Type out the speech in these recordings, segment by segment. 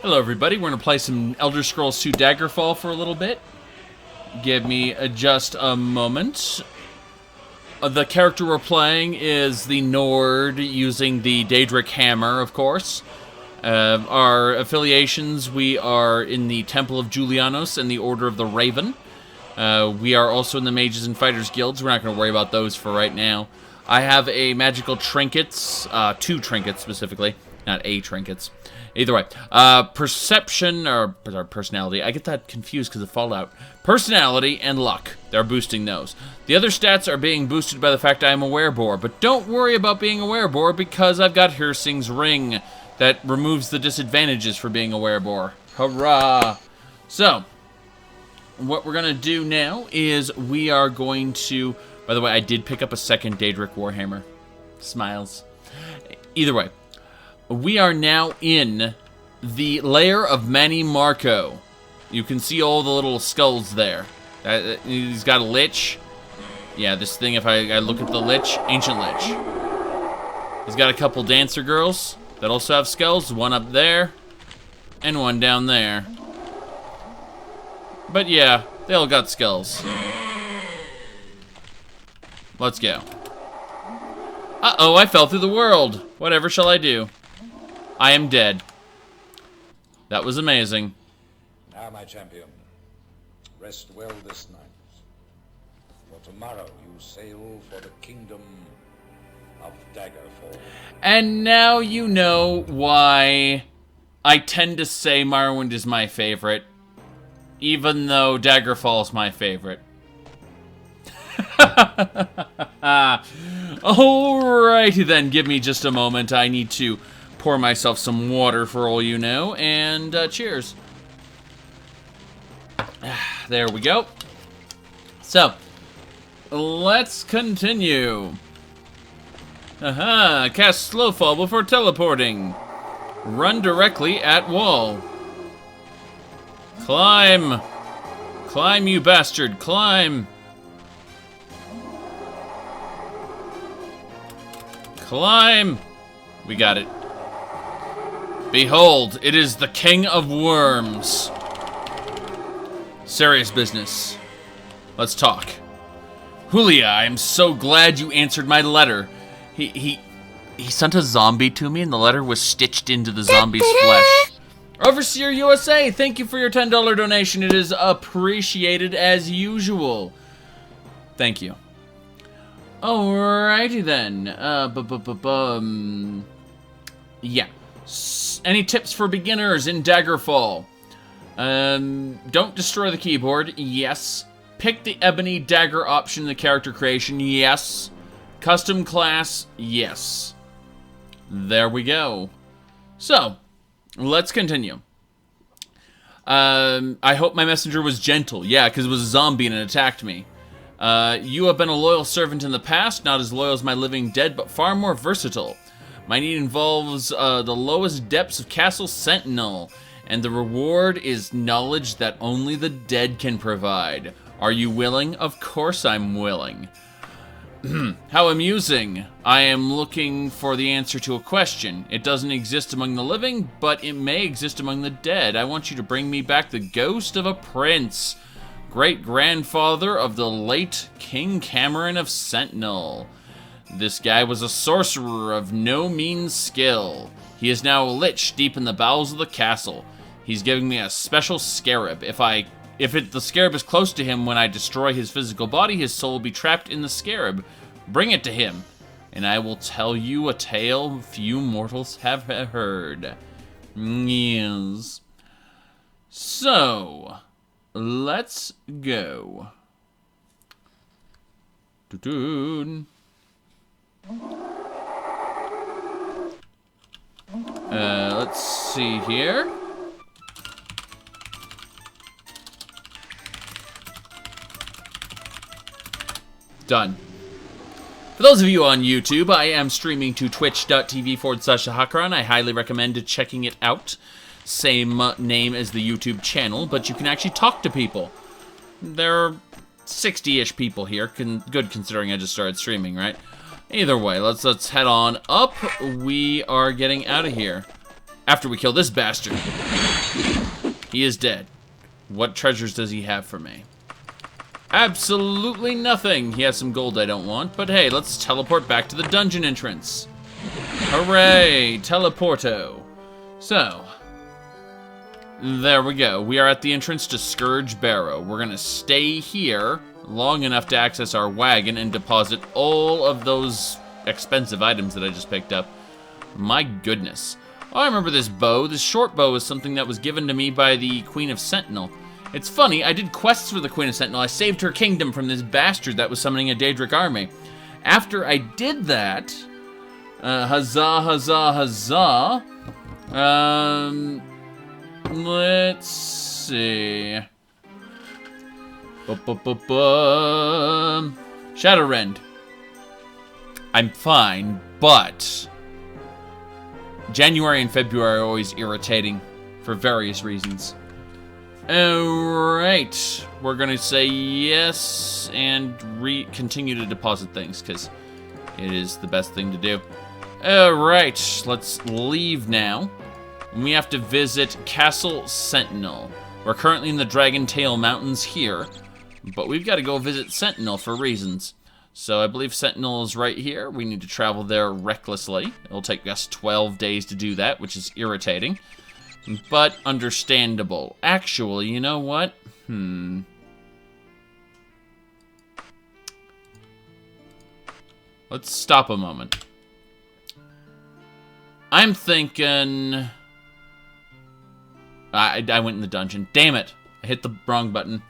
Hello everybody, we're going to play some Elder Scrolls 2 Daggerfall for a little bit. Give me just a moment. The character we're playing is the Nord using the Daedric Hammer, of course. Our affiliations, we are in the Temple of Julianos and the Order of the Raven. We are also in the Mages and Fighters Guilds. We're not going to worry about those for right now. I have a magical trinkets, 2 trinkets specifically, not a trinkets. Either way, perception, or personality, I get that confused because of Fallout. Personality and luck, they're boosting those. The other stats are being boosted by the fact I am a werebore, but don't worry about being a werebore because I've got Hirsing's Ring that removes the disadvantages for being a werebore. Hurrah! So, what we're going to do now is we are going to... By the way, I did pick up a second Daedric Warhammer. Smiles. Either way. We are now in the lair of Manny Marco. You can see all the little skulls there. He's got a lich. Yeah, this thing, if I look at the lich, ancient lich. He's got a couple dancer girls that also have skulls. One up there, and one down there. But yeah, they all got skulls. Let's go. Uh-oh, I fell through the world. Whatever shall I do? I am dead. That was amazing. Now, my champion, rest well this night. For tomorrow you sail for the kingdom of Daggerfall. And now you know why I tend to say Morrowind is my favorite, even though Daggerfall is my favorite. Alrighty then, give me just a moment. I need to pour myself some water for all you know, and cheers. There we go. So, let's continue. Aha, cast Slowfall before teleporting. Run directly at wall. Climb. Climb, you bastard, climb. Climb. We got it. Behold, it is the King of Worms. Serious business. Let's talk. Julia, I am so glad you answered my letter. He sent a zombie to me, and the letter was stitched into the zombie's flesh. Overseer USA, thank you for your $10 donation. It is appreciated as usual. Thank you. Alrighty then. Yeah. Any tips for beginners in Daggerfall? Don't destroy the keyboard. Yes. Pick the ebony dagger option in the character creation. Yes. Custom class. Yes. There we go. So, let's continue. I hope my messenger was gentle. Yeah, because it was a zombie and it attacked me. You have been a loyal servant in the past, not as loyal as my living dead, but far more versatile. My need involves the lowest depths of Castle Sentinel, and the reward is knowledge that only the dead can provide. Are you willing? Of course I'm willing. How amusing. I am looking for the answer to a question. It doesn't exist among the living, but it may exist among the dead. I want you to bring me back the ghost of a prince, great-grandfather of the late King Cameron of Sentinel. This guy was a sorcerer of no mean skill. He is now a lich deep in the bowels of the castle. He's giving me a special scarab. If the scarab is close to him when I destroy his physical body, his soul will be trapped in the scarab. Bring it to him, and I will tell you a tale few mortals have heard. Yes. So, let's go. Doo-doo. Let's see here. Done. For those of you on YouTube, I am streaming to twitch.tv/Zhakaron. I highly recommend checking it out. Same name as the YouTube channel, but you can actually talk to people. There are 60-ish people here. Good considering I just started streaming, right? Either way, let's head on up. We are getting out of here. After we kill this bastard. He is dead. What treasures does he have for me? Absolutely nothing. He has some gold I don't want, but hey, let's teleport back to the dungeon entrance. Hooray, teleporto. So, there we go. We are at the entrance to Scourge Barrow. We're gonna stay here long enough to access our wagon and deposit all of those expensive items that I just picked up. My goodness. Oh, I remember this bow. This short bow is something that was given to me by the Queen of Sentinel. It's funny, I did quests for the Queen of Sentinel. I saved her kingdom from this bastard that was summoning a Daedric army. After I did that, huzzah, huzzah, huzzah. Let's see. Shadowrend. I'm fine, but January and February are always irritating for various reasons. Alright, we're gonna say yes and continue to deposit things, because it is the best thing to do. Alright, let's leave now. We have to visit Castle Sentinel. We're currently in the Dragon Tail Mountains here, but we've got to go visit Sentinel for reasons. So I believe Sentinel is right here. We need to travel there recklessly. It'll take us 12 days to do that, which is irritating, but understandable. Actually, you know what? Let's stop a moment. I'm thinking... I went in the dungeon. Damn it. I hit the wrong button.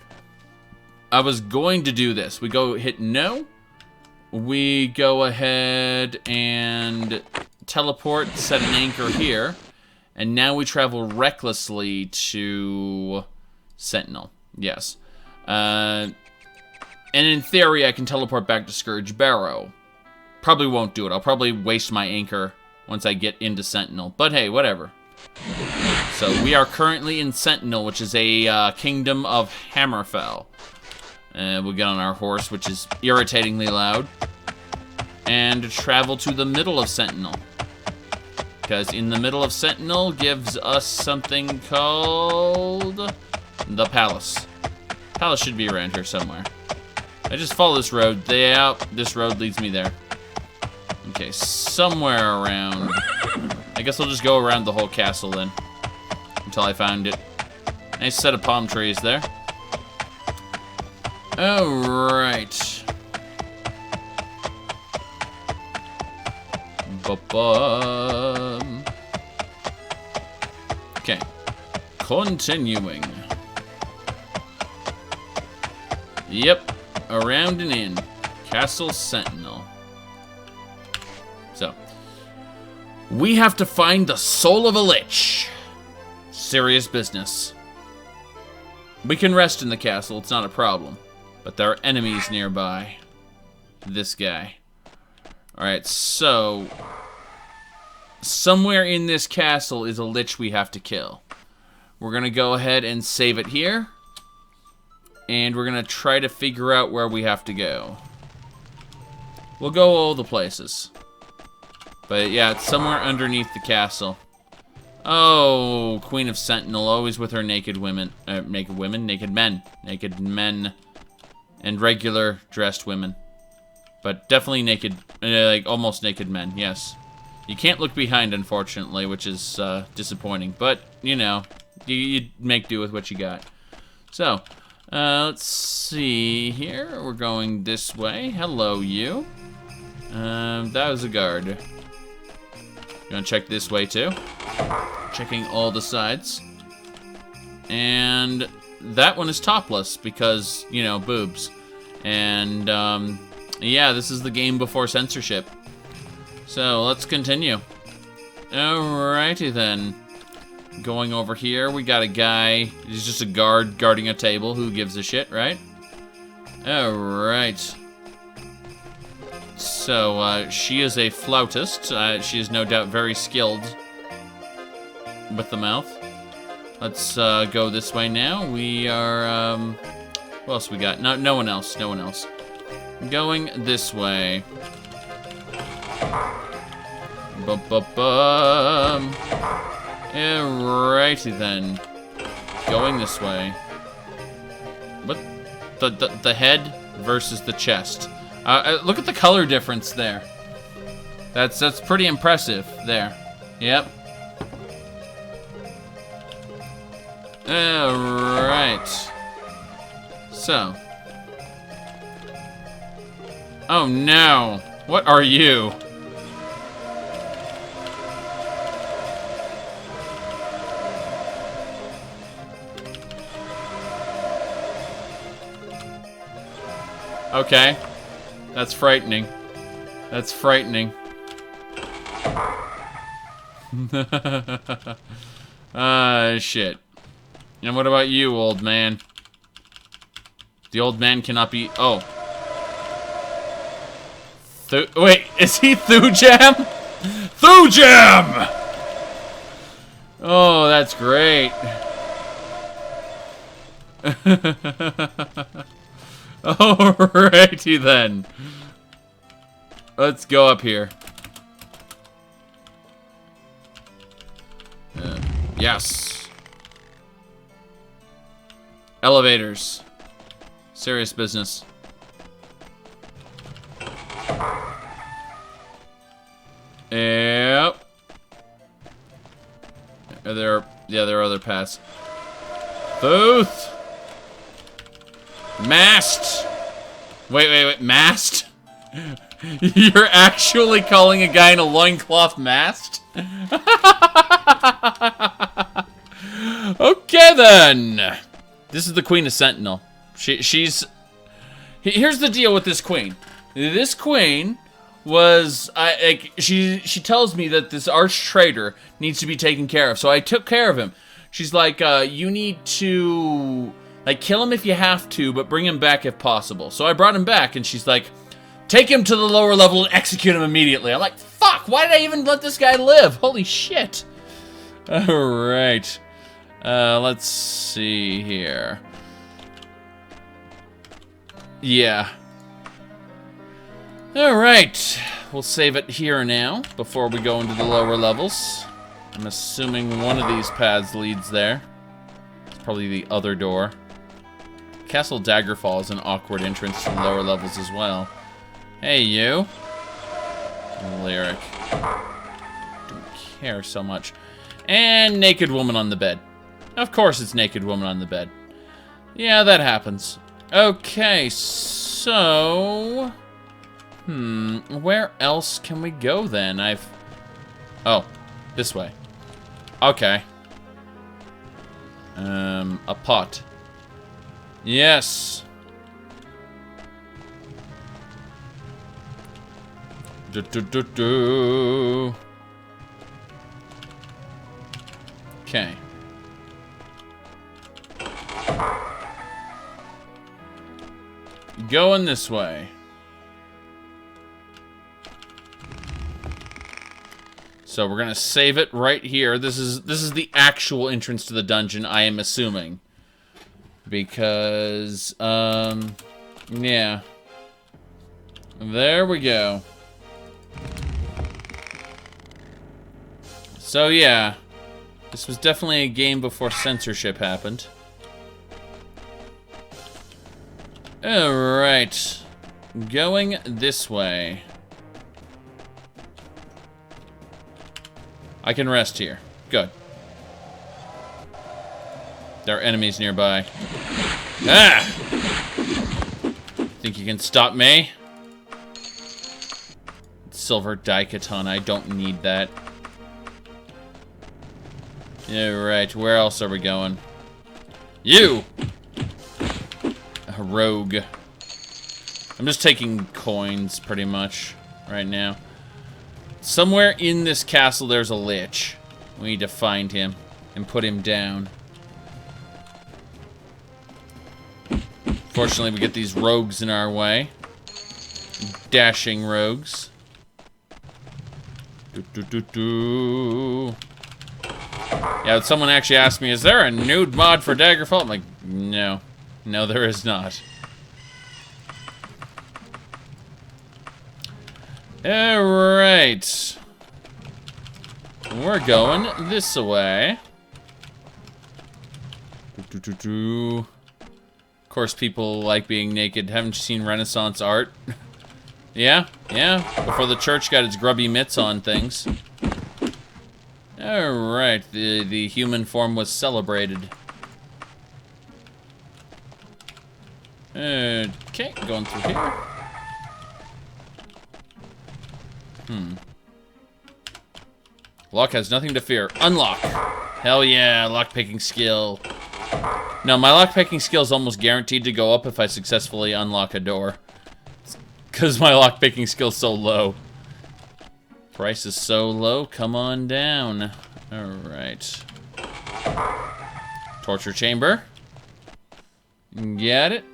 I was going to do this. We go hit no. We go ahead and teleport, set an anchor here. And now we travel recklessly to Sentinel. Yes. And in theory, I can teleport back to Scourge Barrow. Probably won't do it. I'll probably waste my anchor once I get into Sentinel. But hey, whatever. So we are currently in Sentinel, which is a kingdom of Hammerfell. We'll get on our horse, which is irritatingly loud, and travel to the middle of Sentinel. Because in the middle of Sentinel gives us something called the Palace. Palace should be around here somewhere. I just follow this road. This road leads me there. Okay, somewhere around. I guess I'll just go around the whole castle then, until I find it. Nice set of palm trees there. Alright. Okay. Continuing. Yep. Around and in. Castle Sentinel. So. We have to find the soul of a lich. Serious business. We can rest in the castle, it's not a problem. But there are enemies nearby. This guy. Alright, so... somewhere in this castle is a lich we have to kill. We're gonna go ahead and save it here. And we're gonna try to figure out where we have to go. We'll go all the places. But yeah, it's somewhere underneath the castle. Oh, Queen of Sentinel, always with her naked women. Naked women? Naked men. Naked men. And regular dressed women. But definitely naked, like almost naked men, yes. You can't look behind, unfortunately, which is disappointing. But, you know, you make do with what you got. So, let's see here. We're going this way. Hello, you. That was a guard. Gonna check this way too. Checking all the sides. And that one is topless because, you know, boobs. And, yeah, this is the game before censorship. So, let's continue. Alrighty then. Going over here, we got a guy. He's just a guard guarding a table. Who gives a shit, right? Alright. So, she is a flautist. She is no doubt very skilled with the mouth. Let's go this way now. We are, what else we got? No one else. No one else. Going this way. Alrighty then. Going this way. What? The head versus the chest. Look at the color difference there. That's pretty impressive there. Yep. Alright. So. Oh no. What are you? Okay. That's frightening. That's frightening. Shit. And what about you, old man? The old man cannot be... Oh. Wait, is he Thujam? Thujam! Oh, that's great. Alrighty then. Let's go up here. Yes. Elevators. Serious business. Yep. There are other paths. Booth. Mast. Wait. Mast? You're actually calling a guy in a loincloth mast? Okay, then. This is the Queen of Sentinel. She's... Here's the deal with this queen. This queen was... she tells me that this arch traitor needs to be taken care of. So I took care of him. She's like, you need to... Like, kill him if you have to, but bring him back if possible. So I brought him back, and she's like, take him to the lower level and execute him immediately. I'm like, fuck, why did I even let this guy live? Holy shit. Alright. Let's see here. Yeah. Alright. We'll save it here now, before we go into the lower levels. I'm assuming one of these paths leads there. It's probably the other door. Castle Daggerfall is an awkward entrance to the lower levels as well. Hey, you. Lyric. Don't care so much. And naked woman on the bed. Of course it's naked woman on the bed. Yeah, that happens. Okay, so... where else can we go then? Oh, this way. Okay. A pot. Yes. Okay. Going this way. So we're gonna save it right here. This is the actual entrance to the dungeon, I am assuming. Because, yeah. There we go. So, yeah. This was definitely a game before censorship happened. Alright. Going this way. I can rest here. Good. There are enemies nearby. Ah! Think you can stop me? Silver Daikatana, I don't need that. Yeah, right. Where else are we going? You! A rogue. I'm just taking coins, pretty much, right now. Somewhere in this castle, there's a lich. We need to find him and put him down. Fortunately, we get these rogues in our way. Dashing rogues. Yeah, someone actually asked me, is there a nude mod for Daggerfall? I'm like, no. No, there is not. Alright. We're going this way. Of course, people like being naked. Haven't you seen Renaissance art? Yeah. Before the church got its grubby mitts on things. Alright, the human form was celebrated. Okay, going through here. Lock has nothing to fear. Unlock! Hell yeah, lockpicking skill. No, my lockpicking skill is almost guaranteed to go up if I successfully unlock a door. Because my lockpicking skill's so low. Price is so low, come on down. Alright. Torture chamber. Get it?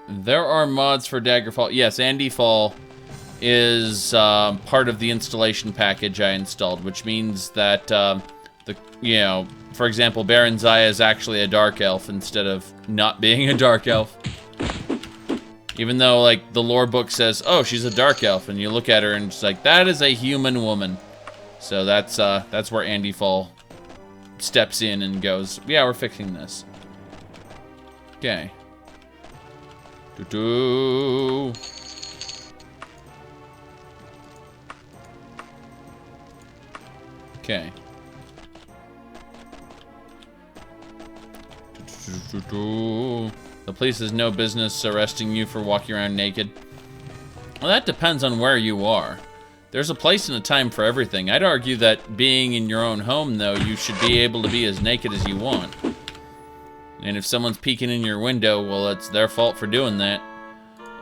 There are mods for Daggerfall. Yes, Andy Fall is part of the installation package I installed, which means that, for example, Baron Zaya is actually a dark elf instead of not being a dark elf. Even though, like, the lore book says, oh, she's a dark elf, and you look at her and it's like, that is a human woman. So that's where Andy Fall steps in and goes, yeah, we're fixing this. Okay. Okay. The police has no business arresting you for walking around naked. Well, that depends on where you are. There's a place and a time for everything. I'd argue that being in your own home, though, you should be able to be as naked as you want. And if someone's peeking in your window, well, it's their fault for doing that.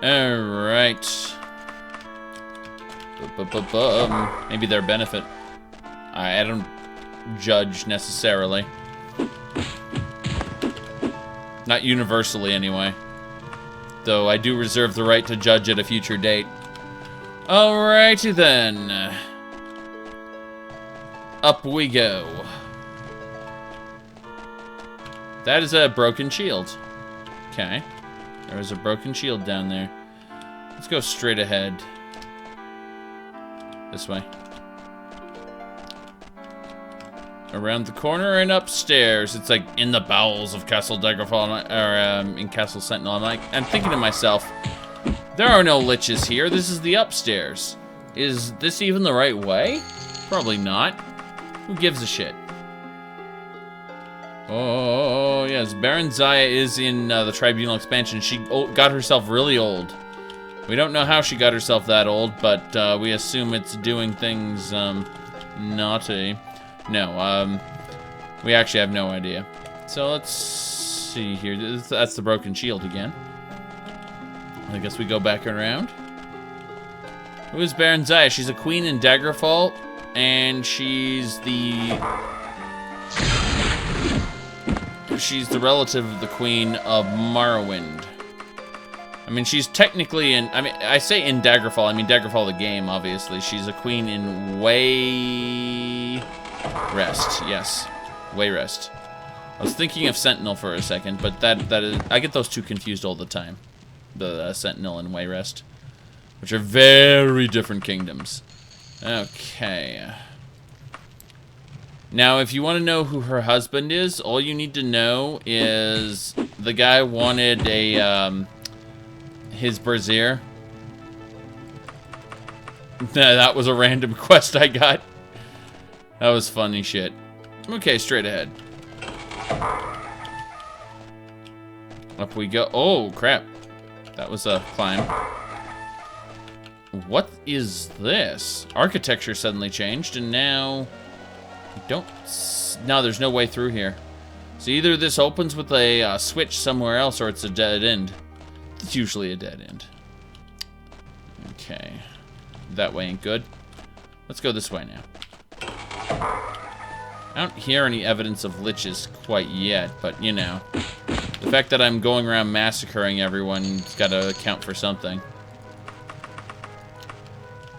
Alright. Maybe their benefit. I don't judge, necessarily. Not universally, anyway. Though I do reserve the right to judge at a future date. Alrighty then. Up we go. That is a broken shield. Okay. There is a broken shield down there. Let's go straight ahead. This way. Around the corner and upstairs. It's like in the bowels of Castle Daggerfall, or in Castle Sentinel. I'm thinking to myself, there are no liches here. This is the upstairs. Is this even the right way? Probably not. Who gives a shit? Oh, yes. Baron Zaya is in the Tribunal expansion. She got herself really old. We don't know how she got herself that old, but we assume it's doing things naughty. No, we actually have no idea. So let's see here. That's the broken shield again. I guess we go back around. Who is Baron Zaya? She's a queen in Daggerfall, and she's the relative of the queen of Morrowind. I mean, she's technically in, I say in Daggerfall, I mean Daggerfall the game, obviously. She's a queen in Wayrest, yes. Wayrest. I was thinking of Sentinel for a second, but that is, I get those two confused all the time. The Sentinel and Wayrest, which are very different kingdoms. Okay. Now, if you want to know who her husband is, all you need to know is the guy wanted a, his brazier. That was a random quest I got. That was funny shit. Okay, straight ahead. Up we go. Oh, crap. That was a climb. What is this? Architecture suddenly changed, and now... No, there's no way through here. So either this opens with a switch somewhere else, or it's a dead end. It's usually a dead end. Okay. That way ain't good. Let's go this way now. I don't hear any evidence of liches quite yet, but, you know. The fact that I'm going around massacring everyone's got to account for something.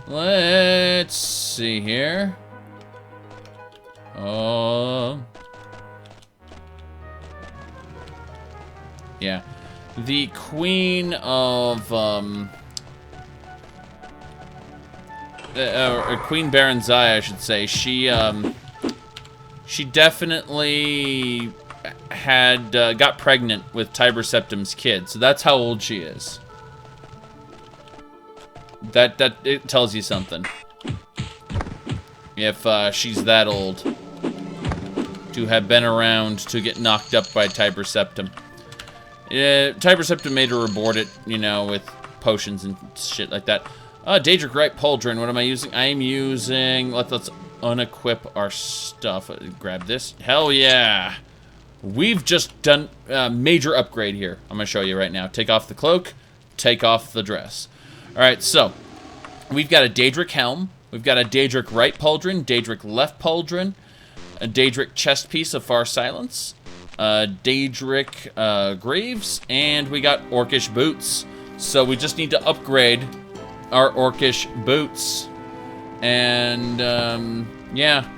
Let's see here. Yeah. The Queen of, Queen Baron Zaya, I should say, she definitely got pregnant with Tiber Septim's kid. So that's how old she is. That it tells you something. If she's that old to have been around to get knocked up by Tiber Septim. Tiber Septim made her abort it, you know, with potions and shit like that. Daedric Right Pauldron, what am I using? I am using, let's unequip our stuff. Grab this. Hell yeah. We've just done a major upgrade here. I'm going to show you right now. Take off the cloak, take off the dress. Alright, so, we've got a Daedric Helm, we've got a Daedric Right Pauldron, Daedric Left Pauldron, a Daedric Chest Piece of Far Silence, Daedric Greaves, and we got Orcish Boots. So we just need to upgrade our Orcish Boots. And, yeah.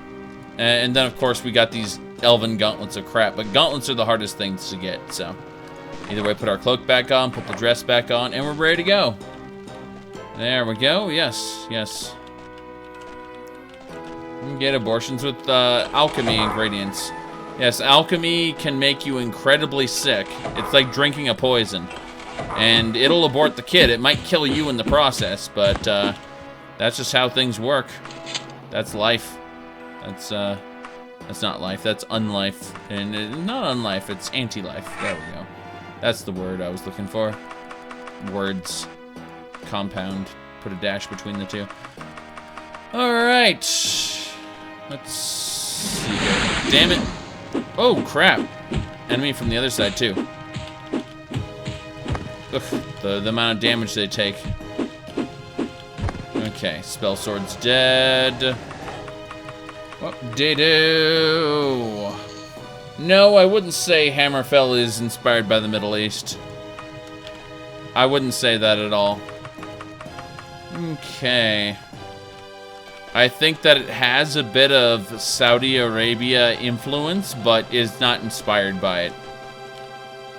And then, of course, we got these Elven Gauntlets of crap. But gauntlets are the hardest things to get, so. Either way, put our cloak back on, put the dress back on, and we're ready to go. There we go. Yes, yes. You can get abortions with alchemy ingredients. Yes, alchemy can make you incredibly sick. It's like drinking a poison. And it'll abort the kid. It might kill you in the process, but that's just how things work. That's life. That's not life. That's unlife. And not unlife, it's anti-life. There we go. That's the word I was looking for. Words. Compound. Put a dash between the two. Alright. Let's see here. Damn it. Oh, crap. Enemy from the other side, too. Ugh, the amount of damage they take. Okay, Spell Sword's dead. Whoop-de-doo. No, I wouldn't say Hammerfell is inspired by the Middle East. I wouldn't say that at all. Okay. I think that it has a bit of Saudi Arabia influence, but is not inspired by it.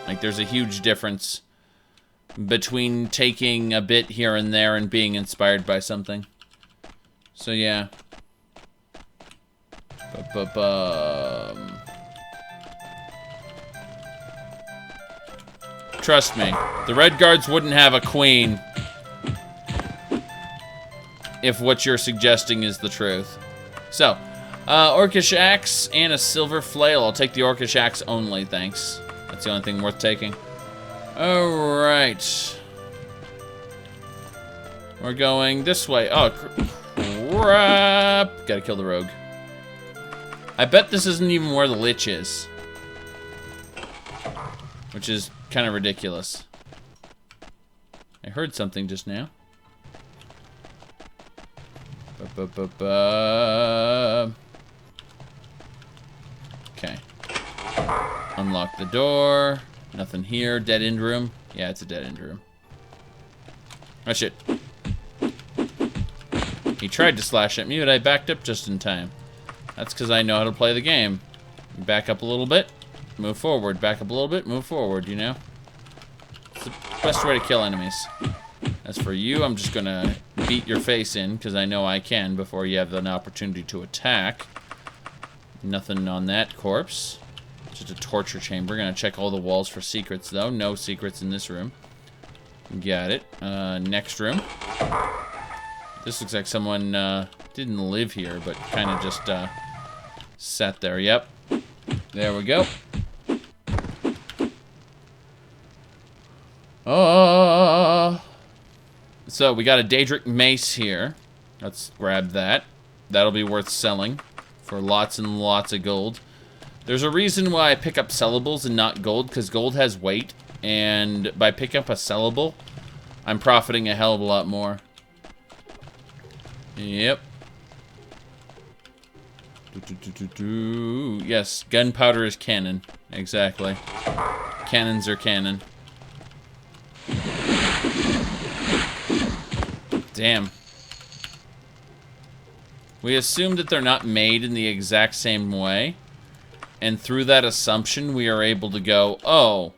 Like, there's a huge difference between taking a bit here and there and being inspired by something. So, yeah. Trust me, the Red Guards wouldn't have a queen if what you're suggesting is the truth. So, Orcish Axe and a Silver Flail. I'll take the Orcish Axe only, thanks. That's the only thing worth taking. Alright. We're going this way. Oh, crap. Gotta kill the rogue. I bet this isn't even where the Lich is. Which is kind of ridiculous. I heard something just now. Okay. Unlock the door. Nothing here. Dead end room. Yeah, it's a dead end room. Oh, shit. He tried to slash at me, but I backed up just in time. That's because I know how to play the game. Back up a little bit. Move forward. Back up a little bit. Move forward, you know? It's the best way to kill enemies. As for you, I'm just gonna beat your face in, because I know I can before you have an opportunity to attack. Nothing on that corpse. Just a torture chamber. Gonna check all the walls for secrets, though. No secrets in this room. Got it. Next room. This looks like someone didn't live here, but kind of just sat there. Yep. There we go. So we got a Daedric Mace here. Let's grab that. That'll be worth selling for lots and lots of gold. There's a reason why I pick up sellables and not gold, because gold has weight, and by picking up a sellable, I'm profiting a hell of a lot more. Yep. Yes, gunpowder is canon. Exactly. Cannons are canon. Damn. We assume that they're not made in the exact same way. And through that assumption, we are able to go, oh,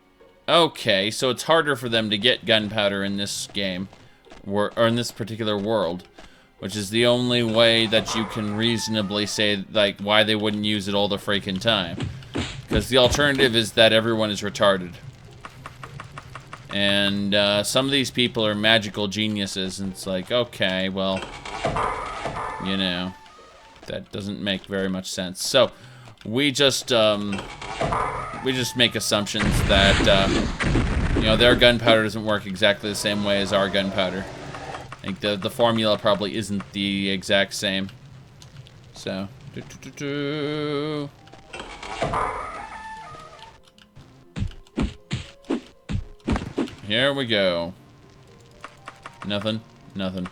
okay, so it's harder for them to get gunpowder in this game. Or in this particular world. Which is the only way that you can reasonably say, like, why they wouldn't use it all the freaking time. Because the alternative is that everyone is retarded. And some of these people are magical geniuses, and it's like, okay, well, you know, that doesn't make very much sense. So we just make assumptions that you know, their gunpowder doesn't work exactly the same way as our gunpowder. I think the formula probably isn't the exact same. So, here we go. Nothing. Nothing.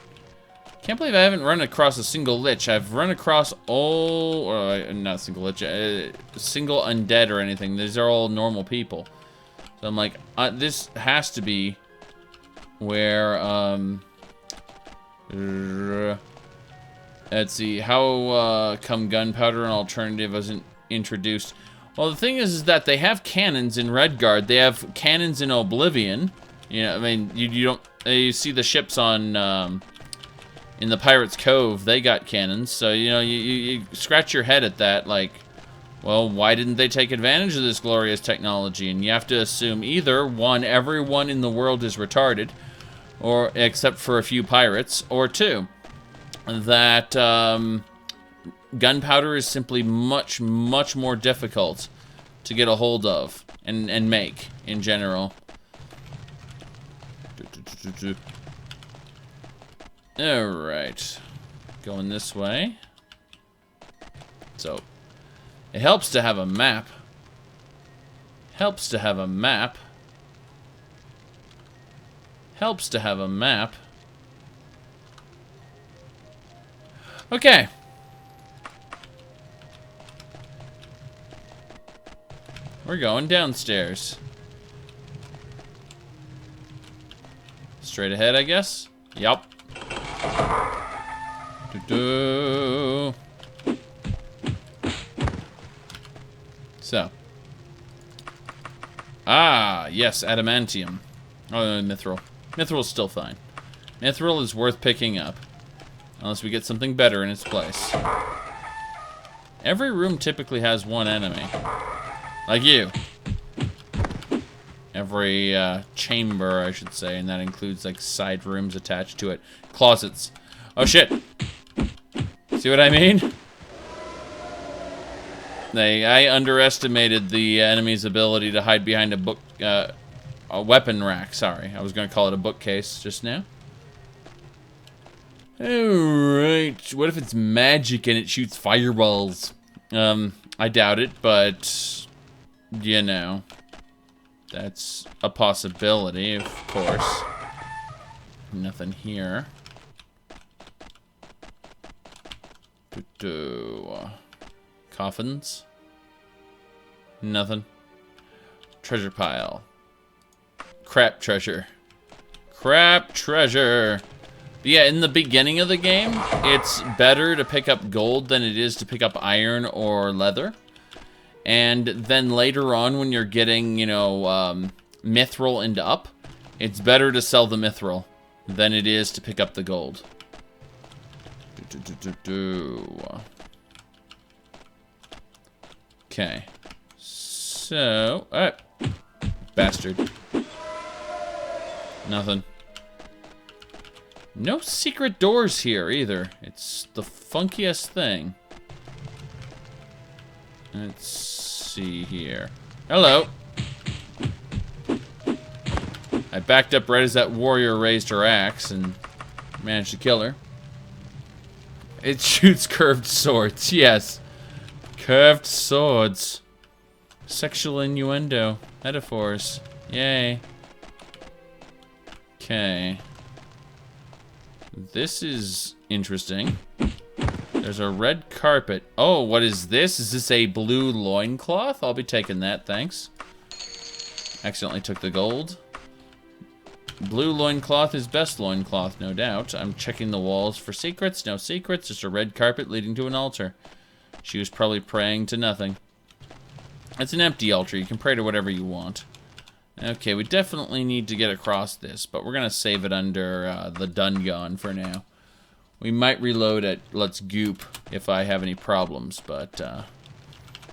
Can't believe I haven't run across a single lich. I've run across all... or not a single lich. Single undead or anything. These are all normal people. So I'm like, this has to be where... let's see. How come gunpowder and alternative wasn't introduced? Well, the thing is that they have cannons in Redguard. They have cannons in Oblivion. You know, I mean, you don't... You see the ships on... in the Pirates' Cove, they got cannons. So, you know, you scratch your head at that, like, well, why didn't they take advantage of this glorious technology? And you have to assume either, one, everyone in the world is retarded, or except for a few pirates, or two, that gunpowder is simply much, much more difficult to get a hold of and make in general. Alright. Going this way. So, it helps to have a map. Helps to have a map. Helps to have a map. Okay. We're going downstairs. Straight ahead, I guess? Yup. So. Ah, yes, adamantium. Oh, mithril. Mithril's still fine. Mithril is worth picking up. Unless we get something better in its place. Every room typically has one enemy. Like you. Every chamber, I should say, and that includes like side rooms attached to it. Closets. Oh shit! See what I mean? I underestimated the enemy's ability to hide behind a book, a weapon rack. Sorry, I was going to call it a bookcase just now. Alright, what if it's magic and it shoots fireballs? I doubt it, but, you know, that's a possibility, of course. Nothing here. Coffins? Nothing. Treasure pile. Crap treasure. Crap treasure. But yeah, in the beginning of the game, it's better to pick up gold than it is to pick up iron or leather. And then later on, when you're getting, you know, mithril and up, it's better to sell the mithril than it is to pick up the gold. Okay. So, bastard. Nothing. No secret doors here either. It's the funkiest thing. Let's see here. Hello. I backed up right as that warrior raised her axe and managed to kill her. It shoots curved swords, yes. Curved swords. Sexual innuendo. Metaphors. Yay. Okay. This is interesting. There's a red carpet. Oh, what is this? Is this a blue loincloth? I'll be taking that, thanks. Accidentally took the gold. Blue loincloth is best loincloth, no doubt. I'm checking the walls for secrets. No secrets. Just a red carpet leading to an altar. She was probably praying to nothing. It's an empty altar. You can pray to whatever you want. Okay, we definitely need to get across this, but we're going to save it under the dungeon for now. We might reload at Let's Goop if I have any problems, but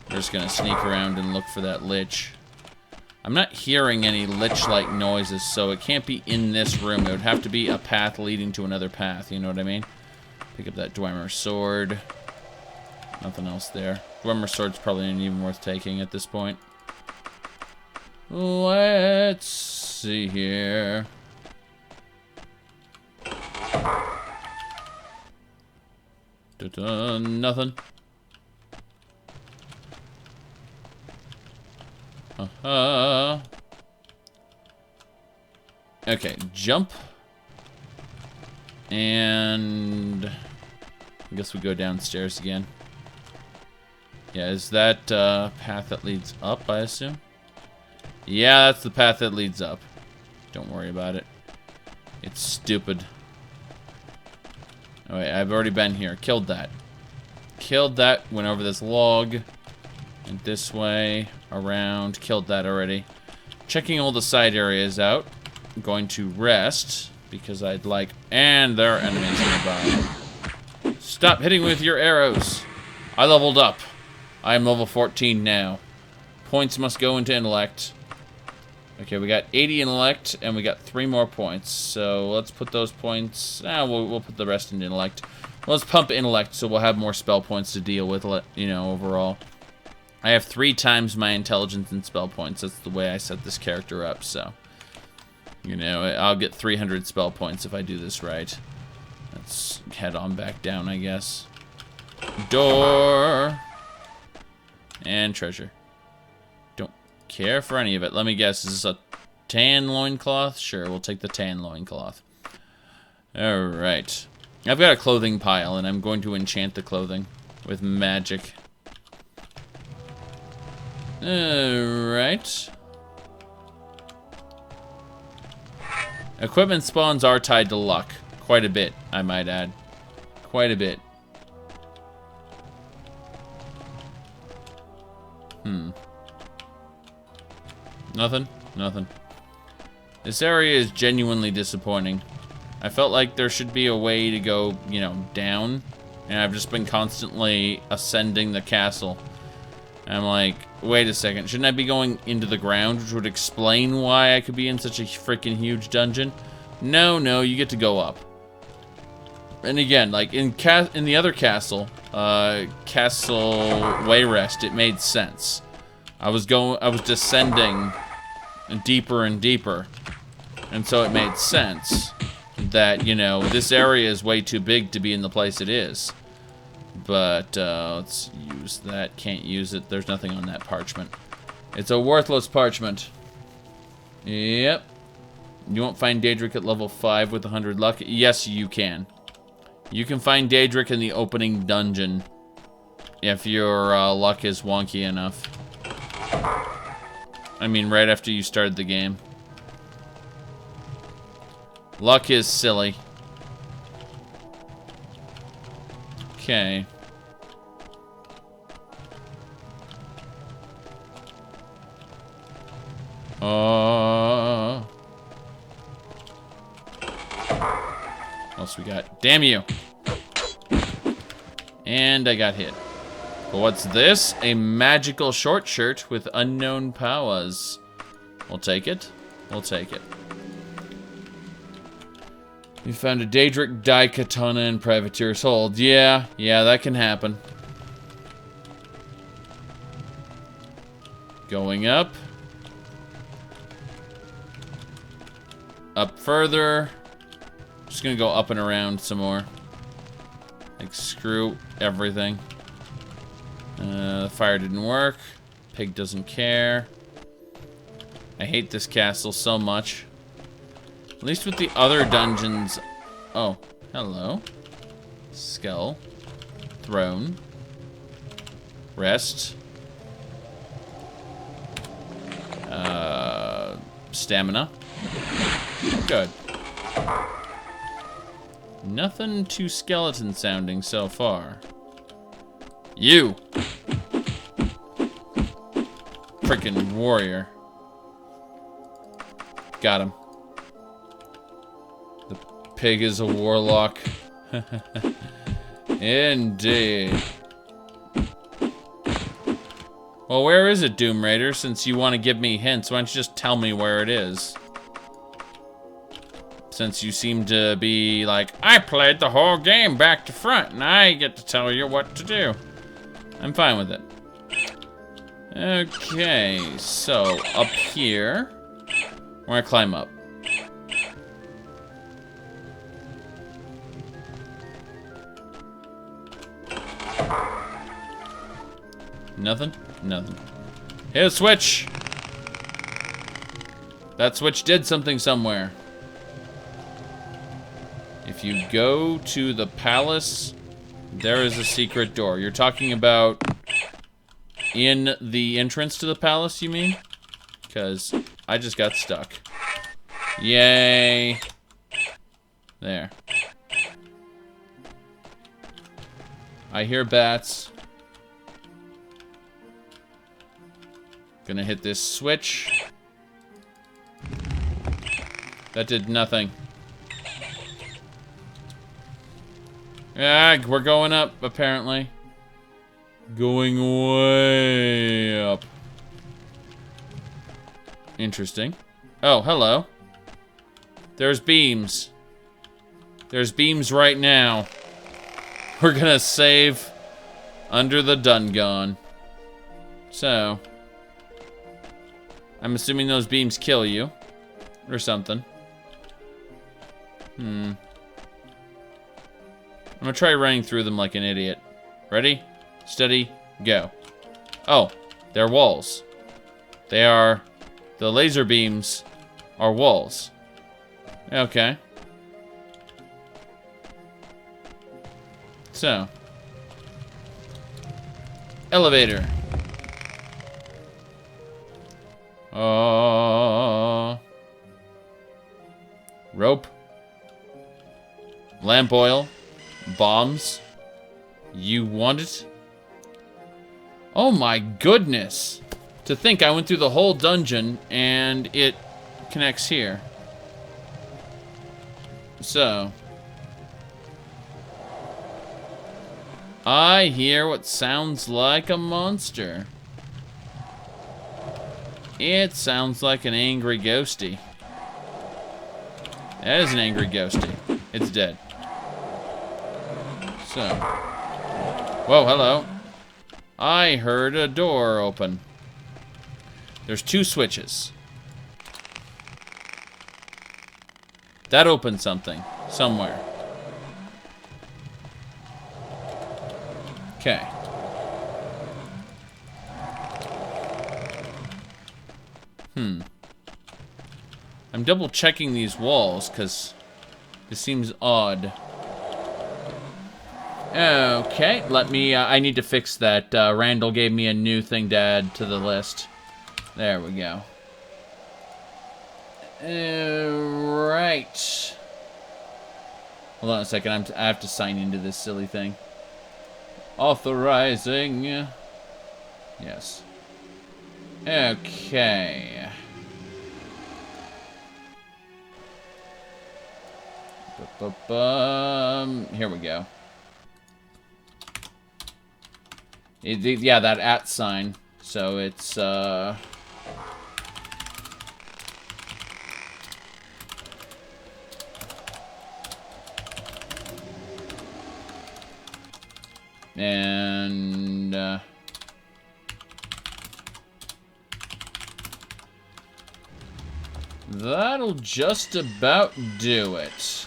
We're just gonna sneak around and look for that lich. I'm not hearing any lich-like noises, so it can't be in this room. It would have to be a path leading to another path, you know what I mean? Pick up that Dwemer sword. Nothing else there. Dwemer sword's probably not even worth taking at this point. Let's see here. Nothing. Okay, jump. And I guess we go downstairs again. Yeah, is that path that leads up, I assume? Yeah, that's the path that leads up. Don't worry about it. It's stupid. Oh wait, I've already been here. Killed that. Killed that. Went over this log. And this way. Around. Killed that already. Checking all the side areas out. I'm going to rest. Because I'd like... And there are enemies nearby. Stop hitting with your arrows. I leveled up. I am level 14 now. Points must go into intellect. Okay, we got 80 intellect, and we got 3 more points. So let's put those points... we'll put the rest in intellect. Let's pump intellect, so we'll have more spell points to deal with, you know, overall. I have 3 times my intelligence and spell points. That's the way I set this character up, so... You know, I'll get 300 spell points if I do this right. Let's head on back down, I guess. Door! And treasure. Don't care for any of it. Let me guess, is this a tan loincloth? Sure, we'll take the tan loincloth. Alright. I've got a clothing pile, and I'm going to enchant the clothing with magic. Alright. Equipment spawns are tied to luck. Quite a bit, I might add. Quite a bit. Nothing? Nothing. This area is genuinely disappointing. I felt like there should be a way to go, you know, down. And I've just been constantly ascending the castle. And I'm like, wait a second, shouldn't I be going into the ground, which would explain why I could be in such a freaking huge dungeon? No, no, you get to go up. And again, like in the other castle, Castle Wayrest, it made sense. I was descending deeper and deeper, and so it made sense that, you know, this area is way too big to be in the place it is. But let's use that. Can't use it. There's nothing on that parchment. It's a worthless parchment. Yep. You won't find Daedric at level 5 with 100 luck. Yes, you can. You can find Daedric in the opening dungeon if your luck is wonky enough. I mean, right after you started the game. Luck is silly. Okay. What else we got? Damn you. And I got hit. But what's this? A magical short shirt with unknown powers. We'll take it. We'll take it. You found a Daedric dye katana in Privateer's Hold. Yeah, that can happen. Going up. Up further. Just gonna go up and around some more. Like, screw everything. The fire didn't work. Pig doesn't care. I hate this castle so much. At least with the other dungeons... Oh, hello. Skull. Throne. Rest. Stamina. Good. Nothing too skeleton sounding so far. You! Frickin' warrior. Got him. The pig is a warlock. Indeed. Well, where is it, Doom Raider? Since you want to give me hints, why don't you just tell me where it is? Since you seem to be like, I played the whole game back to front, and I get to tell you what to do. I'm fine with it. Okay, so up here, we're gonna climb up. Nothing? Nothing. Hit a switch! That switch did something somewhere. If you go to the palace, there is a secret door. You're talking about in the entrance to the palace, you mean? Because I just got stuck. Yay. There. I hear bats. Gonna hit this switch. That did nothing. Yeah, we're going up, apparently. Going way up. Interesting. Oh, hello. There's beams. There's beams right now. We're gonna save under the Dungon. So, I'm assuming those beams kill you. Or something. I'm gonna try running through them like an idiot. Ready? Steady, go. Oh, they're walls. They are... The laser beams are walls. Okay. So. Elevator. Rope. Lamp oil. Bombs. You want it? Oh my goodness. To think I went through the whole dungeon and it connects here. So. I hear what sounds like a monster. It sounds like an angry ghosty. That is an angry ghosty. It's dead. So. Whoa, hello. I heard a door open. There's 2 switches. That opened something. Somewhere. Okay. I'm double checking these walls because this seems odd. Okay, let me, I need to fix that. Randall gave me a new thing to add to the list. There we go. Right. Hold on a second, I have to sign into this silly thing. Authorizing. Yes. Okay. Here we go. Yeah, that @ sign. So it's, and, that'll just about do it.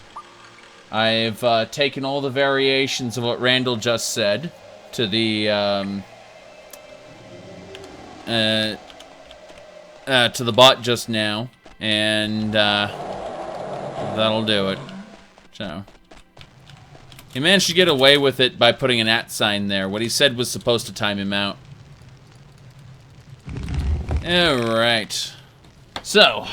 I've taken all the variations of what Randall just said to the to the bot just now, and that'll do it. So he managed to get away with it by putting an @ sign there. What he said was supposed to time him out. All right. So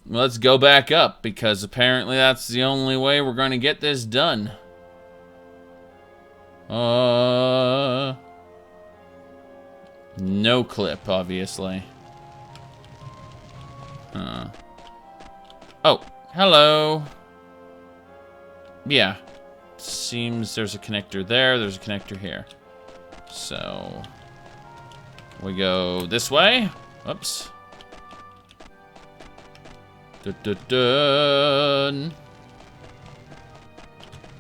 let's go back up, because apparently that's the only way we're going to get this done. No clip, obviously. Oh, hello. Yeah. Seems there's a connector there, there's a connector here. So we go this way. Oops. Dun, dun, dun.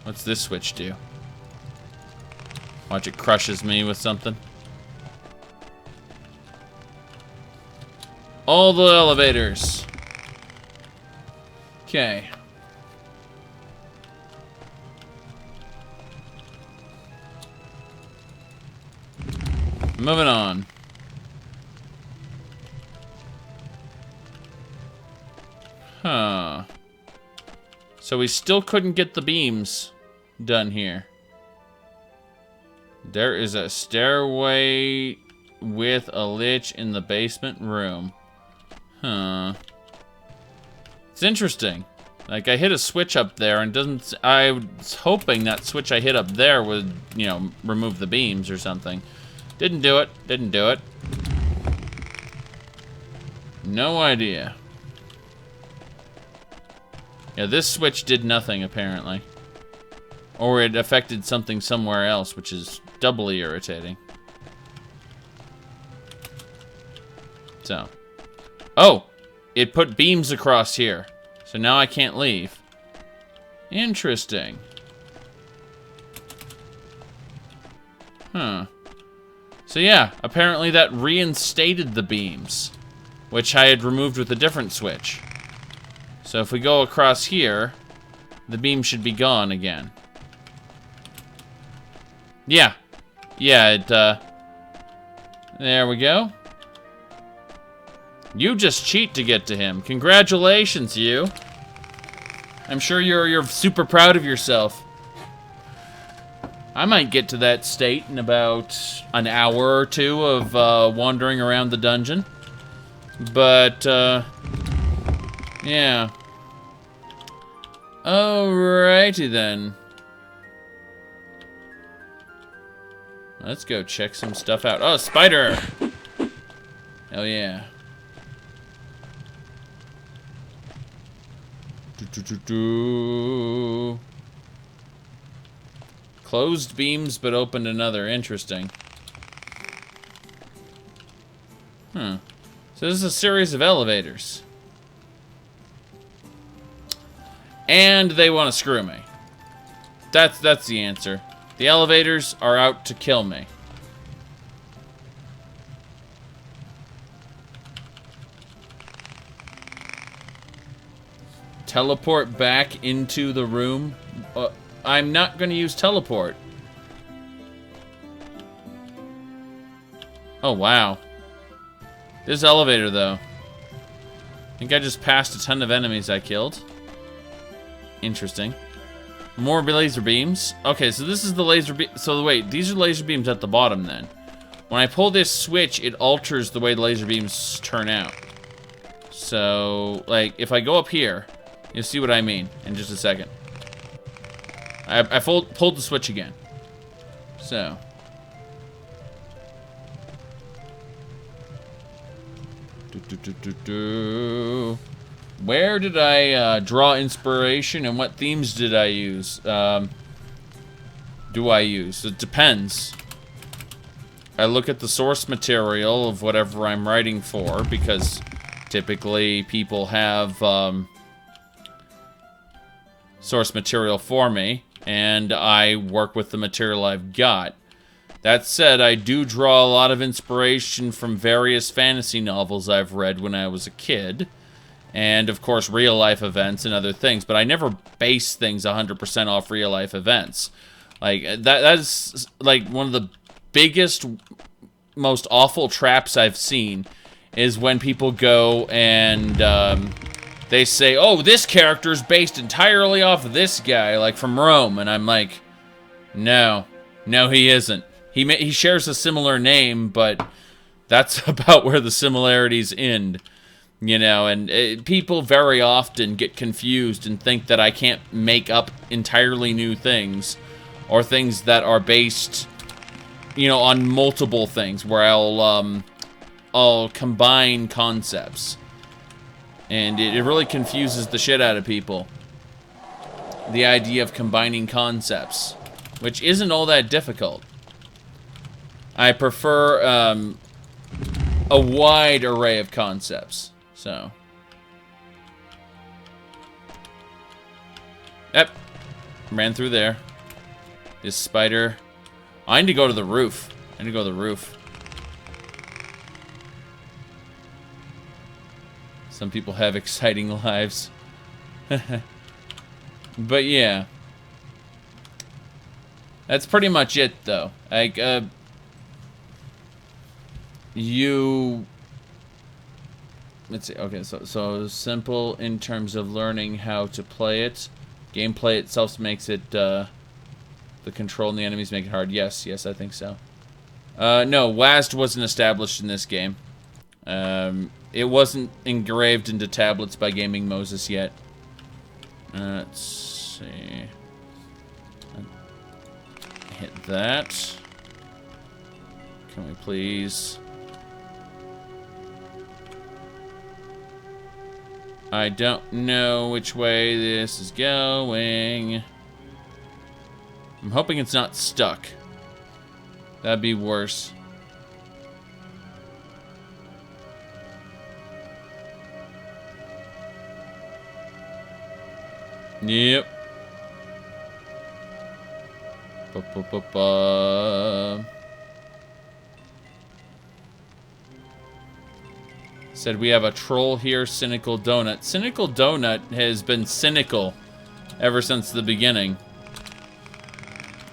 What's this switch do? Watch, it crushes me with something. All the elevators. Okay. Moving on. Huh. So we still couldn't get the beams done here. There is a stairway with a lich in the basement room. Huh. It's interesting. Like, I hit a switch up there and doesn't... I was hoping that switch I hit up there would, you know, remove the beams or something. Didn't do it. Didn't do it. No idea. Yeah, this switch did nothing, apparently. Or it affected something somewhere else, which is doubly irritating. So. Oh! It put beams across here. So now I can't leave. Interesting. Huh. So yeah, apparently that reinstated the beams, which I had removed with a different switch. So if we go across here, the beam should be gone again. Yeah. Yeah, it, there we go. You just cheat to get to him. Congratulations, you. I'm sure you're super proud of yourself. I might get to that state in about an hour or two of wandering around the dungeon. But, yeah. Alrighty then. Let's go check some stuff out. Oh, spider! Hell yeah. Closed beams, but opened another. Interesting. So this is a series of elevators. And they want to screw me. That's the answer. The elevators are out to kill me. Teleport back into the room. I'm not going to use teleport. Oh, wow. This elevator, though. I think I just passed a ton of enemies I killed. Interesting. More laser beams. Okay, so this is the laser beam. So wait, these are laser beams at the bottom then. When I pull this switch, it alters the way the laser beams turn out. So, like, if I go up here, you'll see what I mean in just a second. I pulled the switch again. So. Where did I draw inspiration and what themes did I use? Do I use? It depends. I look at the source material of whatever I'm writing for, because typically people have source material for me, and I work with the material I've got. That said, I do draw a lot of inspiration from various fantasy novels I've read when I was a kid. And, of course, real-life events and other things. But I never base things 100% off real-life events. Like, that's, like, one of the biggest, most awful traps I've seen is when people go and they say, oh, this character's based entirely off of this guy, like from Rome. And I'm like, no, he isn't. He shares a similar name, but that's about where the similarities end. You know, and people very often get confused and think that I can't make up entirely new things, or things that are based, you know, on multiple things, where I'll combine concepts. And it really confuses the shit out of people. The idea of combining concepts, which isn't all that difficult. I prefer a wide array of concepts. So. Yep. Ran through there. This spider. I need to go to the roof. I need to go to the roof. Some people have exciting lives. But yeah. That's pretty much it, though. Like, let's see. Okay, so simple in terms of learning how to play it. Gameplay itself makes it, the control and the enemies make it hard. Yes, I think so. No, WASD wasn't established in this game. It wasn't engraved into tablets by Gaming Moses yet. Let's see. Hit that. Can we please? I don't know which way this is going. I'm hoping it's not stuck. That'd be worse. Yep. Said we have a troll here, Cynical Donut. Cynical Donut has been cynical ever since the beginning.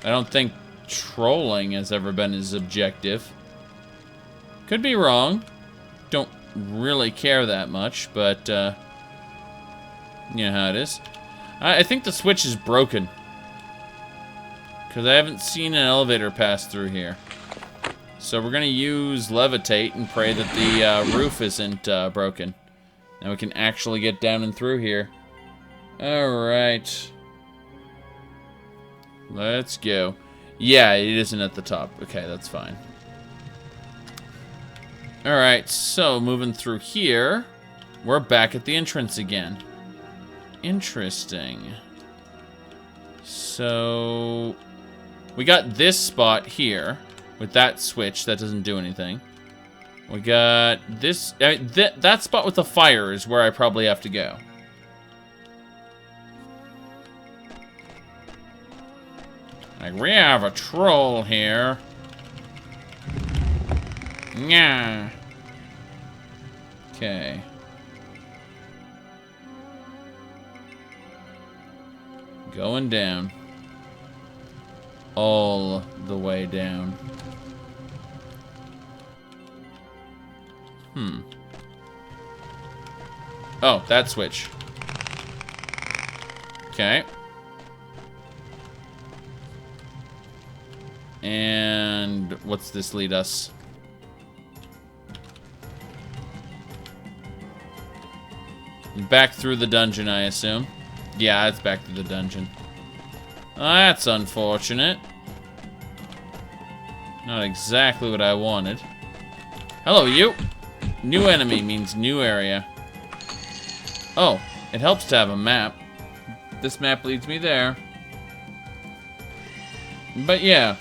I don't think trolling has ever been his objective. Could be wrong. Don't really care that much, but, you know how it is. I think the switch is broken. Because I haven't seen an elevator pass through here. So we're going to use Levitate and pray that the roof isn't broken. Now we can actually get down and through here. Alright. Let's go. Yeah, it isn't at the top. Okay, that's fine. Alright, so moving through here. We're back at the entrance again. Interesting. So we got this spot here with that switch that doesn't do anything. We got this that spot with the fire is where I probably have to go. Like, we have a troll here. Yeah. Okay. Going down. All the way down. Oh, that switch. Okay. And what's this lead us? Back through the dungeon, I assume. Yeah, it's back to the dungeon. That's unfortunate. Not exactly what I wanted. Hello, you! New enemy means new area. Oh, it helps to have a map. This map leads me there. But yeah.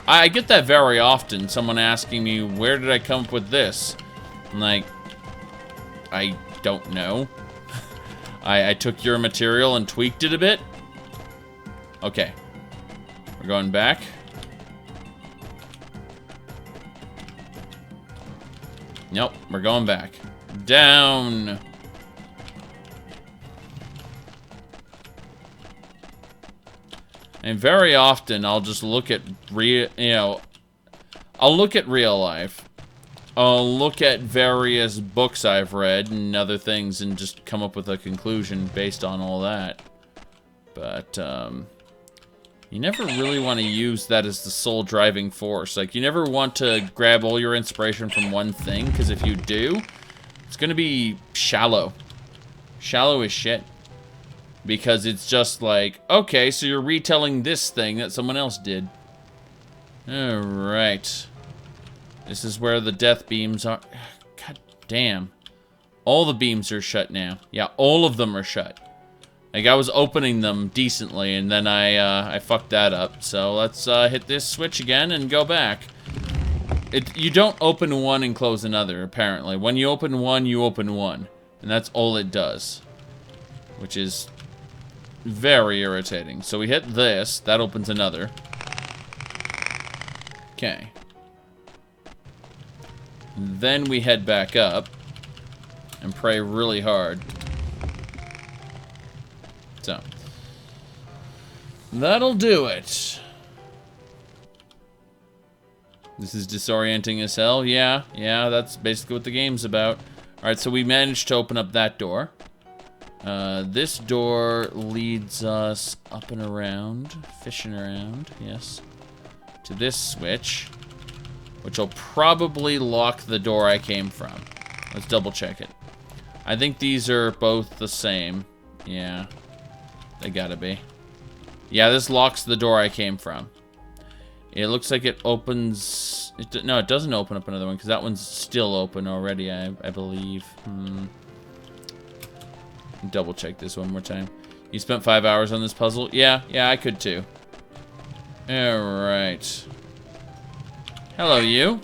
I get that very often, someone asking me, where did I come up with this? I'm like, I don't know. I took your material and tweaked it a bit. Okay. We're going back. Nope, we're going back. Down. And very often I'll just look at I'll look at real life. I'll look at various books I've read and other things and just come up with a conclusion based on all that. But, you never really want to use that as the sole driving force. Like, you never want to grab all your inspiration from one thing, because if you do, it's going to be shallow. Shallow as shit. Because it's just like, okay, so you're retelling this thing that someone else did. Alright. This is where the death beams are. God damn. All the beams are shut now. Yeah, all of them are shut. Like, I was opening them decently, and then I fucked that up. So let's hit this switch again and go back. You don't open one and close another, apparently. When you open one, you open one. And that's all it does. Which is very irritating. So we hit this. That opens another. Okay. Then we head back up. And pray really hard. So. That'll do it. This is disorienting as hell. Yeah, that's basically what the game's about. Alright, so we managed to open up that door. This door leads us up and around, fishing around, yes, to this switch, which will probably lock the door I came from. Let's double check it. I think these are both the same. Yeah, they gotta be. Yeah, this locks the door I came from. It looks like it opens... no, it doesn't open up another one, because that one's still open already, I believe. Double check this one more time. You spent 5 hours on this puzzle? Yeah, I could too. Alright. Hello, you.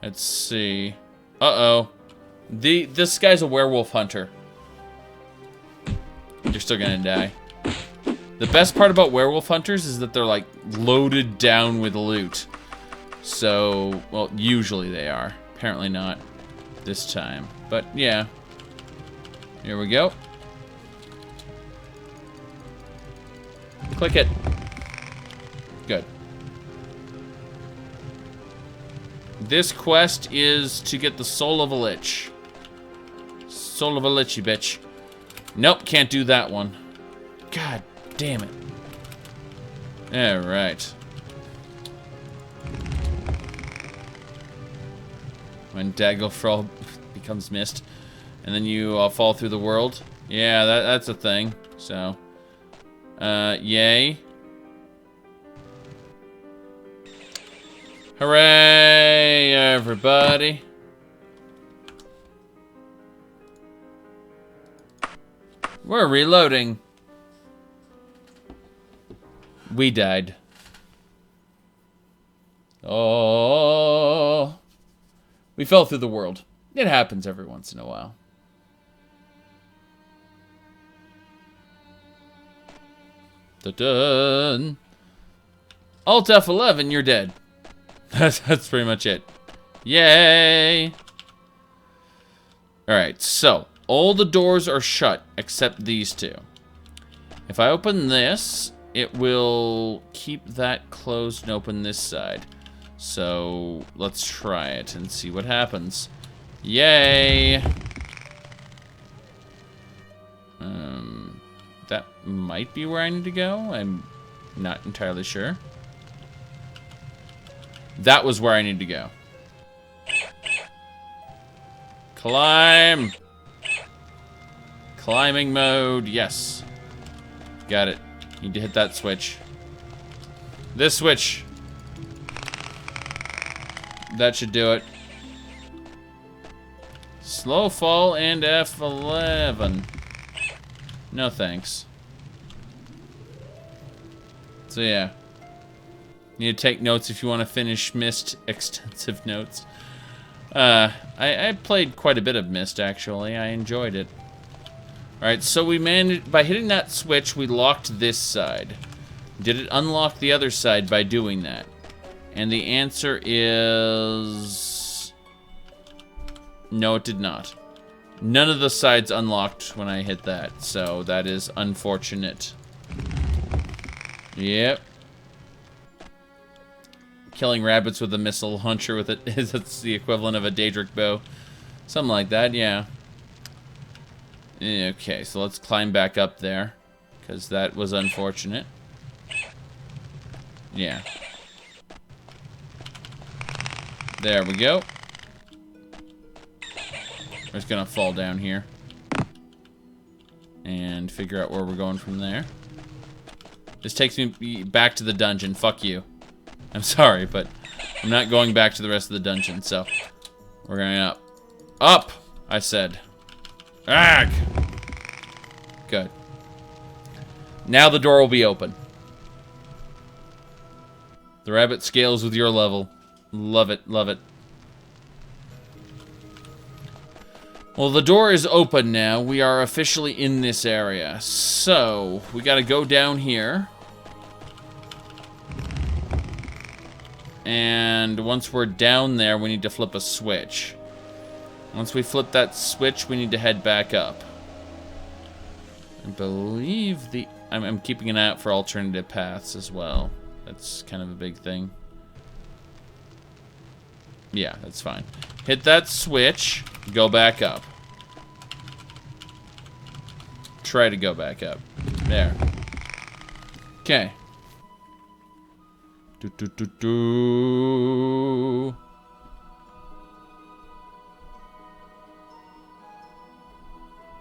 Let's see. Uh-oh. This guy's a werewolf hunter. You're still gonna die. The best part about werewolf hunters is that they're, like, loaded down with loot. So, well, usually they are. Apparently not this time. But, yeah. Here we go. Click it. Good. This quest is to get the soul of a lich. Soul of a lichy bitch. Nope, can't do that one. God damn it. Alright. When Daggerfall becomes mist. And then you fall through the world. Yeah, that's a thing. So. Yay. Hooray, everybody. We're reloading. We died. Oh. We fell through the world. It happens every once in a while. Dun-dun. Alt F11, you're dead. That's pretty much it. Yay! Alright, so all the doors are shut except these two. If I open this, it will keep that closed and open this side. So let's try it and see what happens. Yay! That might be where I need to go. I'm not entirely sure. That was where I need to go. Climb! Climbing mode, yes. Got it. Need to hit that switch. This switch. That should do it. Slow fall and F11. No thanks. So yeah. Need to take notes if you want to finish Myst. Extensive notes. I played quite a bit of Myst, actually. I enjoyed it. Alright, so we managed... By hitting that switch, we locked this side. Did it unlock the other side by doing that? And the answer is... No, it did not. None of the sides unlocked when I hit that, so that is unfortunate. Yep. Killing rabbits with a missile launcher with it is it's the equivalent of a Daedric bow. Something like that, yeah. Okay, so let's climb back up there, because that was unfortunate. Yeah. There we go. We're just gonna fall down here. And figure out where we're going from there. This takes me back to the dungeon. Fuck you. I'm sorry, but I'm not going back to the rest of the dungeon, so we're going up. Up, I said. Ag! Good. Now the door will be open. The rabbit scales with your level. Love it, love it. Well, the door is open now. We are officially in this area. So, we gotta go down here. And once we're down there, we need to flip a switch. Once we flip that switch, we need to head back up. I believe the... I'm keeping an eye out for alternative paths as well. That's kind of a big thing. Yeah, that's fine. Hit that switch, go back up. Try to go back up. There. Okay.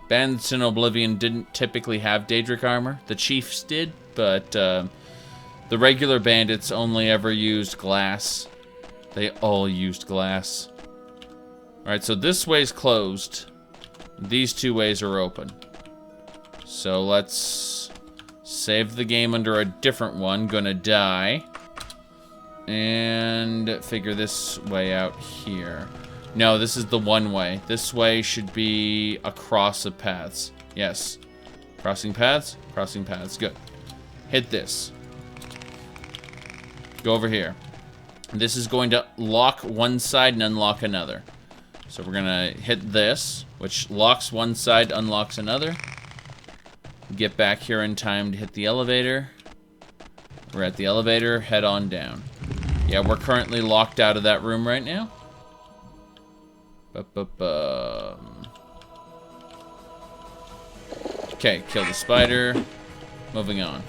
Bandits in Oblivion didn't typically have Daedric armor. The chiefs did, but the regular bandits only ever used glass. They all used glass. Alright, so this way's closed. These two ways are open. So let's save the game under a different one. Gonna die. And figure this way out here. No, this is the one way. This way should be across of paths. Yes. Crossing paths? Crossing paths. Good. Hit this. Go over here. This is going to lock one side and unlock another. So we're gonna hit this, which locks one side, unlocks another. Get back here in time to hit the elevator. We're at the elevator, head on down. Yeah, we're currently locked out of that room right now. Okay, kill the spider. Moving on.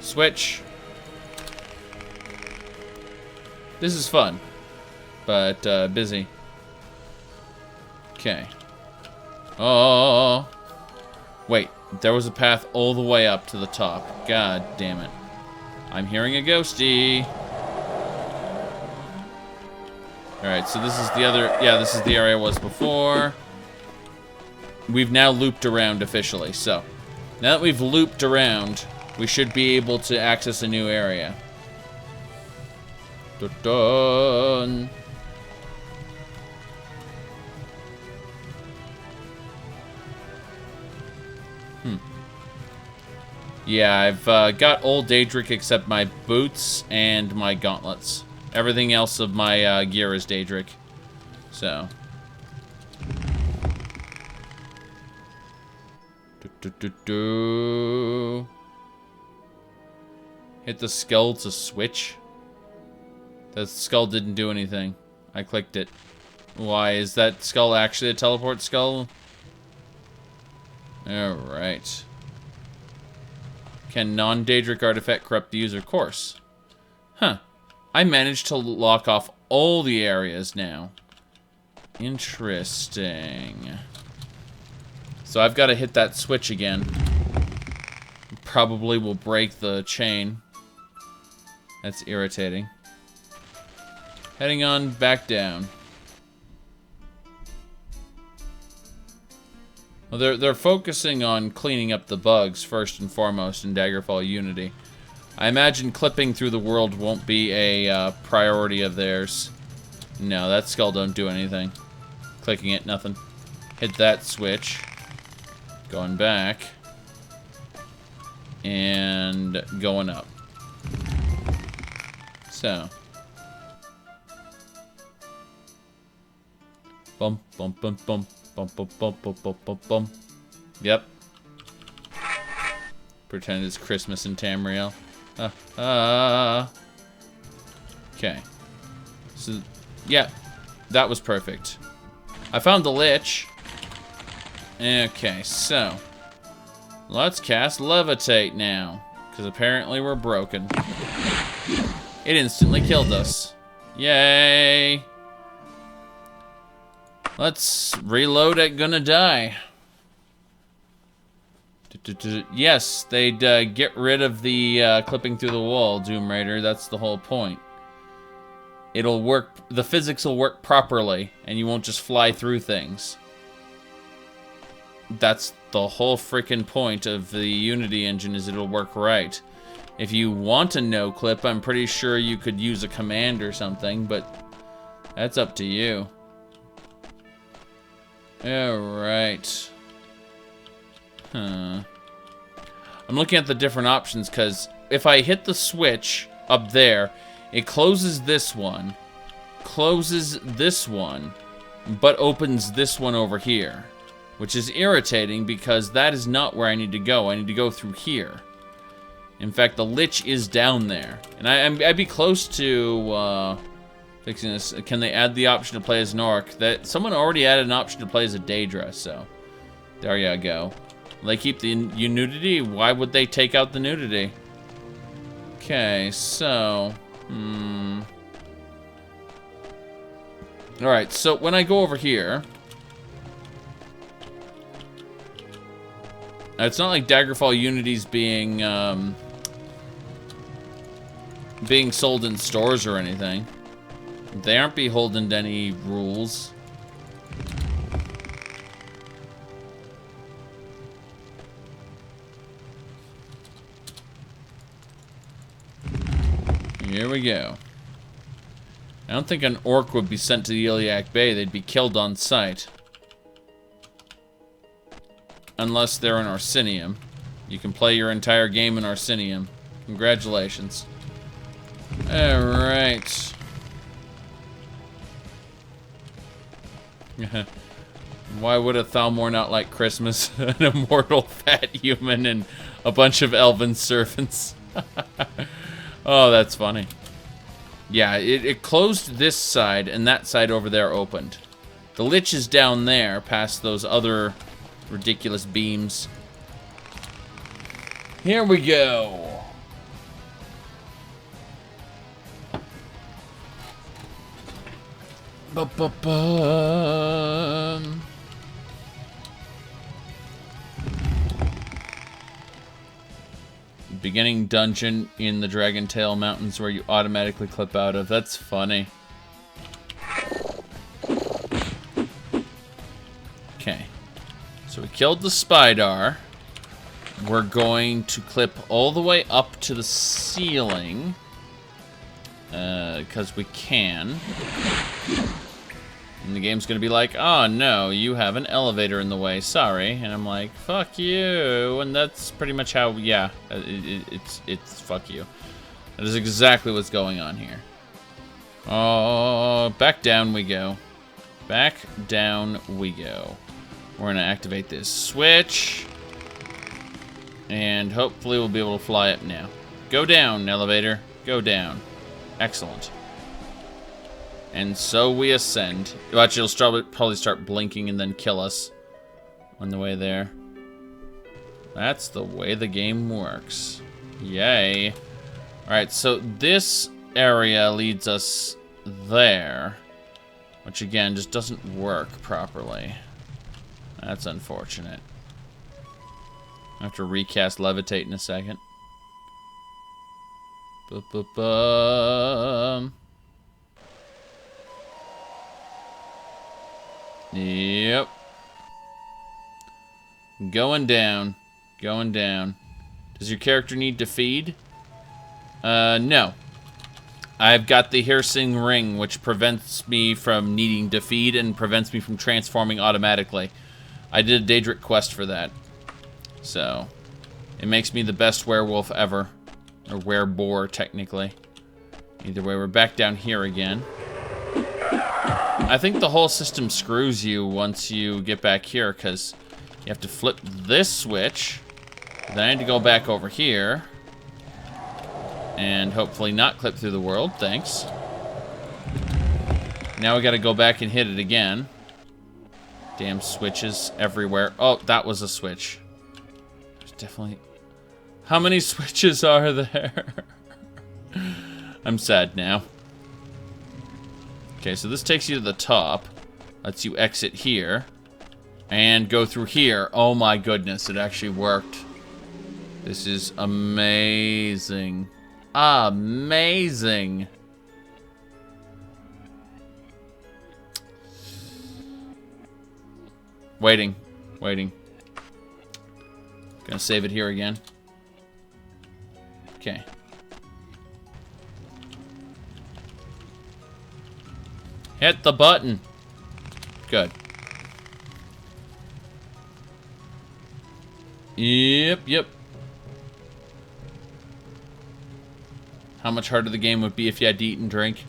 Switch. This is fun, but busy. Okay. Oh. Wait, there was a path all the way up to the top. God damn it. I'm hearing a ghosty. Alright, so this is the other... Yeah, this is the area I was before. We've now looped around officially, so... Now that we've looped around, we should be able to access a new area. Dun-dun. Yeah, I've got all Daedric except my boots and my gauntlets. Everything else of my gear is Daedric. So. Hit the skull to switch. The skull didn't do anything. I clicked it. Why? Is that skull actually a teleport skull? Alright. Can non-Daedric artifact corrupt the user? Of course. Huh. I managed to lock off all the areas now. Interesting. So I've got to hit that switch again. Probably will break the chain. That's irritating. Heading on back down. Well, they're focusing on cleaning up the bugs first and foremost in Daggerfall Unity. I imagine clipping through the world won't be a priority of theirs. No, that skull don't do anything. Clicking it, nothing. Hit that switch. Going back. And going up. So. Bum, bum, bum, bum. Bum, bum, bum, bum, bum, bum, bum. Yep. Pretend it's Christmas in Tamriel. Okay. So, yeah. That was perfect. I found the Lich. Okay, so. Let's cast Levitate now. Because apparently we're broken. It instantly killed us. Yay! Let's reload at Gonna Die. Yes, they'd get rid of the clipping through the wall, Doom Raider. That's the whole point. It'll work, the physics will work properly, and you won't just fly through things. That's the whole freaking point of the Unity engine, is it'll work right. If you want a no clip, I'm pretty sure you could use a command or something, but that's up to you. Alright. Huh. I'm looking at the different options, because if I hit the switch up there, it closes this one, but opens this one over here, which is irritating because that is not where I need to go. I need to go through here. In fact, the Lich is down there, and I'd be close to fixing this. Can they add the option to play as an orc? That someone already added an option to play as a Daedra, so there you go. Will they keep the nudity? Why would they take out the nudity? Okay, so Alright, so when I go over here, it's not like Daggerfall Unity's being sold in stores or anything. They aren't beholden to any rules. Here we go. I don't think an orc would be sent to the Iliac Bay. They'd be killed on sight. Unless they're in Orsinium. You can play your entire game in Orsinium. Congratulations. Alright. Why would a Thalmor not like Christmas? An immortal fat human and a bunch of elven servants. Oh, that's funny. Yeah, it closed this side, and that side over there opened. The Lich is down there, past those other ridiculous beams. Here we go. Ba-ba-bum. Beginning dungeon in the Dragontail Mountains where you automatically clip out of. That's funny. Okay. So we killed the Spydar. We're going to clip all the way up to the ceiling. Because we can. And the game's going to be like, oh no, you have an elevator in the way, sorry. And I'm like, fuck you. And that's pretty much how, yeah, it's fuck you. That is exactly what's going on here. Oh, back down we go. Back down we go. We're going to activate this switch. And hopefully we'll be able to fly up now. Go down, elevator. Go down. Excellent. And so we ascend. Watch, it'll probably start blinking and then kill us on the way there. That's the way the game works. Yay. Alright, so this area leads us there. Which, again, just doesn't work properly. That's unfortunate. I have to recast Levitate in a second. Ba-ba-bum. Yep. Going down. Going down. Does your character need to feed? No. I've got the Hearsing Ring, which prevents me from needing to feed and prevents me from transforming automatically. I did a Daedric quest for that. So, it makes me the best werewolf ever. Or wereboar, technically. Either way, we're back down here again. I think the whole system screws you once you get back here, because you have to flip this switch. Then I need to go back over here. And hopefully not clip through the world. Thanks. Now we gotta go back and hit it again. Damn switches everywhere. Oh, that was a switch. There's definitely... How many switches are there? I'm sad now. Okay, so this takes you to the top. Lets you exit here. And go through here. Oh my goodness, it actually worked. This is amazing. Amazing. Waiting. Waiting. Gonna save it here again. Okay. Hit the button. Good. Yep. How much harder the game would be if you had to eat and drink?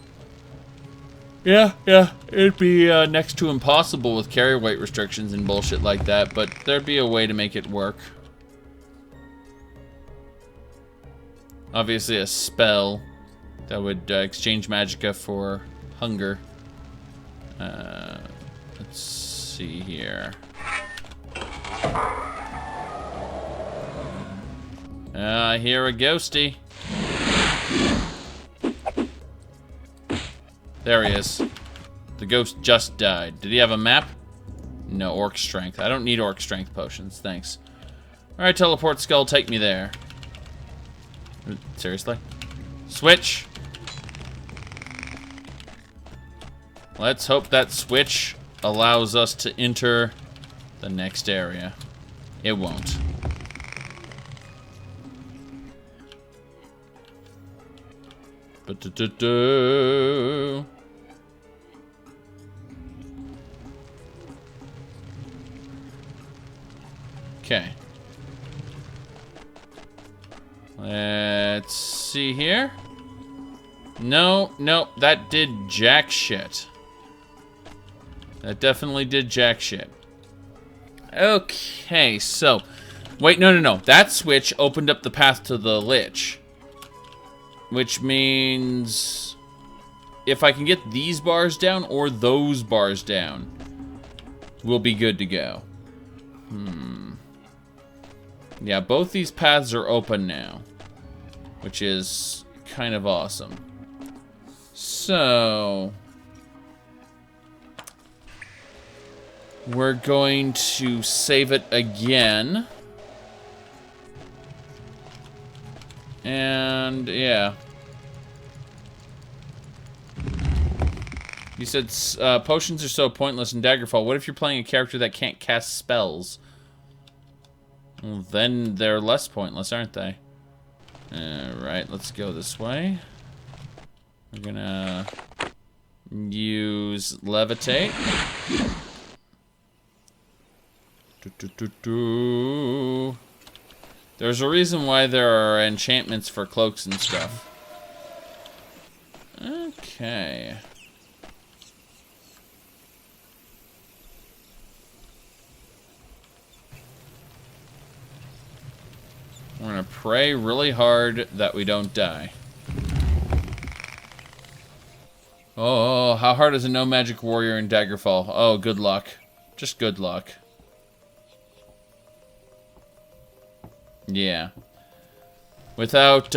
Yeah. It'd be next to impossible with carry weight restrictions and bullshit like that, but there'd be a way to make it work. Obviously a spell that would exchange magicka for hunger. Let's see here. I hear a ghosty. There he is. The ghost just died. Did he have a map? No, orc strength. I don't need orc strength potions, thanks. Alright, teleport skull, take me there. Seriously? Switch! Let's hope that switch allows us to enter the next area. It won't. Okay. Let's see here. No, that did jack shit. That definitely did jack shit. Okay, so... Wait, no. That switch opened up the path to the Lich. Which means... if I can get these bars down or those bars down, we'll be good to go. Yeah, both these paths are open now, which is kind of awesome. So... we're going to save it again. And, yeah. You said potions are so pointless in Daggerfall. What if you're playing a character that can't cast spells? Well, then they're less pointless, aren't they? Alright, let's go this way. We're gonna use levitate. There's a reason why there are enchantments for cloaks and stuff. Okay. We're gonna pray really hard that we don't die. Oh, how hard is a no magic warrior in Daggerfall? Oh, good luck. Just good luck. Yeah. Without,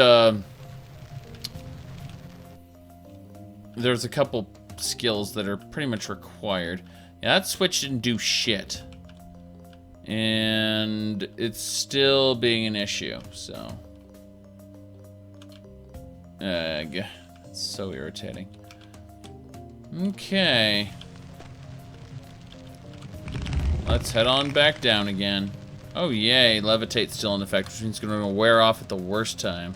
there's a couple skills that are pretty much required. Yeah, that switch didn't do shit. And it's still being an issue, so. Ugh. It's so irritating. Okay. Let's head on back down again. Oh yay, levitate's still in effect, which means it's gonna wear off at the worst time.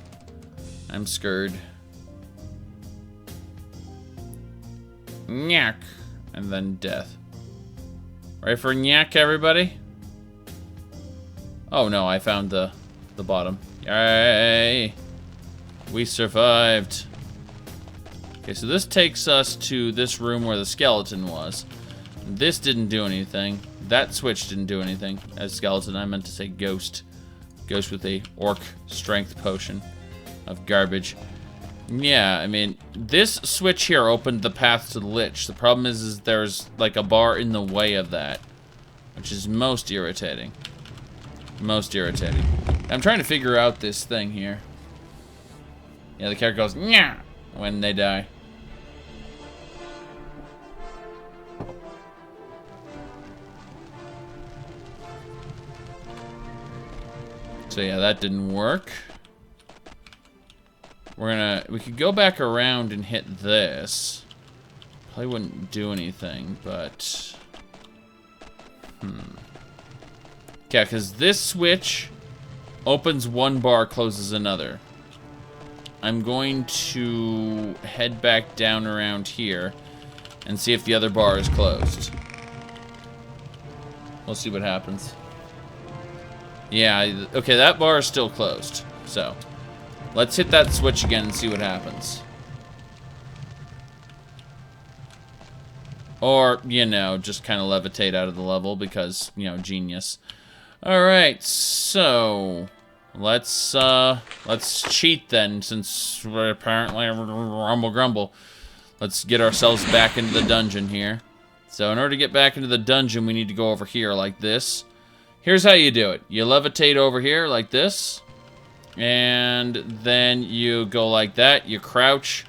I'm scared. Nyak. And then death. Ready for nyak, everybody? Oh no, I found the bottom. Yay! We survived. Okay, so this takes us to this room where the skeleton was. This didn't do anything. That switch didn't do anything. As skeleton, I meant to say ghost. Ghost with a orc strength potion of garbage. Yeah, I mean, this switch here opened the path to the Lich. The problem is there's like a bar in the way of that, which is most irritating. Most irritating. I'm trying to figure out this thing here. Yeah, the character goes, "Nyah," when they die. So yeah, that didn't work. We could go back around and hit this. Probably wouldn't do anything, but... Yeah, because this switch Opens one bar, closes another. I'm going to head back down around here and see if the other bar is closed. We'll see what happens. Yeah, okay, that bar is still closed. So, let's hit that switch again and see what happens. Or, you know, just kind of levitate out of the level because, you know, genius. Alright, so... Let's cheat then, since we're apparently rumble grumble. Let's get ourselves back into the dungeon here. So in order to get back into the dungeon, we need to go over here like this. Here's how you do it. You levitate over here like this. And then you go like that. You crouch.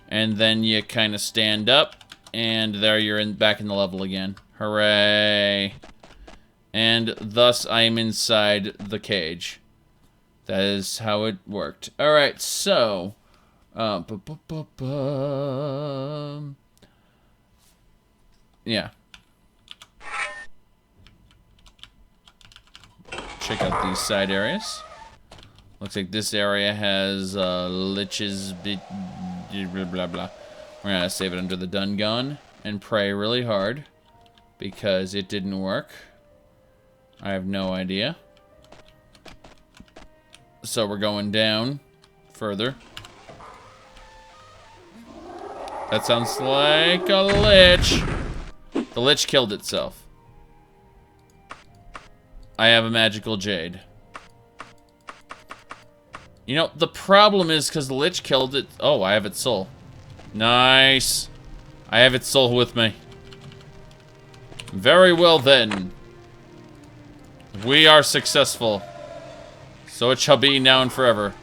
And then you kind of stand up. And there you're back in the level again. Hooray. And thus I am inside the cage. That is how it worked. Alright, so... yeah. Check out these side areas. Looks like this area has liches... blah, blah, blah. We're gonna save it under the Dungon and pray really hard. Because it didn't work. I have no idea. So we're going down further. That sounds like a lich. The lich killed itself. I have a magical jade. You know, the problem is because the lich killed it. Oh, I have its soul. Nice. I have its soul with me. Very well then. We are successful. So it shall be now and forever.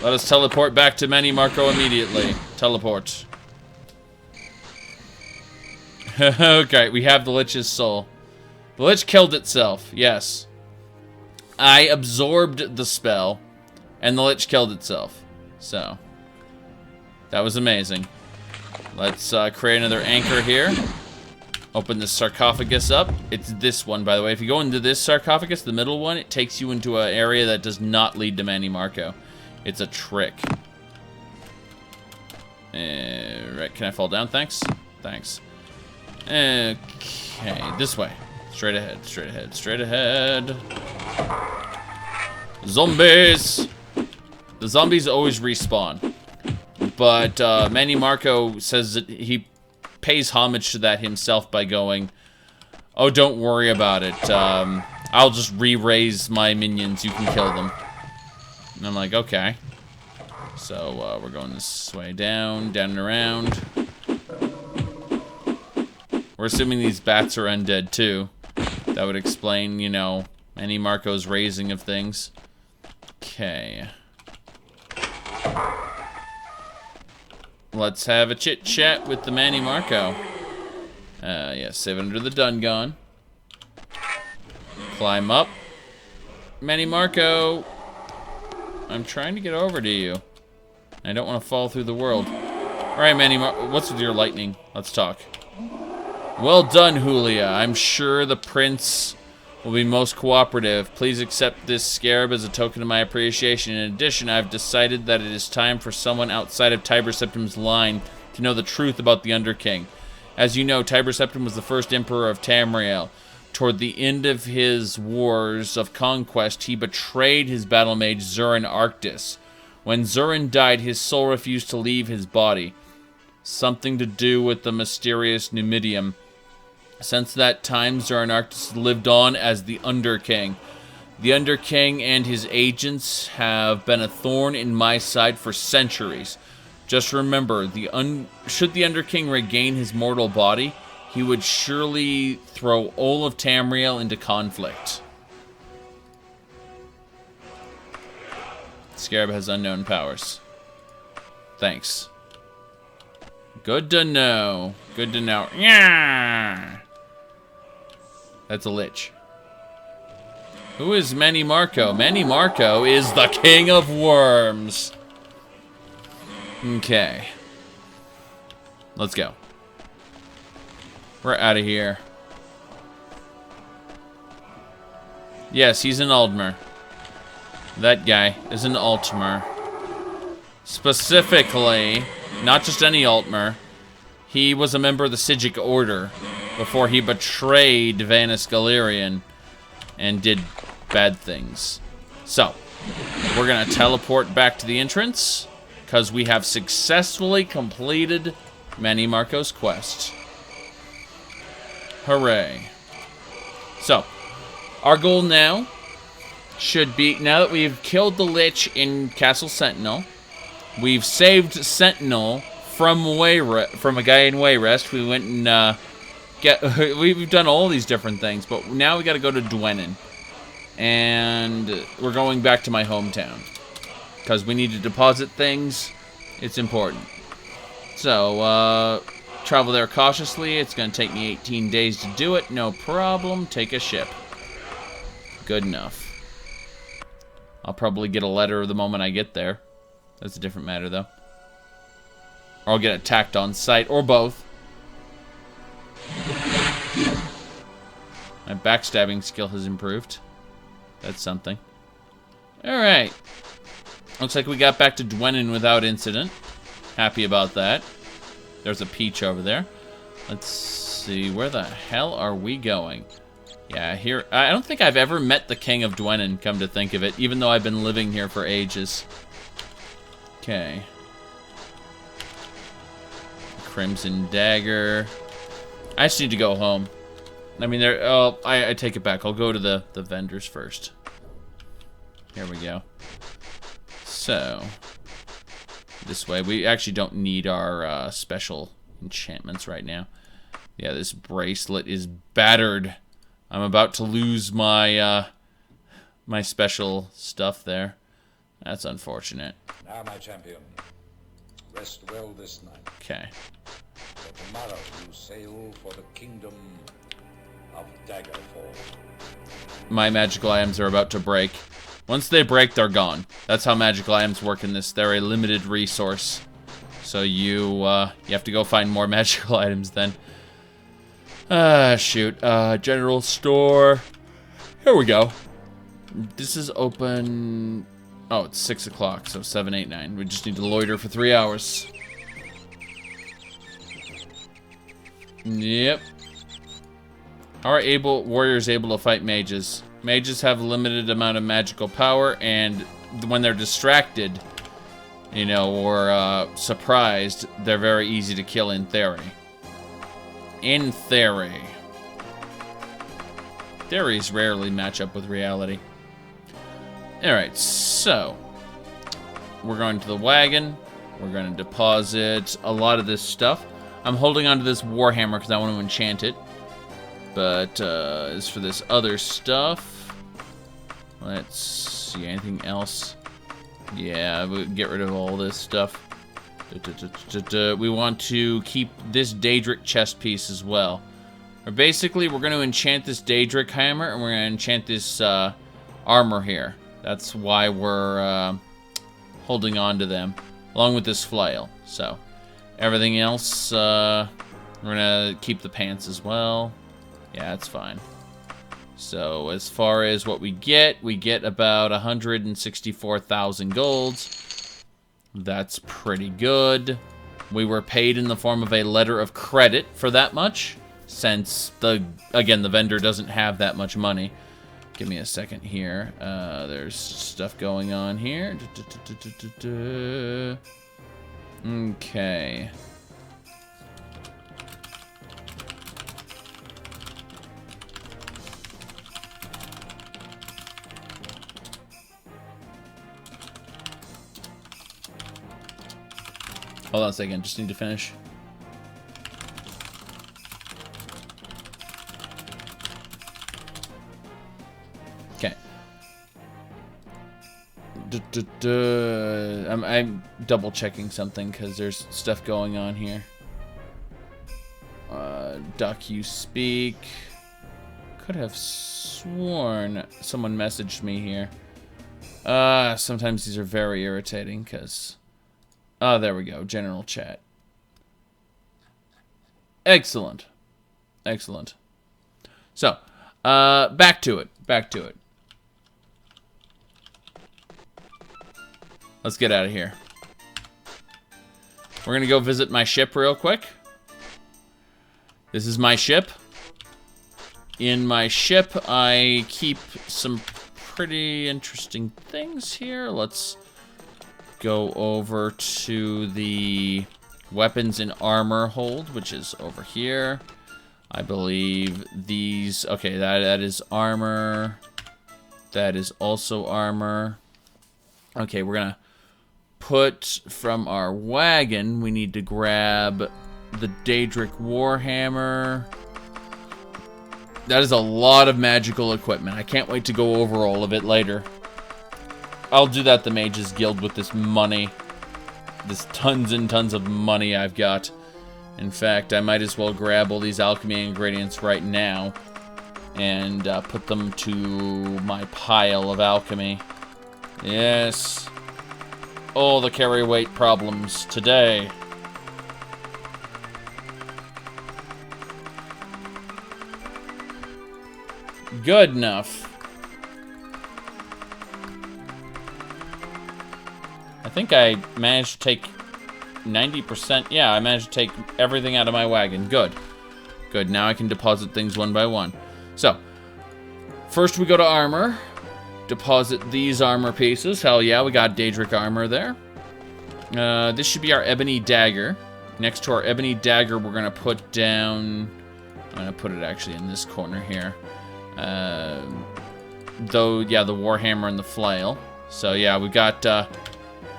Let us teleport back to Manny Marco immediately. Teleport. Okay, we have the Lich's soul. The Lich killed itself, yes. I absorbed the spell, and the Lich killed itself. So, that was amazing. Let's create another anchor here. Open this sarcophagus up. It's this one, by the way. If you go into this sarcophagus, the middle one, it takes you into an area that does not lead to Manny Marco. It's a trick. Right, can I fall down? Thanks. Thanks. Okay, this way. Straight ahead, straight ahead, straight ahead. Zombies! The zombies always respawn. But Manny Marco says that he pays homage to that himself by going, oh, don't worry about it. I'll just re-raise my minions. You can kill them. And I'm like, okay. So we're going this way down, down and around. We're assuming these bats are undead too. That would explain, you know, Manny Marco's raising of things. Okay. Let's have a chit-chat with the Manny Marco. Yeah, save under the Dungon. Climb up. Manny Marco. I'm trying to get over to you. I don't want to fall through the world. Alright, Manny Marco. What's with your lightning? Let's talk. Well done, Julia. I'm sure the prince will be most cooperative. Please accept this scarab as a token of my appreciation. In addition, I've decided that it is time for someone outside of Tiber Septim's line to know the truth about the Underking. As you know, Tiber Septim was the first emperor of Tamriel. Toward the end of his wars of conquest, he betrayed his battle mage Zurin Arctis. When Zurin died, his soul refused to leave his body. Something to do with the mysterious Numidium. Since that time, Zurin Arctis lived on as the Underking. The Underking and his agents have been a thorn in my side for centuries. Just remember, should the Underking regain his mortal body, he would surely throw all of Tamriel into conflict. Scarab has unknown powers. Thanks. Good to know. Good to know. Yeah. That's a lich. Who is Manny Marco? Manny Marco is the king of worms. Okay. Let's go. We're out of here. Yes, he's an Aldmer. That guy is an Altmer. Specifically, not just any Altmer. He was a member of the Sijic Order before he betrayed Vanus Galerion and did bad things. So, we're gonna teleport back to the entrance because we have successfully completed Manny Marco's quest. Hooray. So, our goal now should be, now that we've killed the Lich in Castle Sentinel, we've saved Sentinel from a guy in Wayrest. We went and we've done all these different things, but now we got to go to Dwenin, and we're going back to my hometown because we need to deposit things. It's important. So travel there cautiously. It's going to take me 18 days to do it. No problem. Take a ship. Good enough. I'll probably get a letter the moment I get there. That's a different matter, though. Or I'll get attacked on sight, or both. My backstabbing skill has improved. That's something. Alright. Looks like we got back to Dwenin without incident. Happy about that. There's a peach over there. Let's see, where the hell are we going? Yeah, here, I don't think I've ever met the King of Dwenin, come to think of it, even though I've been living here for ages. Okay. Crimson Dagger. I just need to go home. I mean, I take it back. I'll go to the vendors first. Here we go. So, this way. We actually don't need our special enchantments right now. Yeah, this bracelet is battered. I'm about to lose my my special stuff there. That's unfortunate. Now, my champion, rest well this night. Okay. For tomorrow you sail for the kingdom of Daggerfall. My magical items are about to break. Once they break, they're gone. That's how magical items work in this. They're a limited resource. So you have to go find more magical items then. Shoot. General store. Here we go. This is open... Oh, it's 6 o'clock, so 7, 8, 9. We just need to loiter for 3 hours. Yep. How are warriors able to fight mages? Mages have a limited amount of magical power, and when they're distracted, you know, or surprised, they're very easy to kill in theory. In theory. Theories rarely match up with reality. Alright, so we're going to the wagon. We're going to deposit a lot of this stuff. I'm holding on to this Warhammer because I want to enchant it. But as for this other stuff, let's see, anything else? Yeah, we'll get rid of all this stuff. We want to keep this Daedric chest piece as well. Or basically, we're going to enchant this Daedric hammer, and we're going to enchant this armor here. That's why we're holding on to them, along with this flail. So, everything else, we're going to keep the pants as well. Yeah, that's fine. So, as far as what we get about 164,000 golds. That's pretty good. We were paid in the form of a letter of credit for that much, since, again, the vendor doesn't have that much money. Give me a second here. There's stuff going on here. Okay. Hold on a second, just need to finish. Okay. I'm double checking something because there's stuff going on here. Duck, you speak. Could have sworn someone messaged me here. Sometimes these are very irritating because... Oh, there we go. General chat. Excellent. Excellent. So, back to it. Back to it. Let's get out of here. We're gonna go visit my ship real quick. This is my ship. In my ship, I keep some pretty interesting things here. Let's go over to the weapons and armor hold, which is over here. I believe these... Okay, that is armor. That is also armor. Okay, we're gonna put from our wagon, we need to grab the Daedric Warhammer. That is a lot of magical equipment. I can't wait to go over all of it later. I'll do that at the Mages Guild with this money. This tons and tons of money I've got. In fact, I might as well grab all these alchemy ingredients right now and put them to my pile of alchemy. Yes. All the carry weight problems today. Good enough. I think I managed to take 90%. Yeah, I managed to take everything out of my wagon. Good. Good, now I can deposit things one by one. So, first we go to armor. Deposit these armor pieces. Hell yeah, we got Daedric armor there. This should be our ebony dagger. Next to our ebony dagger, we're going to put down... I'm going to put it actually in this corner here. Though, yeah, the Warhammer and the flail. So, yeah, we got the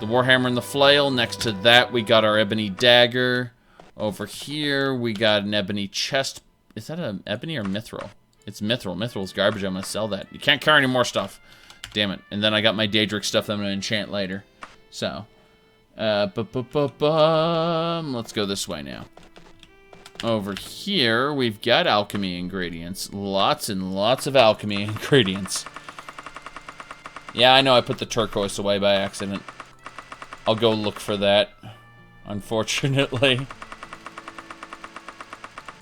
Warhammer and the flail. Next to that, we got our ebony dagger. Over here, we got an ebony chest. Is that an ebony or mithril? It's mithril. Mithril's garbage. I'm going to sell that. You can't carry any more stuff. Damn it. And then I got my Daedric stuff that I'm going to enchant later. So, let's go this way now. Over here, we've got alchemy ingredients. Lots and lots of alchemy ingredients. Yeah, I know I put the turquoise away by accident. I'll go look for that, unfortunately.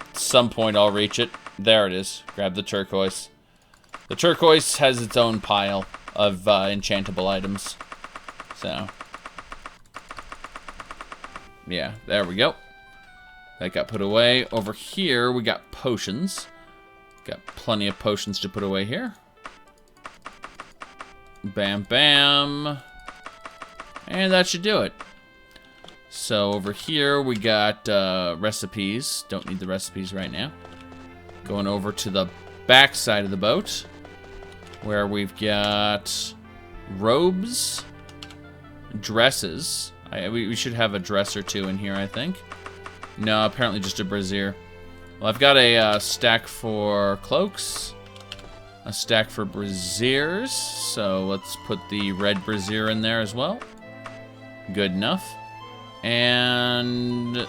At some point, I'll reach it. There it is. Grab the turquoise. The turquoise has its own pile of enchantable items. So, yeah, there we go. That got put away. Over here, we got potions. Got plenty of potions to put away here. Bam, bam. And that should do it. So over here, we got recipes. Don't need the recipes right now. Going over to the back side of the boat, where we've got robes, dresses. We should have a dress or two in here, I think. No, apparently just a brassiere. Well, I've got a stack for cloaks, a stack for brassieres, so let's put the red brassiere in there as well. Good enough. And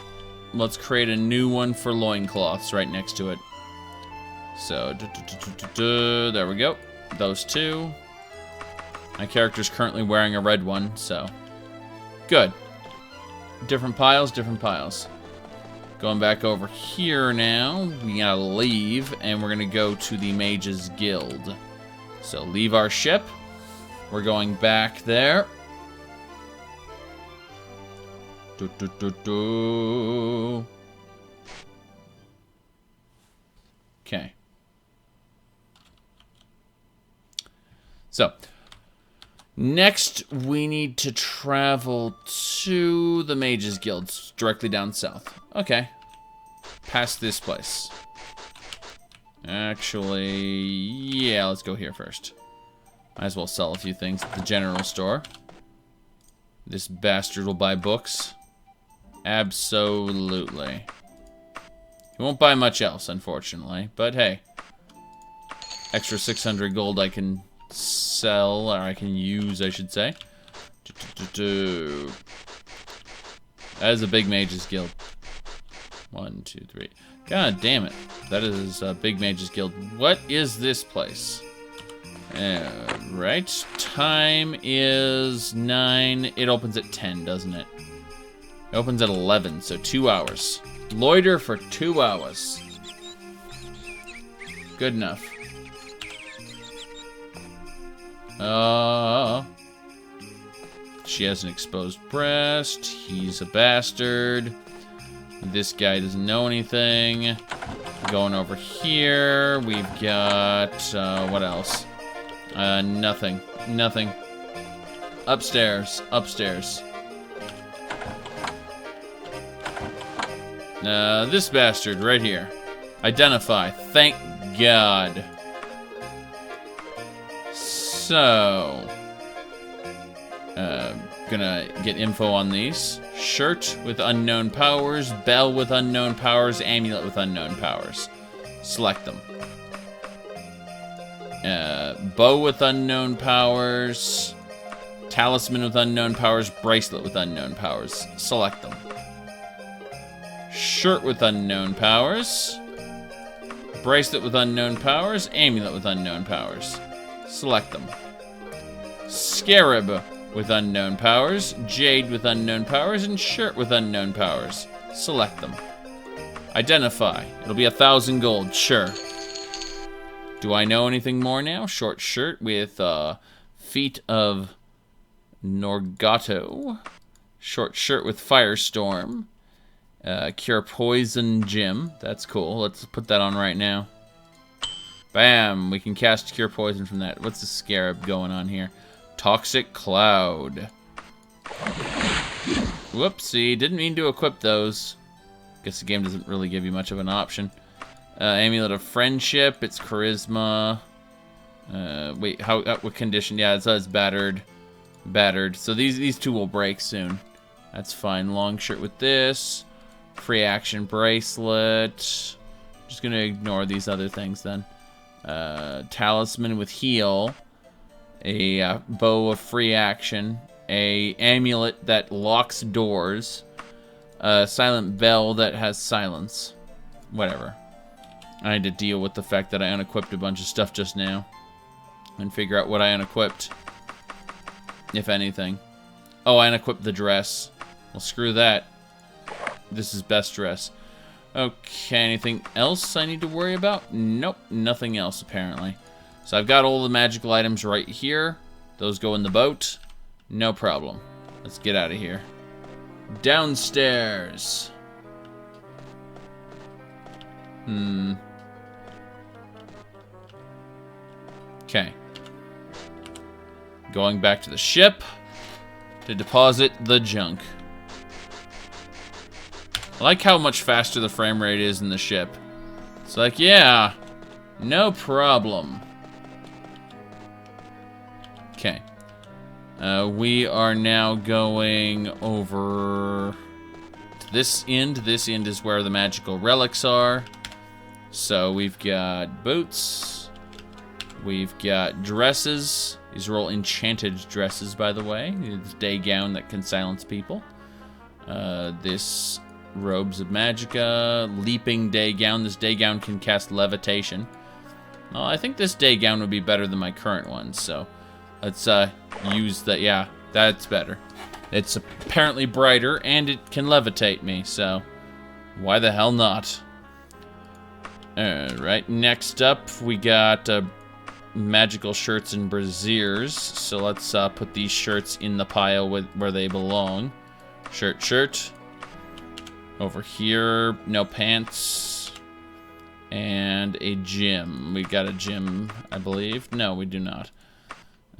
let's create a new one for loincloths right next to it. So, there we go. Those two. My character's currently wearing a red one, so good. Different piles, different piles. Going back over here now, we gotta leave, and we're gonna go to the Mages Guild. So leave our ship. We're going back there. Okay. So, next we need to travel to the Mages Guild, directly down south. Okay. Past this place. Actually, yeah, let's go here first. Might as well sell a few things at the general store. This bastard will buy books. Absolutely. He won't buy much else, unfortunately. But hey. Extra 600 gold I can sell, or I can use, I should say. That is a big Mages Guild. 1, 2, 3. God damn it. That is a big Mages Guild. What is this place? Right. Time is 9. It opens at 10, doesn't it? It opens at 11, so 2 hours. Loiter for 2 hours. Good enough. She has an exposed breast. He's a bastard. This guy doesn't know anything. Going over here, we've got, what else? Nothing. Nothing. Upstairs. Upstairs. This bastard right here. Identify. Thank God. So, gonna get info on these. Shirt with unknown powers, bell with unknown powers, amulet with unknown powers. Select them. Bow with unknown powers, talisman with unknown powers, bracelet with unknown powers. Select them. Shirt with unknown powers, bracelet with unknown powers, amulet with unknown powers. Select them. Scarab with unknown powers, jade with unknown powers, and shirt with unknown powers. Select them. Identify. It'll be 1,000 gold, sure. Do I know anything more now? Short shirt with feet of Norgato. Short shirt with Firestorm. Cure Poison Gem. That's cool. Let's put that on right now. Bam! We can cast Cure Poison from that. What's the Scarab going on here? Toxic Cloud. Whoopsie, didn't mean to equip those. Guess the game doesn't really give you much of an option. Amulet of Friendship, it's Charisma. Wait, what condition? Yeah, it says battered. Battered. So these two will break soon. That's fine. Long shirt with this. Free action bracelet. Just gonna ignore these other things then. Talisman with heal. A bow of free action, a amulet that locks doors, a silent bell that has silence. Whatever. I had to deal with the fact that I unequipped a bunch of stuff just now and figure out what I unequipped, if anything. Oh, I unequipped the dress. Well, screw that. This is best dress. Okay, anything else I need to worry about? Nope, nothing else apparently. So I've got all the magical items right here. Those go in the boat. No problem. Let's get out of here. Downstairs. Okay. Going back to the ship to deposit the junk. I like how much faster the frame rate is in the ship. It's like, yeah, no problem. Okay. We are now going over to this end. This end is where the magical relics are. So we've got boots. We've got dresses. These are all enchanted dresses, by the way. This day gown that can silence people. This robes of magicka. Leaping day gown. This day gown can cast levitation. Well, I think this day gown would be better than my current one, so let's use that. Yeah, that's better. It's apparently brighter, and it can levitate me, so why the hell not? Alright, next up, we got magical shirts and braziers. So let's put these shirts in the pile where they belong. Shirt. Over here, no pants. And a gym. We got a gym, I believe. No, we do not.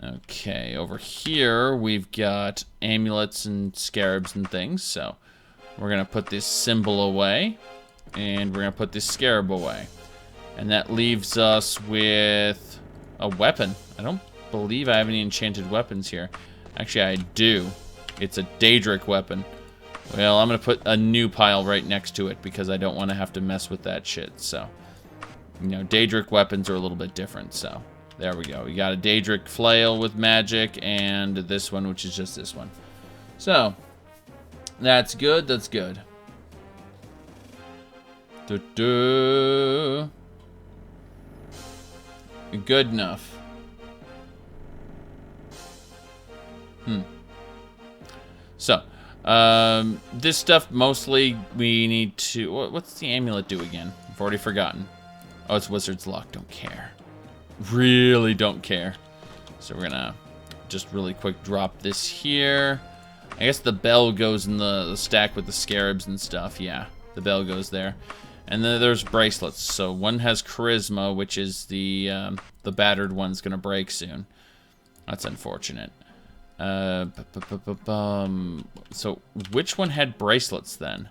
Okay, over here we've got amulets and scarabs and things, so we're gonna put this symbol away, and we're gonna put this scarab away. And that leaves us with a weapon. I don't believe I have any enchanted weapons here. Actually, I do. It's a Daedric weapon. Well, I'm gonna put a new pile right next to it because I don't want to have to mess with that shit, so. You know, Daedric weapons are a little bit different, so. There we go. We got a Daedric flail with magic, and this one, which is just this one. So, that's good. That's good. Good enough. So, this stuff mostly we need to. What's the amulet do again? I've already forgotten. Oh, it's Wizard's Luck. Don't care. Really don't care. So we're gonna just really quick drop this here. I guess the bell goes in the stack with the scarabs and stuff. Yeah, the bell goes there. And then there's bracelets. So one has charisma, which is the battered one's gonna break soon. That's unfortunate. So which one had bracelets then?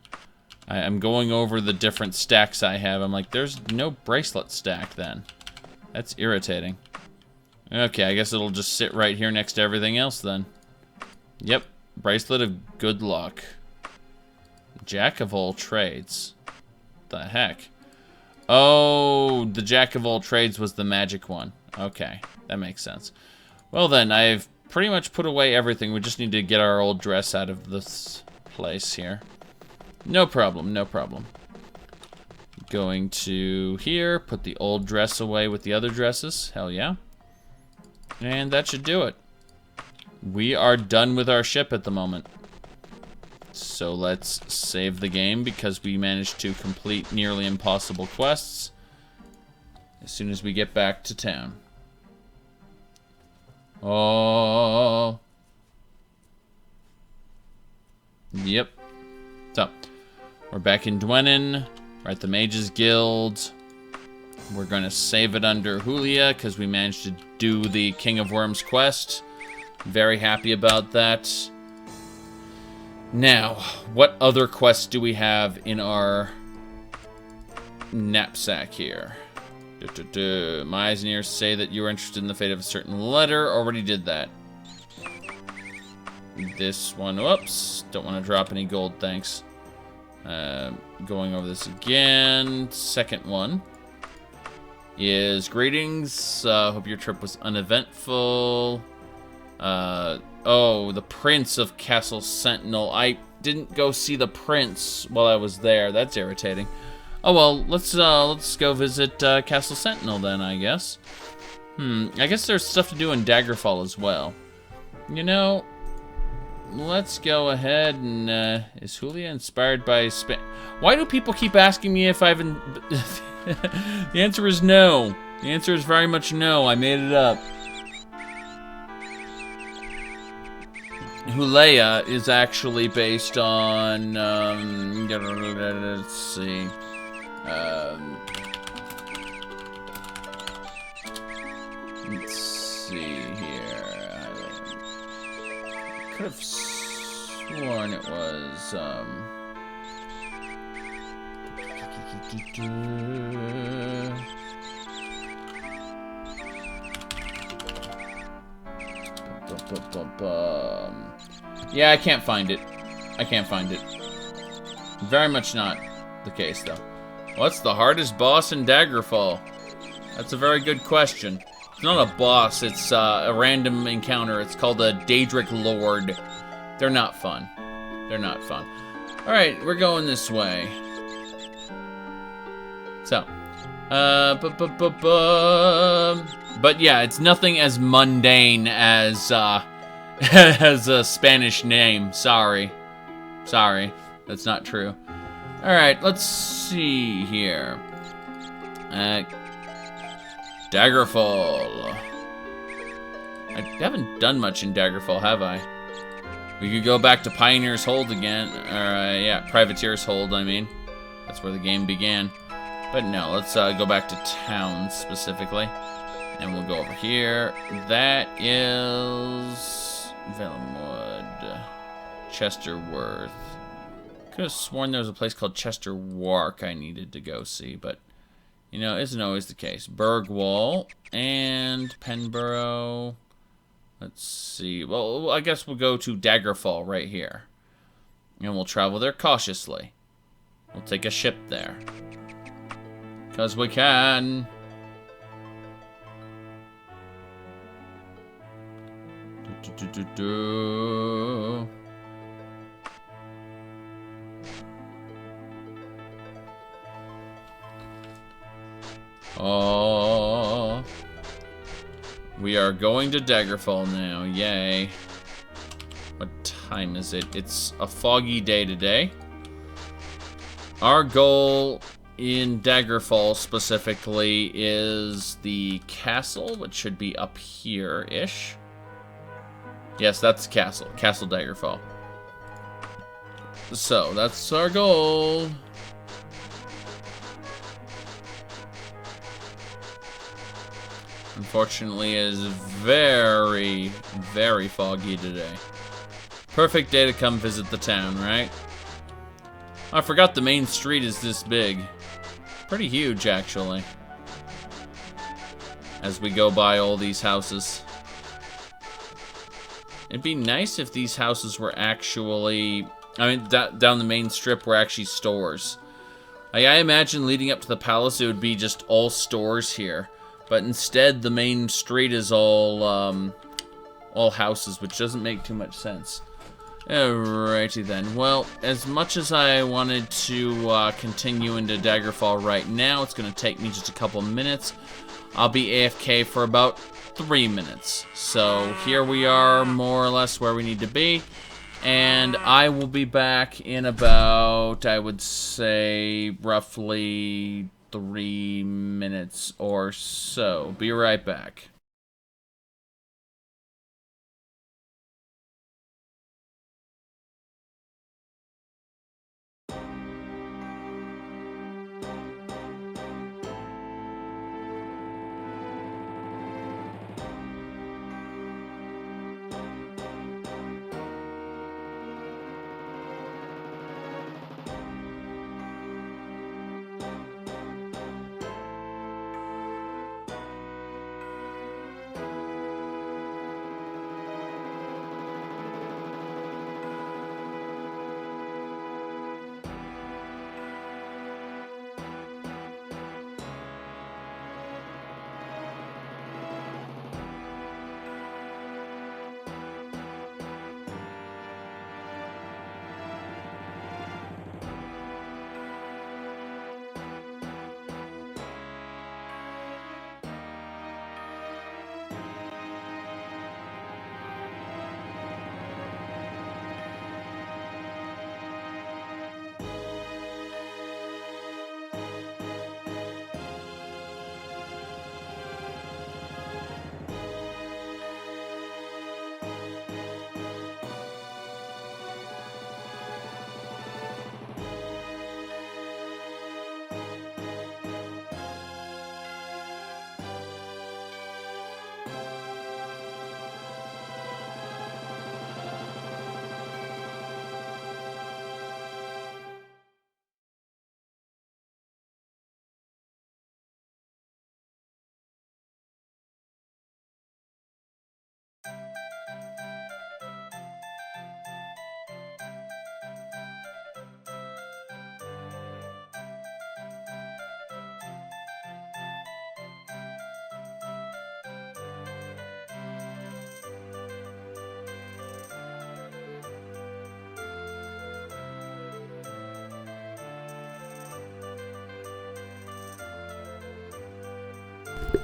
I'm going over the different stacks I have. I'm like, there's no bracelet stack then. That's irritating. Okay, I guess it'll just sit right here next to everything else then. Yep, bracelet of good luck. Jack of all trades. The heck? Oh, the Jack of all trades was the magic one. Okay, that makes sense. Well then, I've pretty much put away everything. We just need to get our old dress out of this place here. No problem, no problem. Going to here, put the old dress away with the other dresses. Hell yeah. And that should do it. We are done with our ship at the moment. So let's save the game because we managed to complete nearly impossible quests as soon as we get back to town. Oh. Yep. So, we're back in Dwenin. We're at the Mages Guild. We're going to save it under Julia because we managed to do the King of Worms quest. Very happy about that. Now, what other quests do we have in our knapsack here? My eyes and ears say that you are interested in the fate of a certain letter. Already did that. This one, whoops. Don't want to drop any gold, thanks. Going over this again. Second one is greetings. Hope your trip was uneventful. Oh, the Prince of Castle Sentinel. I didn't go see the Prince while I was there. That's irritating. Oh well, let's go visit Castle Sentinel then, I guess. I guess there's stuff to do in Daggerfall as well. You know, let's go ahead and is Julia inspired by Why do people keep asking me if I've the answer is no. The answer is very much no. I made it up. Hulea is actually based on, let's see, here, I could have sworn it was, yeah, I can't find it. I can't find it. Very much not the case, though. What's the hardest boss in Daggerfall? That's a very good question. It's not a boss, it's a random encounter. It's called a Daedric Lord. They're not fun. They're not fun. Alright, we're going this way. So, but yeah, it's nothing as mundane as as a Spanish name. Sorry, that's not true. All right, let's see here. Daggerfall. I haven't done much in Daggerfall, have I? We could go back to Pioneer's Hold again, or yeah, Privateer's Hold. I mean, that's where the game began. But no, let's go back to town specifically. And we'll go over here. That is Velenwood. Chesterworth. Could have sworn there was a place called Chester Wark I needed to go see, but you know, isn't always the case. Burgwall and Penborough. Let's see. Well, I guess we'll go to Daggerfall right here. And we'll travel there cautiously. We'll take a ship there. Because we can. Oh, we are going to Daggerfall now. Yay. What time is it? It's a foggy day today. Our goal in Daggerfall specifically is the castle, which should be up here-ish. Yes, that's Castle. Castle Daggerfall. So, that's our goal. Unfortunately, it is very, very foggy today. Perfect day to come visit the town, right? I forgot the main street is this big. Pretty huge, actually. As we go by all these houses. It'd be nice if these houses were actually... I mean, down the main strip were actually stores. I imagine leading up to the palace, it would be just all stores here. But instead, the main street is all houses, which doesn't make too much sense. Alrighty then. Well, as much as I wanted to continue into Daggerfall right now, it's going to take me just a couple minutes. I'll be AFK for about 3 minutes. So here we are, more or less where we need to be. And I will be back in about, I would say, roughly 3 minutes or so. Be right back.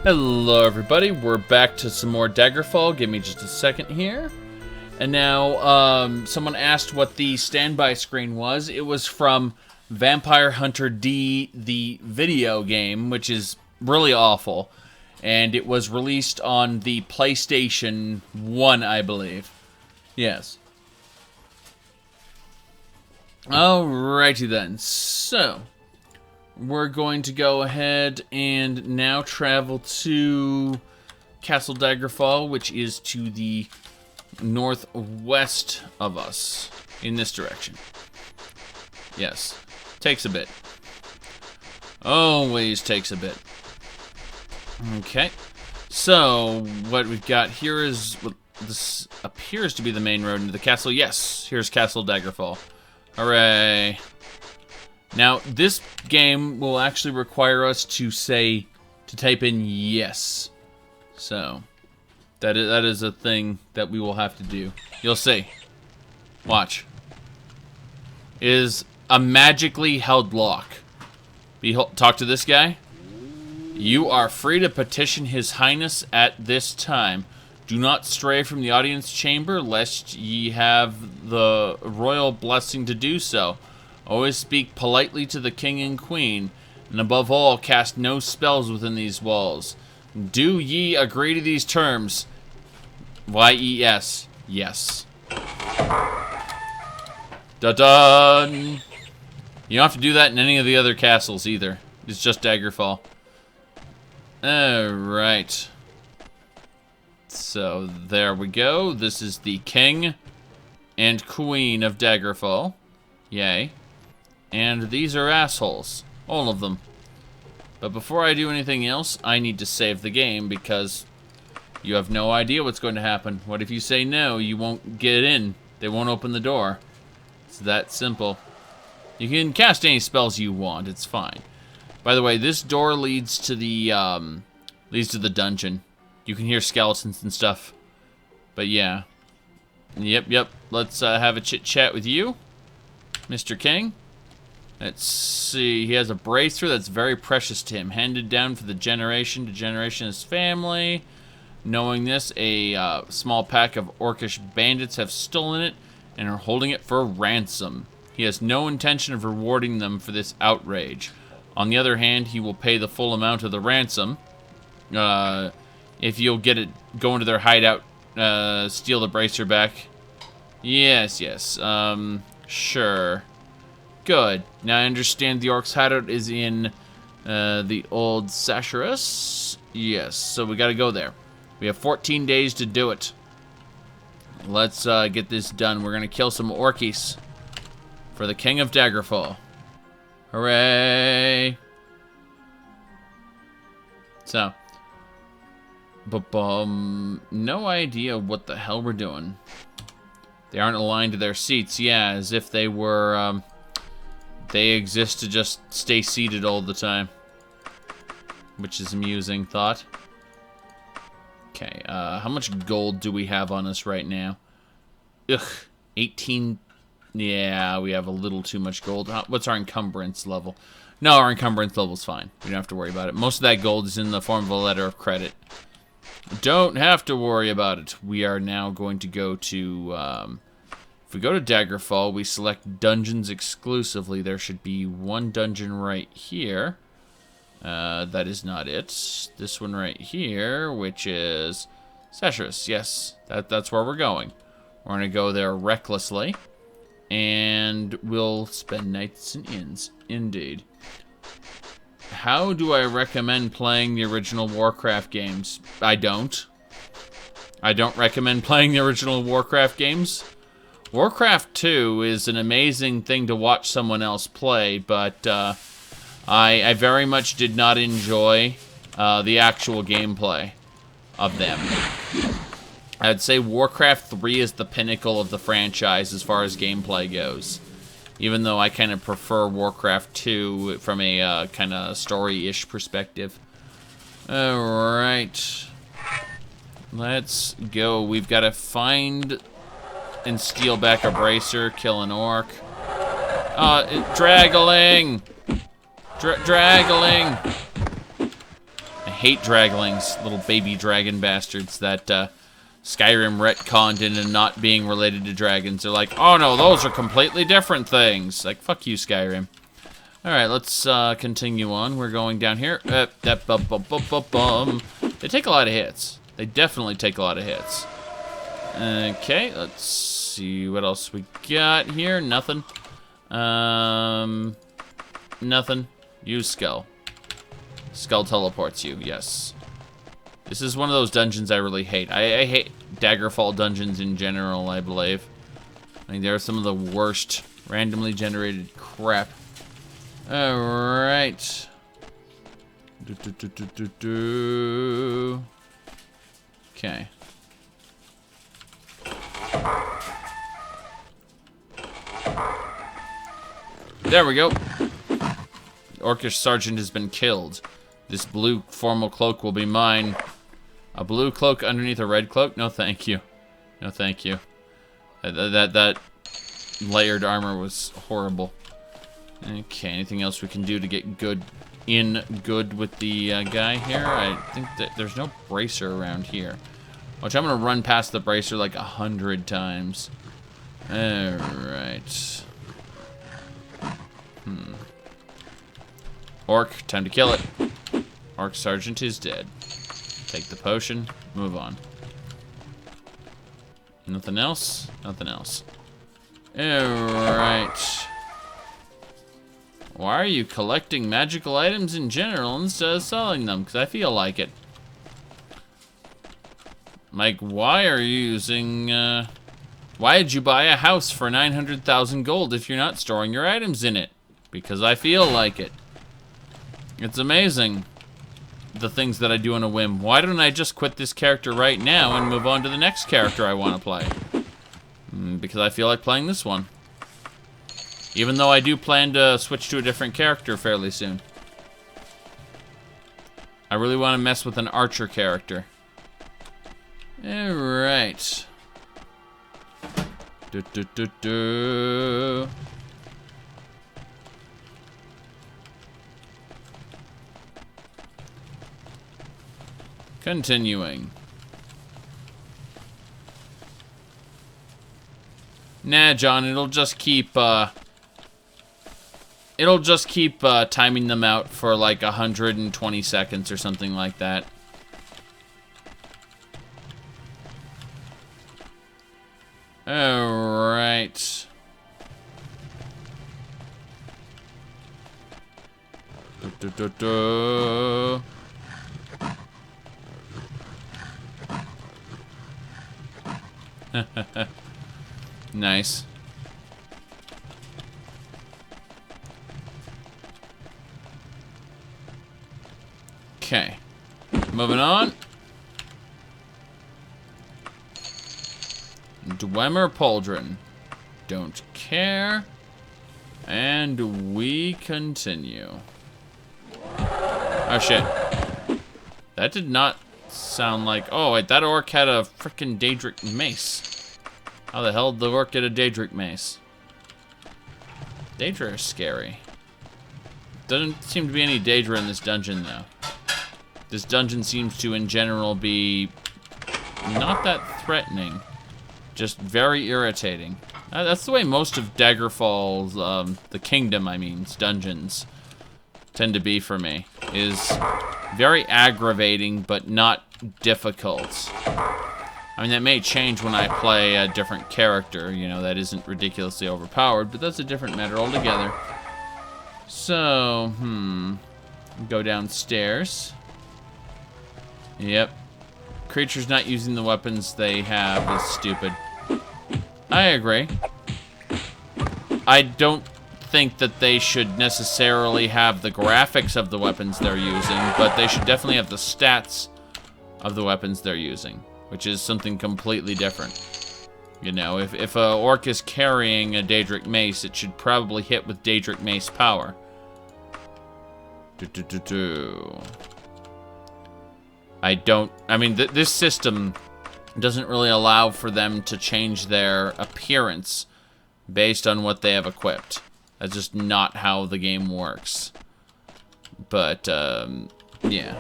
Hello everybody, we're back to some more Daggerfall. Give me just a second here. And now, someone asked what the standby screen was. It was from Vampire Hunter D, the video game, which is really awful. And it was released on the PlayStation 1, I believe. Yes. Alrighty then, so... we're going to go ahead and now travel to Castle Daggerfall, which is to the northwest of us, in this direction. Yes, takes a bit. Always takes a bit. Okay, so what we've got here is what this appears to be the main road into the castle. Yes, here's Castle Daggerfall. Hooray. Now, this game will actually require us to type in yes. So, that is a thing that we will have to do. You'll see. Watch. It is a magically held lock. Talk to this guy. You are free to petition His Highness at this time. Do not stray from the audience chamber, lest ye have the royal blessing to do so. Always speak politely to the king and queen, and above all, cast no spells within these walls. Do ye agree to these terms? Y-E-S. Yes. Dun-dun! You don't have to do that in any of the other castles either. It's just Daggerfall. Alright. So, there we go. This is the king and queen of Daggerfall. Yay. And these are assholes. All of them. But before I do anything else, I need to save the game because you have no idea what's going to happen. What if you say no? You won't get in. They won't open the door. It's that simple. You can cast any spells you want. It's fine. By the way, this door leads to the dungeon. You can hear skeletons and stuff. But yeah. Yep. Let's have a chit-chat with you, Mr. King. Let's see. He has a bracer that's very precious to him. Handed down for the generation to generation of his family. Knowing this, a small pack of orcish bandits have stolen it and are holding it for ransom. He has no intention of rewarding them for this outrage. On the other hand, he will pay the full amount of the ransom. If you'll get it, go into their hideout, steal the bracer back. Yes. Sure. Good. Now I understand the orc's hideout is in the old Zhakaron. Yes, so we gotta go there. We have 14 days to do it. Let's get this done. We're gonna kill some orkies for the King of Daggerfall. Hooray! So, no idea what the hell we're doing. They aren't aligned to their seats. Yeah, as if they were, they exist to just stay seated all the time. Which is amusing thought. Okay, how much gold do we have on us right now? Ugh, 18. Yeah, we have a little too much gold. What's our encumbrance level? No, our encumbrance level's fine. We don't have to worry about it. Most of that gold is in the form of a letter of credit. Don't have to worry about it. We are now going to go to, if we go to Daggerfall, we select dungeons exclusively. There should be one dungeon right here. That is not it. This one right here, which is Zhakaron. Yes, that's where we're going. We're going to go there recklessly. And we'll spend nights and inns. Indeed. How do I recommend playing the original Warcraft games? I don't. I don't recommend playing the original Warcraft games. Warcraft 2 is an amazing thing to watch someone else play, but I very much did not enjoy the actual gameplay of them. I'd say Warcraft 3 is the pinnacle of the franchise as far as gameplay goes. Even though I kind of prefer Warcraft 2 from a kind of story-ish perspective. Alright. Let's go. We've got to find and steal back a bracer, kill an orc. Draggling! Draggling! I hate draglings, little baby dragon bastards that Skyrim retconned into not being related to dragons. They're like, oh no, those are completely different things. Like, fuck you, Skyrim. Alright, let's continue on. We're going down here. They take a lot of hits. They definitely take a lot of hits. Okay, let's see what else we got here. Nothing. Nothing. Use Skull. Skull teleports you, yes. This is one of those dungeons I really hate. I hate Daggerfall dungeons in general, I believe. I mean, they're some of the worst randomly generated crap. Alright. Okay. There we go. Orcish sergeant has been killed. This blue formal cloak will be mine. A blue cloak underneath a red cloak? No, thank you. No, thank you. That layered armor was horrible. Okay, anything else we can do to get good with the guy here? I think that there's no bracer around here. Which I'm gonna run past the bracer like 100 times. Alright. Orc, time to kill it. Orc Sergeant is dead. Take the potion, move on. Nothing else? Nothing else. Alright. Why are you collecting magical items in general instead of selling them? Because I feel like it. Like, why are you using, why did you buy a house for 900,000 gold if you're not storing your items in it? Because I feel like it. It's amazing, the things that I do on a whim. Why don't I just quit this character right now and move on to the next character I want to play? Because I feel like playing this one. Even though I do plan to switch to a different character fairly soon. I really want to mess with an archer character. Alright. Continuing. Nah, John, it'll just keep timing them out for like 120 seconds or something like that. Alright. Nice. Okay. Moving on. Dwemer Pauldron. Don't care. And we continue. Oh shit. That did not sound like... Oh wait, that orc had a frickin' Daedric mace. How the hell did the orc get a Daedric mace? Daedra is scary. Doesn't seem to be any Daedra in this dungeon though. This dungeon seems to in general be not that threatening. Just very irritating. That's the way most of Daggerfall's, the kingdom, I mean, dungeons tend to be for me. Is very aggravating, but not difficult. I mean, that may change when I play a different character, you know, that isn't ridiculously overpowered, but that's a different matter altogether. So, go downstairs. Yep. Creatures not using the weapons they have is stupid. I agree. I don't think that they should necessarily have the graphics of the weapons they're using, but they should definitely have the stats of the weapons they're using, which is something completely different. You know, if a orc is carrying a Daedric mace, it should probably hit with Daedric mace power. I mean, this system doesn't really allow for them to change their appearance based on what they have equipped. That's just not how the game works. But, yeah.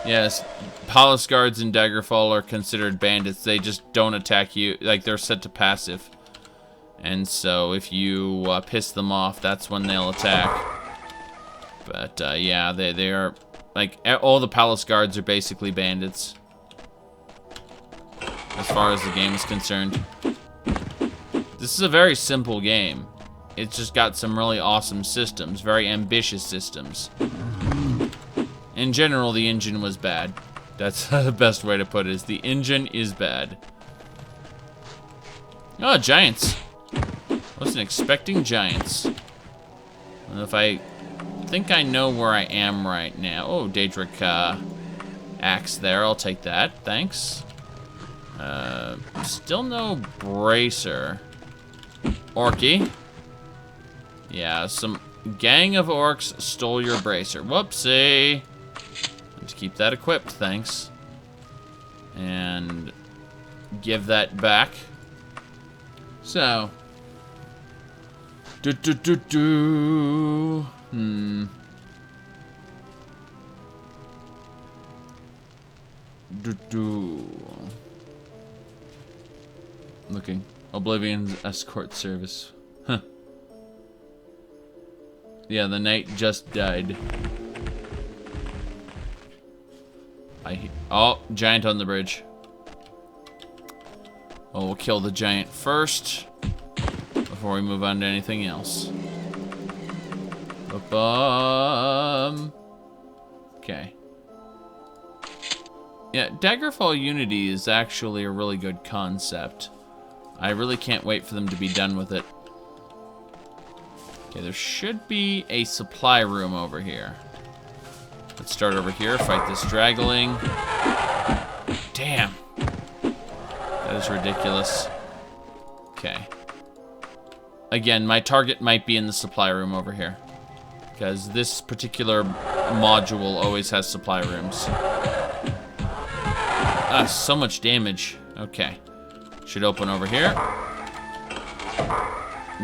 Yes, Palace Guards in Daggerfall are considered bandits. They just don't attack you. Like, they're set to passive. And so if you piss them off, that's when they'll attack. But, yeah, they are... Like, all the Palace Guards are basically bandits. As far as the game is concerned. This is a very simple game. It's just got some really awesome systems. Very ambitious systems. In general, the engine was bad. That's the best way to put it, is the engine is bad. Oh, giants. Wasn't expecting giants. Well, if I think I know where I am right now. Oh, Daedric axe there. I'll take that. Thanks. Still no bracer. Orky. Yeah, some gang of orcs stole your bracer. Whoopsie. Let's keep that equipped, thanks. And give that back. So. Looking. Oblivion's escort service. Huh. Yeah, the knight just died. Oh, giant on the bridge. Well, we'll kill the giant first before we move on to anything else. Okay. Yeah, Daggerfall Unity is actually a really good concept. I really can't wait for them to be done with it. Okay, there should be a supply room over here. Let's start over here, fight this Dragling. Damn. That is ridiculous. Okay. Again, my target might be in the supply room over here, because this particular module always has supply rooms. Ah, so much damage. Okay. Should open over here.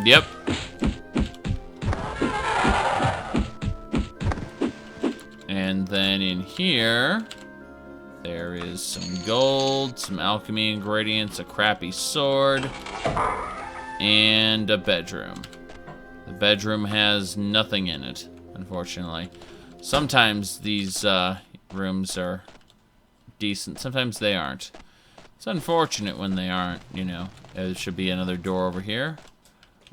Yep. And then in here, there is some gold, some alchemy ingredients, a crappy sword, and a bedroom. The bedroom has nothing in it, unfortunately. Sometimes these rooms are decent, sometimes they aren't. It's unfortunate when they aren't, you know. There should be another door over here.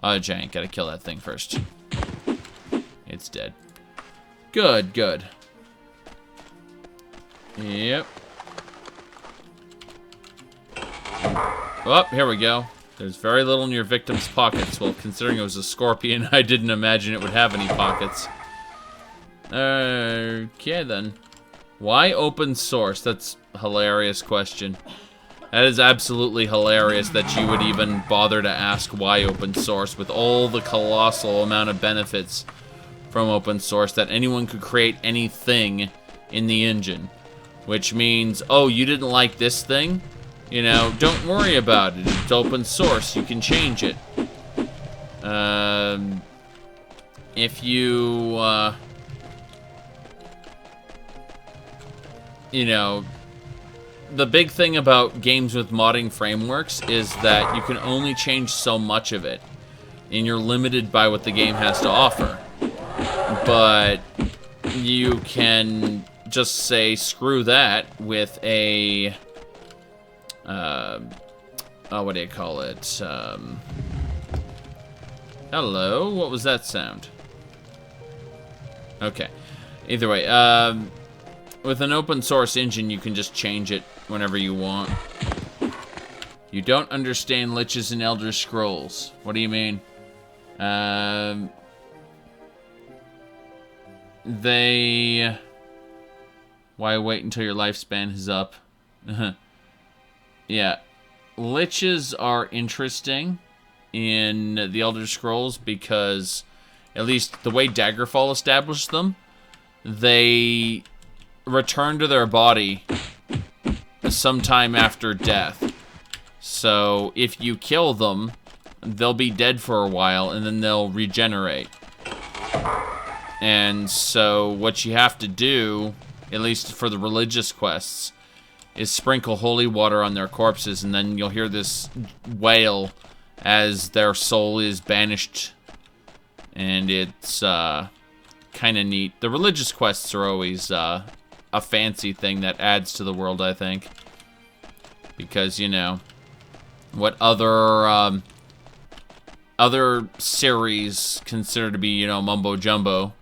Oh, giant, gotta kill that thing first. It's dead. Good, good. Yep. Oh, here we go. There's very little in your victim's pockets. Well, considering it was a scorpion, I didn't imagine it would have any pockets. Okay, then. Why open source? That's a hilarious question. That is absolutely hilarious that you would even bother to ask why open source with all the colossal amount of benefits from open source that anyone could create anything in the engine. Which means, oh, you didn't like this thing? You know, don't worry about it. It's open source. You can change it. If you, you know, the big thing about games with modding frameworks is that you can only change so much of it, and you're limited by what the game has to offer. But you can just say screw that with a oh, what do you call it? Hello, what was that sound? Okay, either way, with an open source engine you can just change it whenever you want. You don't understand liches in Elder Scrolls. What do you mean? Why wait until your lifespan is up? Yeah. Liches are interesting in the Elder Scrolls because, at least the way Daggerfall established them, they return to their body sometime after death. So if you kill them, they'll be dead for a while and then they'll regenerate. And so what you have to do, at least for the religious quests, is sprinkle holy water on their corpses, and then you'll hear this wail as their soul is banished. And it's kind of neat. The religious quests are always a fancy thing that adds to the world, I think. Because, you know, what other series consider to be, you know, mumbo jumbo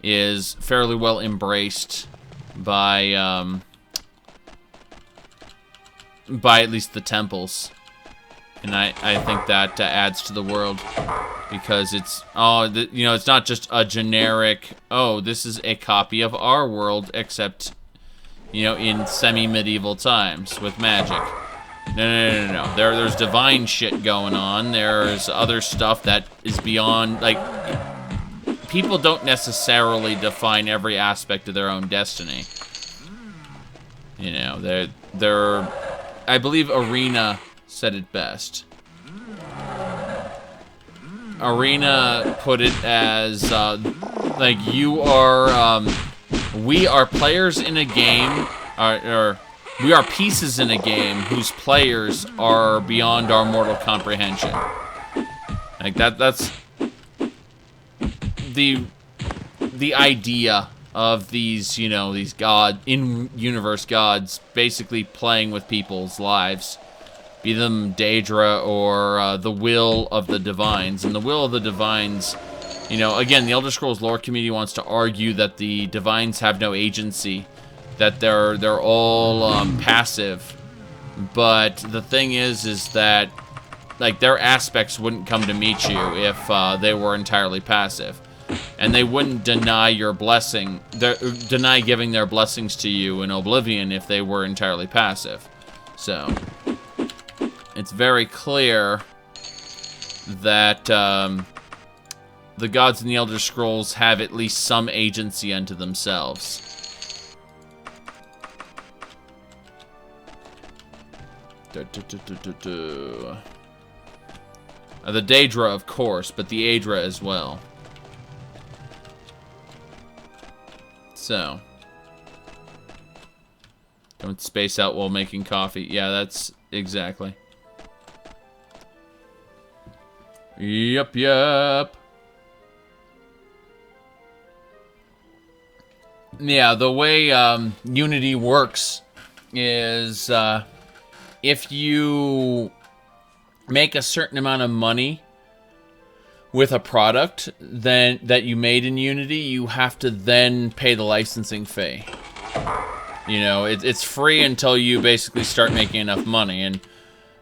is fairly well embraced by at least the temples, and I think that adds to the world because it's you know, it's not just a generic, oh, this is a copy of our world except, you know, in semi-medieval times with magic. No. There's divine shit going on. There's other stuff that is beyond, like, people don't necessarily define every aspect of their own destiny. You know, they're I believe Arena said it best. Arena put it as, like, you are, we are players in a game, or we are pieces in a game whose players are beyond our mortal comprehension. Like, that's the idea of these, you know, these in-universe gods basically playing with people's lives. Be them Daedra or the will of the divines. And the will of the divines, you know, again, the Elder Scrolls lore community wants to argue that the divines have no agency, that they're all passive. But the thing is that, like, their aspects wouldn't come to meet you if they were entirely passive. And they wouldn't deny your blessing, deny giving their blessings to you in Oblivion if they were entirely passive. So, it's very clear that the gods in the Elder Scrolls have at least some agency unto themselves. The Daedra, of course, but the Aedra as well. So, don't space out while making coffee. Yeah, that's exactly. Yep. Yeah, the way Unity works is if you make a certain amount of money with a product then that you made in Unity, you have to then pay the licensing fee. You know, it's free until you basically start making enough money, and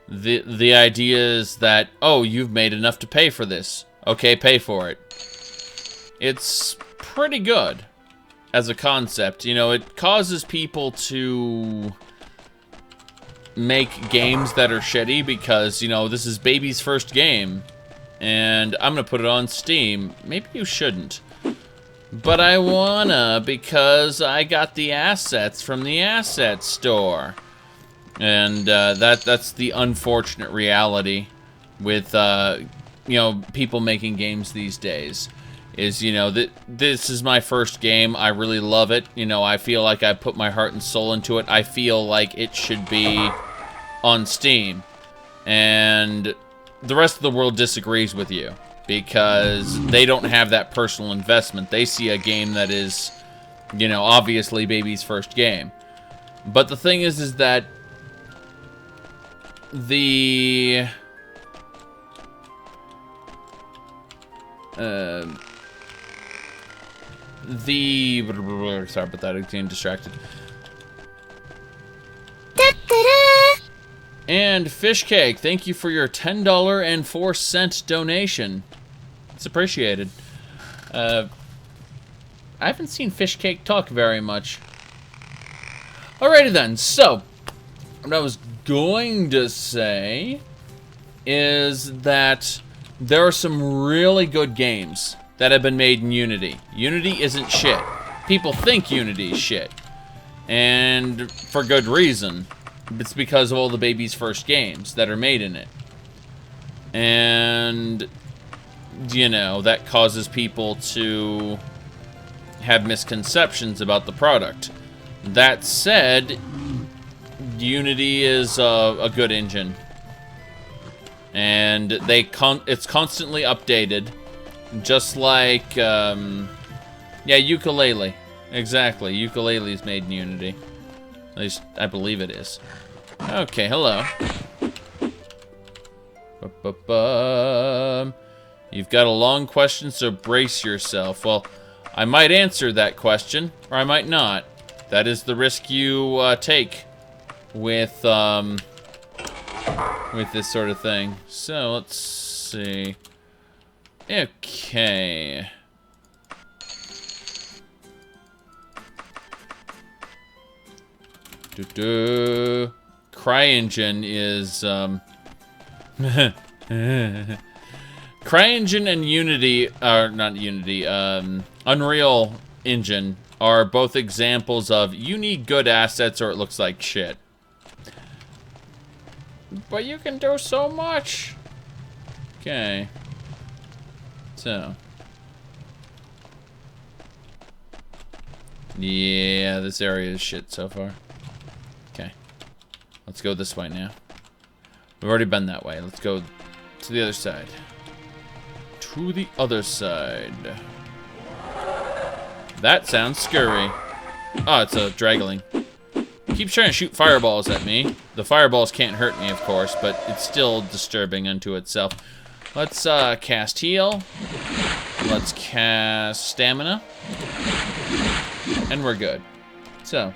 the idea is that, oh, you've made enough to pay for this. Okay, pay for it. It's pretty good as a concept. You know, it causes people to make games that are shitty because, you know, this is baby's first game. And I'm gonna put it on Steam. Maybe you shouldn't. But I wanna because I got the assets from the asset store. And that's the unfortunate reality with, you know, people making games these days. Is, you know, this is my first game. I really love it. You know, I feel like I put my heart and soul into it. I feel like it should be on Steam. And the rest of the world disagrees with you because they don't have that personal investment. They see a game that is, you know, obviously baby's first game. But the thing is that sorry about that, I'm getting distracted. And Fishcake, thank you for your $10.04 donation. It's appreciated. I haven't seen Fishcake talk very much. Alrighty then, so what I was going to say is that there are some really good games that have been made in Unity. Unity isn't shit. People think Unity is shit. And for good reason. It's because of all the baby's first games that are made in it. And, you know, that causes people to have misconceptions about the product. That said, Unity is a good engine. And it's constantly updated. Just like, yeah, Ukulele. Exactly, Ukulele is made in Unity. At least, I believe it is. Okay, hello. You've got a long question, so brace yourself. Well, I might answer that question, or I might not. That is the risk you take with this sort of thing. So, let's see. Okay. CryEngine is, CryEngine and Unity, or not Unity, Unreal Engine are both examples of you need good assets or it looks like shit. But you can do so much. Okay. So. Yeah, this area is shit so far. Okay. Let's go this way now. We've already been that way. Let's go to the other side. To the other side. That sounds scary. Oh, it's a Dragling. Keeps trying to shoot fireballs at me. The fireballs can't hurt me, of course, but it's still disturbing unto itself. Let's cast heal. Let's cast stamina. And we're good. So.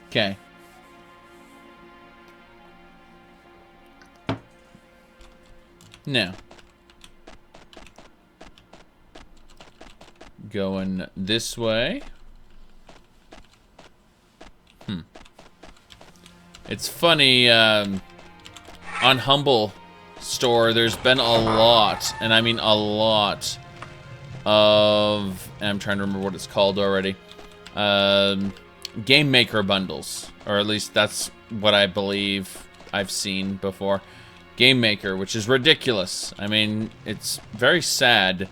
Okay. Now. Going this way. It's funny, on Humble Store, there's been a lot, and I mean a lot, of, and I'm trying to remember what it's called already, Game Maker bundles, or at least that's what I believe I've seen before. Game Maker, which is ridiculous. I mean, it's very sad,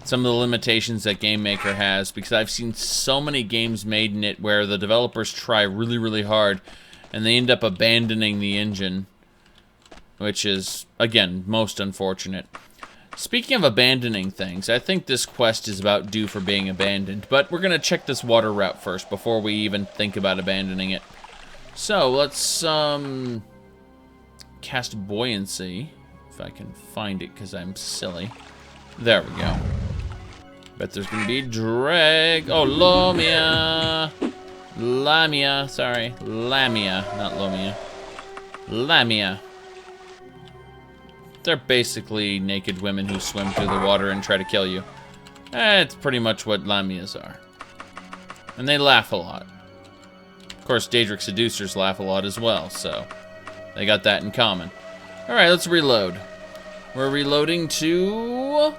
some of the limitations that Game Maker has, because I've seen so many games made in it where the developers try really, really hard, and they end up abandoning the engine, which is, again, most unfortunate. Speaking of abandoning things, I think this quest is about due for being abandoned, but we're going to check this water route first before we even think about abandoning it. So, let's cast Buoyancy, if I can find it, because I'm silly. There we go. Bet there's going to be drag. Oh, Lomia. Lamia, sorry. Lamia, not Lomia. Lamia. They're basically naked women who swim through the water and try to kill you. It's pretty much what Lamias are. And they laugh a lot. Of course, Daedric Seducers laugh a lot as well, so they got that in common. Alright, let's reload. We're reloading to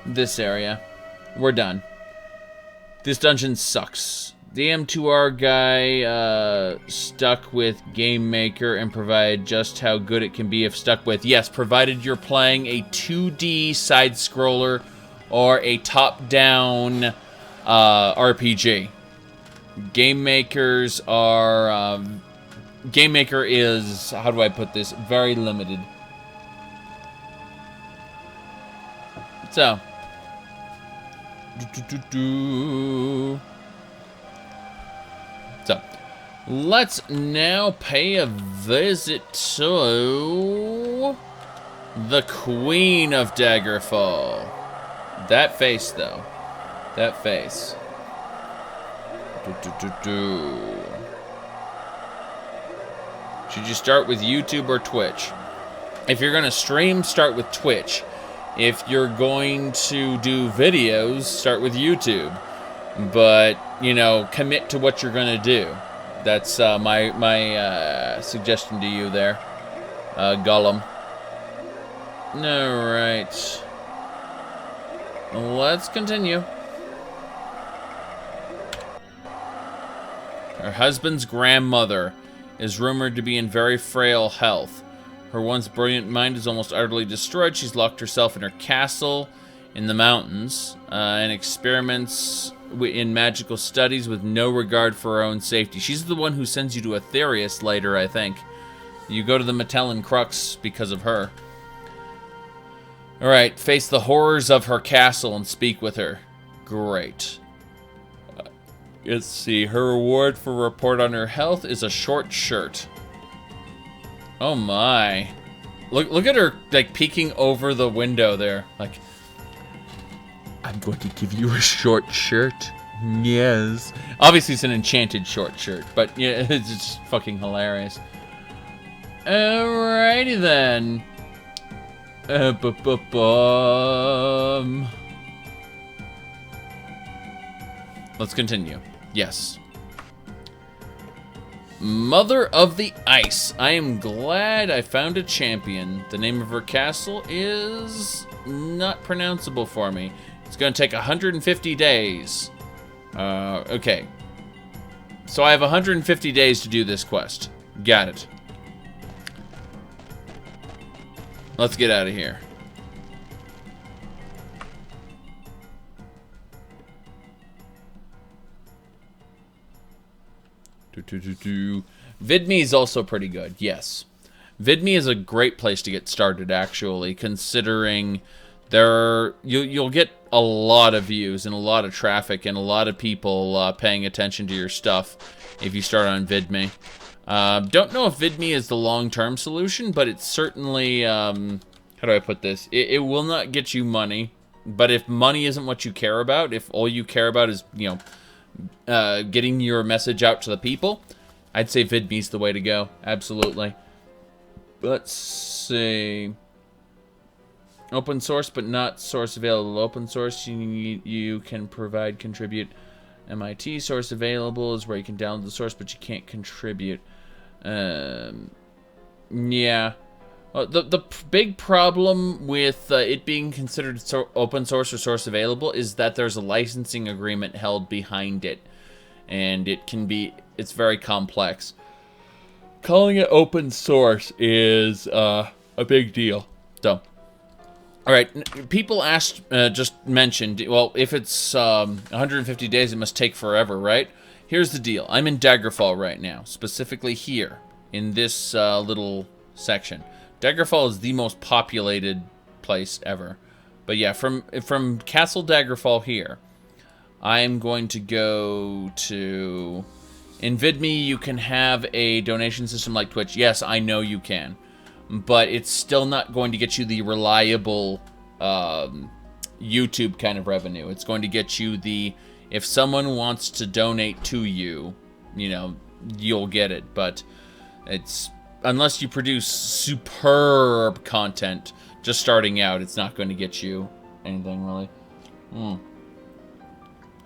this area. We're done. This dungeon sucks. The M2R guy stuck with Game Maker and provided just how good it can be if stuck with. Yes, provided you're playing a 2D side-scroller or a top-down RPG. Game Makers are... Game Maker is, how do I put this, very limited. So. So, let's now pay a visit to the Queen of Daggerfall. That face, though. That face. Should you start with YouTube or Twitch? If you're going to stream, start with Twitch. If you're going to do videos, start with YouTube. But, you know, commit to what you're going to do. That's my suggestion to you there, Gollum. Alright. Let's continue. Her husband's grandmother is rumored to be in very frail health. Her once brilliant mind is almost utterly destroyed. She's locked herself in her castle in the mountains and experiments in magical studies with no regard for her own safety. She's the one who sends you to Aetherius later, I think. You go to the Metellan Crux because of her. Alright, face the horrors of her castle and speak with her. Great. Let's see, her reward for a report on her health is a short shirt. Oh my. Look at her, like, peeking over the window there. Like, I'm going to give you a short shirt. Yes. Obviously, it's an enchanted short shirt, but yeah, it's just fucking hilarious. Alrighty then. Let's continue. Yes. Mother of the Ice. I am glad I found a champion. The name of her castle is not pronounceable for me. It's going to take 150 days. Okay. So I have 150 days to do this quest. Got it. Let's get out of here. VidMe is also pretty good, yes. VidMe is a great place to get started, actually, considering You'll get a lot of views and a lot of traffic and a lot of people paying attention to your stuff if you start on VidMe. Don't know if VidMe is the long-term solution, but it's certainly, how do I put this? It will not get you money, but if money isn't what you care about, if all you care about is, you know, getting your message out to the people, I'd say VidMe's the way to go. Absolutely. Let's see. Open source, but not source available. Open source, you can provide, contribute. MIT source available is where you can download the source, but you can't contribute. Yeah. Well, the big problem with it being considered open source or source available is that there's a licensing agreement held behind it, and it's very complex. Calling it open source is a big deal. So. Alright, people just mentioned, well, if it's 150 days, it must take forever, right? Here's the deal. I'm in Daggerfall right now, specifically here, in this little section. Daggerfall is the most populated place ever. But yeah, from Castle Daggerfall here, I'm going to go to... In VidMe, you can have a donation system like Twitch. Yes, I know you can. But it's still not going to get you the reliable YouTube kind of revenue. It's going to get you if someone wants to donate to you, you know, you'll get it. But unless you produce superb content just starting out, it's not going to get you anything really.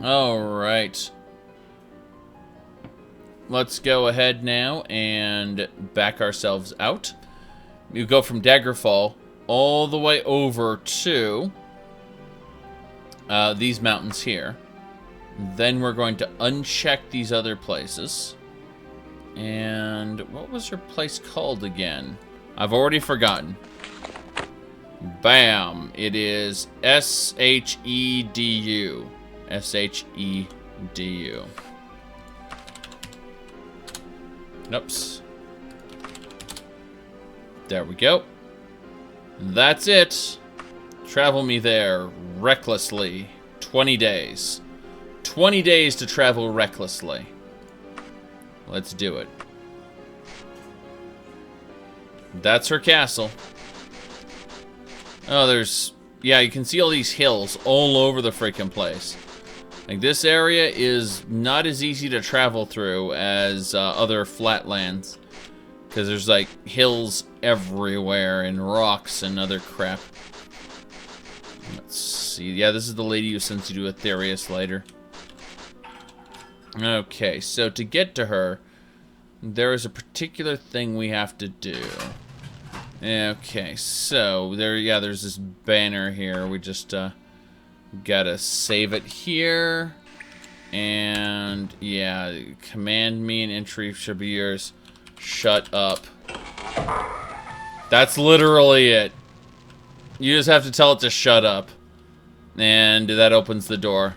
Alright. Let's go ahead now and back ourselves out. You go from Daggerfall all the way over to these mountains here. Then we're going to uncheck these other places. And what was her place called again? I've already forgotten. Bam! It is S-H-E-D-U. S-H-E-D-U. Oops. There we go. That's it. Travel me there recklessly. 20 days. 20 days to travel recklessly. Let's do it. That's her castle. Oh, yeah, you can see all these hills all over the freaking place. Like, this area is not as easy to travel through as other flatlands. Because there's, like, hills everywhere and rocks and other crap. Let's see. Yeah, this is the lady who sends you to Aetherius later. Okay, so to get to her, there is a particular thing we have to do. Okay, so there's this banner here. We just gotta save it here. And yeah, command me and entry should be yours. Shut up. That's literally it. You just have to tell it to shut up. And that opens the door.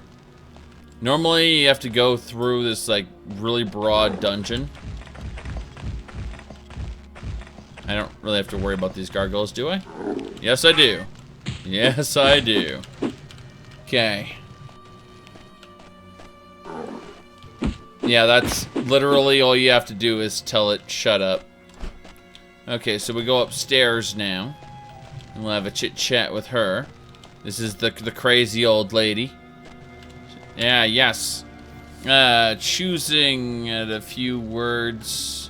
Normally, you have to go through this, like, really broad dungeon. I don't really have to worry about these gargoyles, do I? Yes, I do. Yes, I do. Okay. Yeah, that's literally all you have to do is tell it, shut up. Okay, so we go upstairs now. And we'll have a chit-chat with her. This is the crazy old lady. Yeah, yes. Choosing a few words.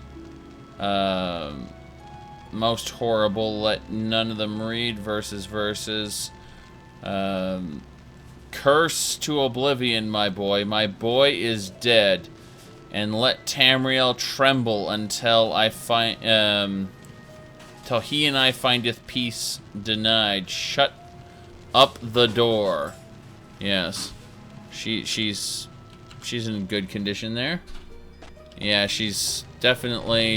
Most horrible, let none of them read. Verses. Curse to oblivion, my boy. My boy is dead. And let Tamriel tremble until I find, till he and I findeth peace denied. Shut up the door. Yes. She's in good condition there. Yeah, she's definitely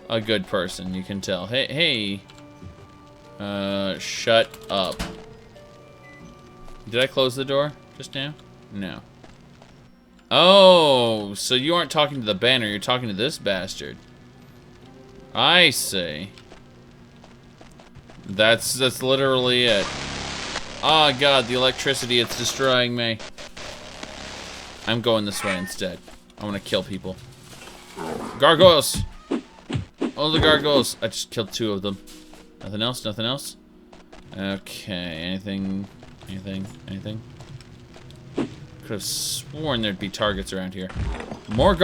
a good person, you can tell. Hey. Shut up. Did I close the door just now? No. Oh, so you aren't talking to the banner, you're talking to this bastard. I see. That's literally it. Oh god, the electricity, it's destroying me. I'm going this way instead. I want to kill people. Gargoyles! Oh, the gargoyles. I just killed 2 of them. Nothing else? Nothing else? Okay, anything? Anything? Could have sworn there'd be targets around here. More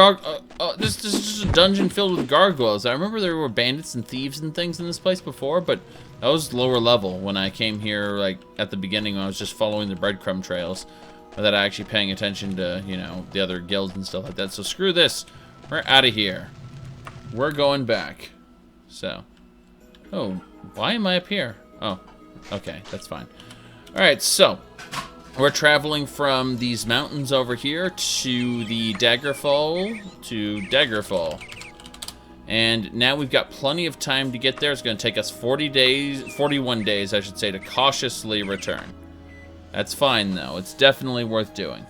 this is just a dungeon filled with gargoyles. I remember there were bandits and thieves and things in this place before, but that was lower level when I came here, like, at the beginning when I was just following the breadcrumb trails, without actually paying attention to, you know, the other guilds and stuff like that. So screw this. We're out of here. We're going back. So. Oh, why am I up here? Oh, okay, that's fine. Alright, so. We're traveling from these mountains over here to the Daggerfall And now we've got plenty of time to get there. It's going to take us 41 days, I should say, to cautiously return. That's fine, though. It's definitely worth doing.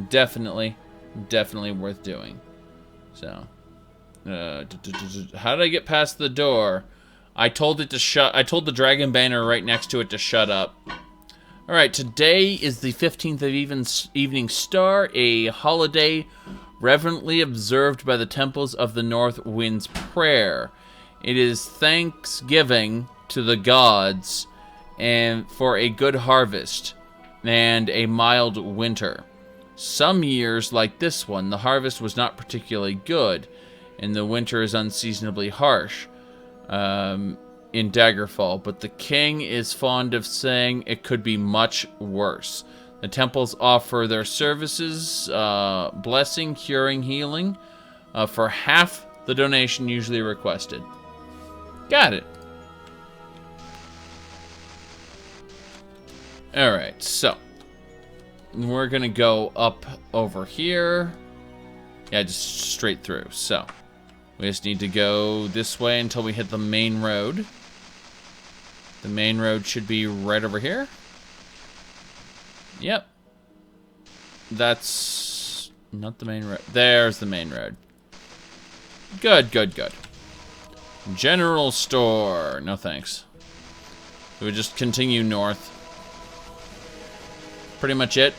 Definitely worth doing. So, how did I get past the door? I told it to shut. I told the dragon banner right next to it to shut up. Alright, today is the 15th of Evening Star, a holiday reverently observed by the temples of the North Wind's Prayer. It is thanksgiving to the gods and for a good harvest and a mild winter. Some years, like this one, the harvest was not particularly good, and the winter is unseasonably harsh. In Daggerfall, but the king is fond of saying it could be much worse. The temples offer their services, blessing, curing, healing, for half the donation usually requested. Got it. Alright, so we're gonna go up over here. Yeah, just straight through. So we just need to go this way until we hit the main road. The main road should be right over here. Yep. That's not the main road. There's the main road. Good. General store. No thanks. We would just continue north. Pretty much it.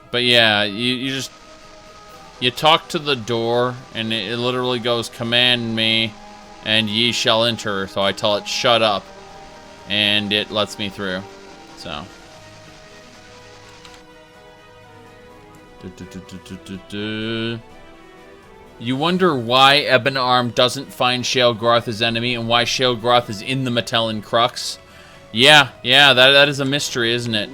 But yeah, you talk to the door, and it literally goes, command me, and ye shall enter. So I tell it, shut up, and it lets me through. So. You wonder why Ebonarm doesn't find Sheogorath his enemy, and why Sheogorath is in the Metellan Crux? Yeah, that is a mystery, isn't it?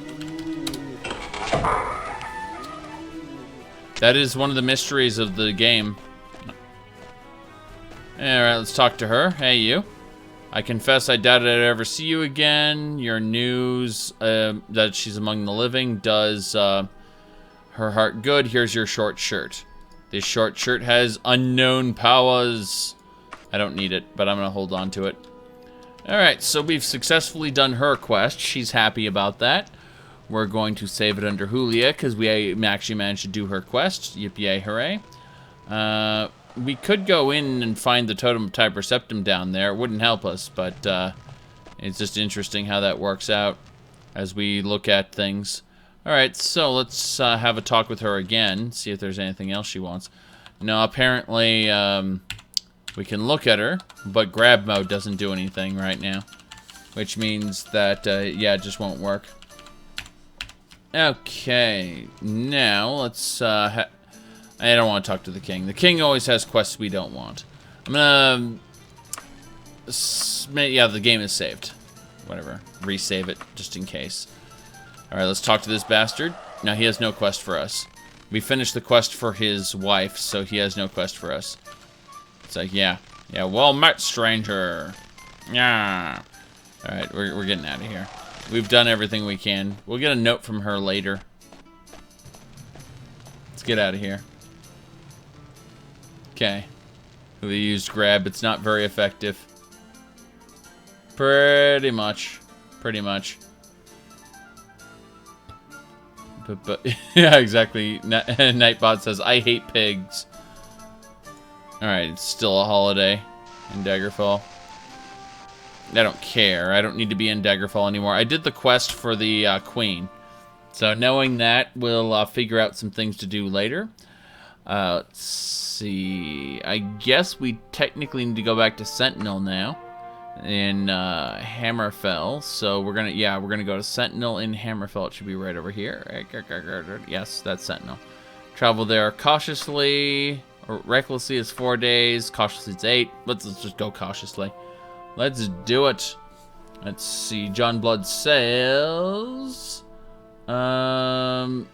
That is one of the mysteries of the game. Alright, let's talk to her. Hey, you. I confess I doubted I'd ever see you again. Your news that she's among the living does her heart good. Here's your short shirt. This short shirt has unknown powers. I don't need it, but I'm going to hold on to it. Alright, so we've successfully done her quest. She's happy about that. We're going to save it under Julia, because we actually managed to do her quest. Yippee hooray. We could go in and find the Totem of Tiber Septim down there. It wouldn't help us, but it's just interesting how that works out as we look at things. Alright, so let's have a talk with her again, see if there's anything else she wants. No, apparently we can look at her, but grab mode doesn't do anything right now. Which means that, yeah, it just won't work. Okay, now let's, I don't want to talk to the king. The king always has quests we don't want. I'm gonna, yeah, the game is saved. Whatever, resave it, just in case. Alright, let's talk to this bastard. Now, he has no quest for us. We finished the quest for his wife, so he has no quest for us. It's like, yeah, well met, stranger. Yeah. Alright, we're getting out of here. We've done everything we can. We'll get a note from her later. Let's get out of here. Okay. We used grab. It's not very effective. Pretty much. But yeah, exactly. Nightbot says, I hate pigs. Alright, it's still a holiday in Daggerfall. I don't care. I don't need to be in Daggerfall anymore. I did the quest for the queen. So knowing that, we'll figure out some things to do later. Let's see. I guess we technically need to go back to Sentinel now in Hammerfell. So we're gonna go to Sentinel in Hammerfell. It should be right over here. Yes, that's Sentinel. Travel there cautiously. Or recklessly is 4 days. Cautiously is 8. Let's just go cautiously. Let's do it. Let's see. John Blood says, came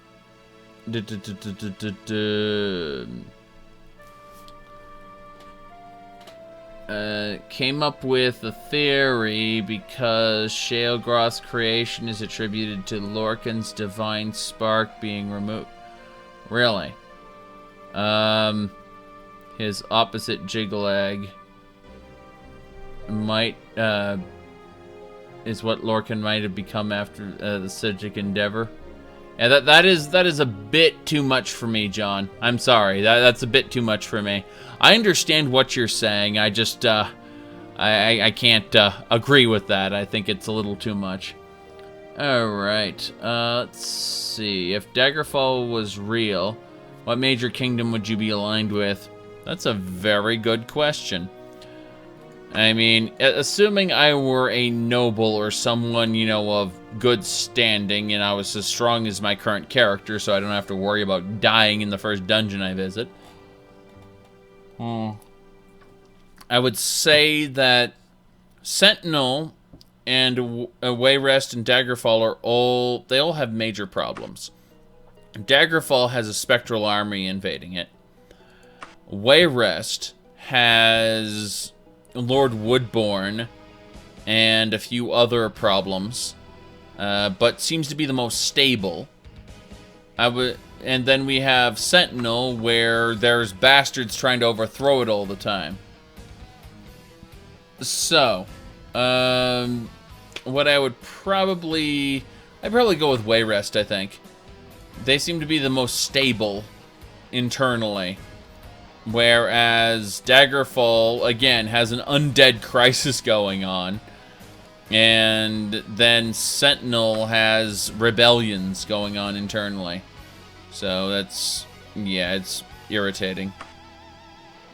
up with a theory because Sheogroth's creation is attributed to Lorcan's divine spark being removed. Really? His opposite Jiggalag might, is what Lorcan might have become after the Sigic Endeavor. Yeah, that is a bit too much for me, John. I'm sorry. That's a bit too much for me. I understand what you're saying. I just I can't agree with that. I think it's a little too much. All right. Let's see. If Daggerfall was real, what major kingdom would you be aligned with? That's a very good question. I mean, assuming I were a noble or someone, you know, of good standing, and I was as strong as my current character, so I don't have to worry about dying in the first dungeon I visit. I would say that Sentinel and Wayrest and Daggerfall they all have major problems. Daggerfall has a spectral army invading it. Wayrest has Lord Woodbourne and a few other problems, but seems to be the most stable. And then we have Sentinel, where there's bastards trying to overthrow it all the time. So, what I'd probably go with Wayrest, I think. They seem to be the most stable internally. Whereas Daggerfall, again, has an undead crisis going on. And then Sentinel has rebellions going on internally. So that's, yeah, it's irritating.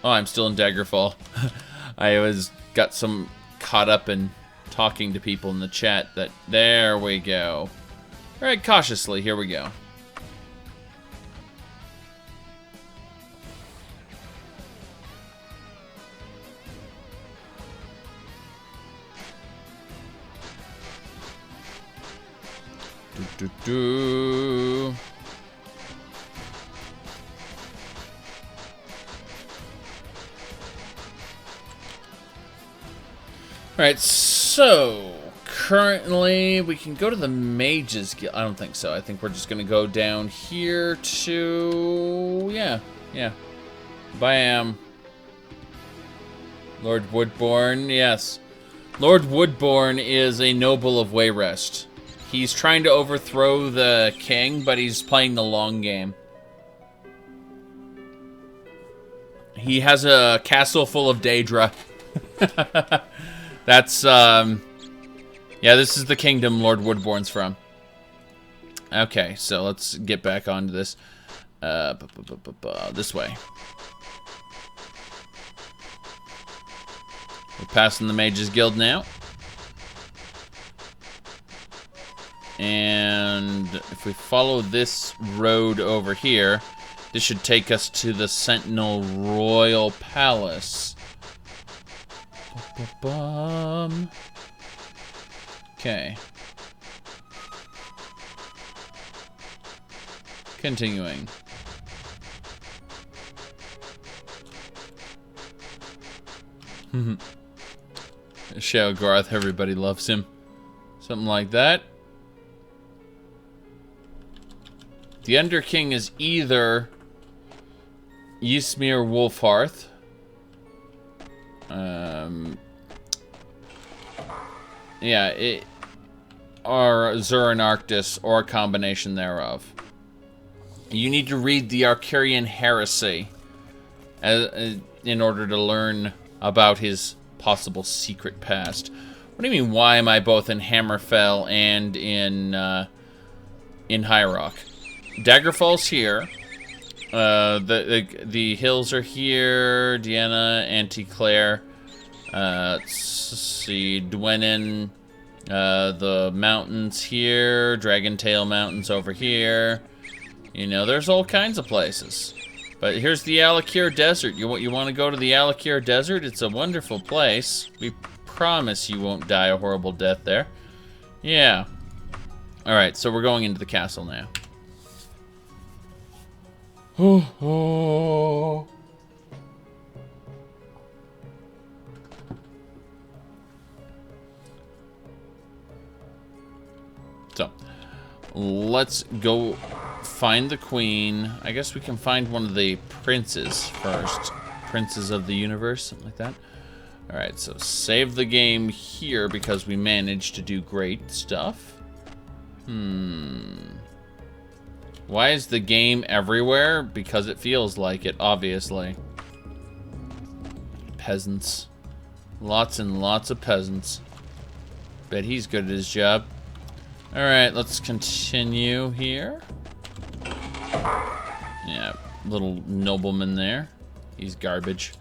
Oh, I'm still in Daggerfall. I got caught up in talking to people in the chat that, there we go. Alright, cautiously, here we go. Alright, so currently we can go to the Mages Guild. I don't think so. I think we're just gonna go down here to yeah. Bam. Lord Woodbourne, yes. Lord Woodbourne is a noble of Wayrest. He's trying to overthrow the king, but he's playing the long game. He has a castle full of Daedra. That's, yeah, this is the kingdom Lord Woodbourne's from. Okay, so let's get back onto this. This way. We're passing the Mages Guild now. And if we follow this road over here, this should take us to the Sentinel Royal Palace. Okay. Continuing. Sheogroth, everybody loves him. Something like that. The Underking is either Ysmir Wolfhearth, or Zurin Arctis, or a combination thereof. You need to read the Arcarian Heresy in order to learn about his possible secret past. What do you mean, why am I both in Hammerfell and in High Rock? Daggerfall's here. The hills are here. Deanna, Anticlair. Let's see, Dwenin. The mountains here. Dragontail Mountains over here. You know, there's all kinds of places. But here's the Alakir Desert. You want to go to the Alakir Desert? It's a wonderful place. We promise you won't die a horrible death there. Yeah. Alright, so we're going into the castle now. So, let's go find the queen. I guess we can find one of the princes first. Princes of the universe, something like that. Alright, so save the game here because we managed to do great stuff. Why is the game everywhere? Because it feels like it, obviously. Peasants. Lots and lots of peasants. Bet he's good at his job. Alright, let's continue here. Yeah, little nobleman there. He's garbage.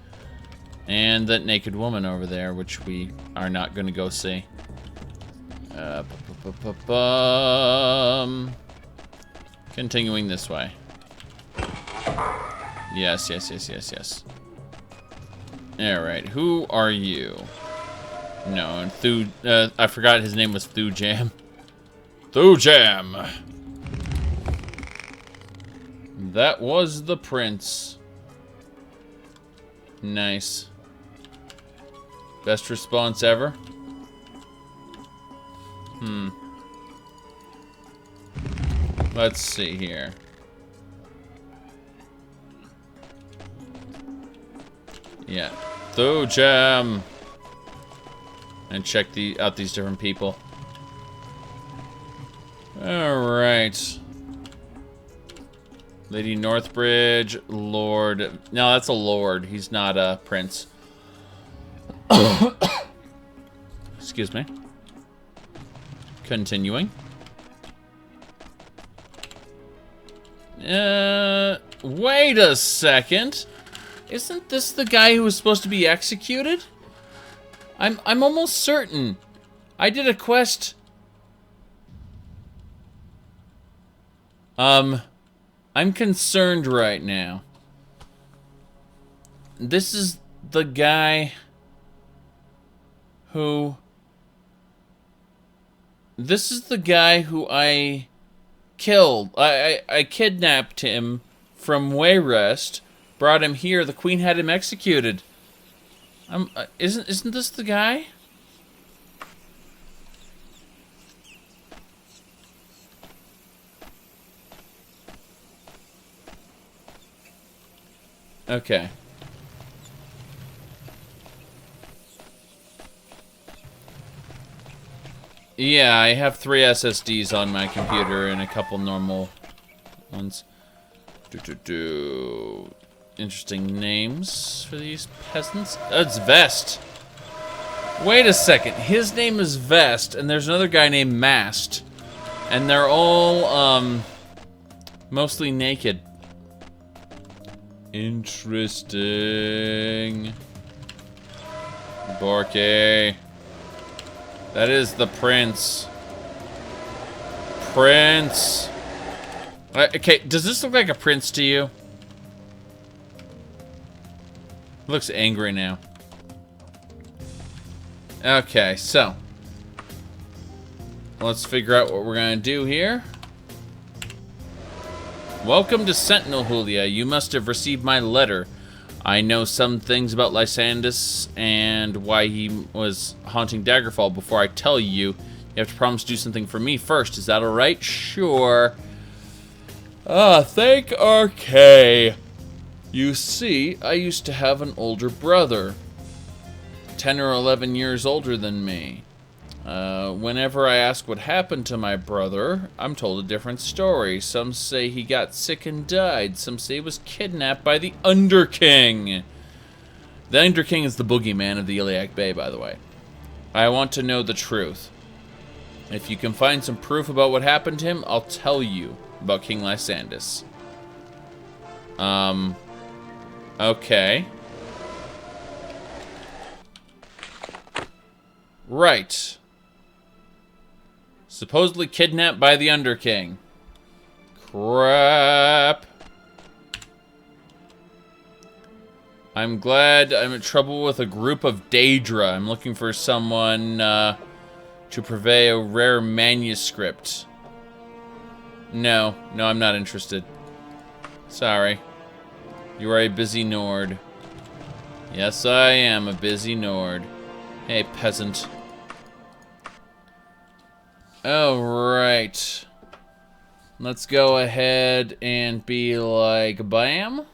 And that naked woman over there, which we are not going to go see. Continuing this way. Yes. Alright, who are you? No, and I forgot his name was Thujam. Thujam! That was the prince. Nice. Best response ever? Let's see here. Yeah. Thujam! And check out these different people. Alright. Lady Northbridge, Lord... No, that's a lord. He's not a prince. Excuse me. Continuing. Wait a second. Isn't this the guy who was supposed to be executed? I'm almost certain. I did a quest... I'm concerned right now. This is the guy who... This is the guy who I killed. I kidnapped him from Wayrest, brought him here. The queen had him executed. Isn't this the guy? Okay. Yeah, I have 3 SSDs on my computer and a couple normal ones. Interesting names for these peasants. Oh, it's Vest. Wait a second. His name is Vest, and there's another guy named Mast. And they're all, mostly naked. Interesting. Borky. That is the prince. Prince. Okay, does this look like a prince to you? Looks angry now. Okay, so. Let's figure out what we're gonna do here. Welcome to Sentinel, Julia. You must have received my letter. I know some things about Lysandus and why he was haunting Daggerfall. Before I tell you, you have to promise to do something for me first. Is that alright? Sure. Thank RK. You see, I used to have an older brother. 10 or 11 years older than me. Whenever I ask what happened to my brother, I'm told a different story. Some say he got sick and died. Some say he was kidnapped by the Underking. The Underking is the boogeyman of the Iliac Bay, by the way. I want to know the truth. If you can find some proof about what happened to him, I'll tell you about King Lysandus. Okay. Right. Supposedly kidnapped by the Underking. Crap. I'm glad I'm in trouble with a group of Daedra. I'm looking for someone to purvey a rare manuscript. No, I'm not interested. Sorry. You are a busy Nord. Yes, I am a busy Nord. Hey, peasant. Alright. Let's go ahead and be like, bam.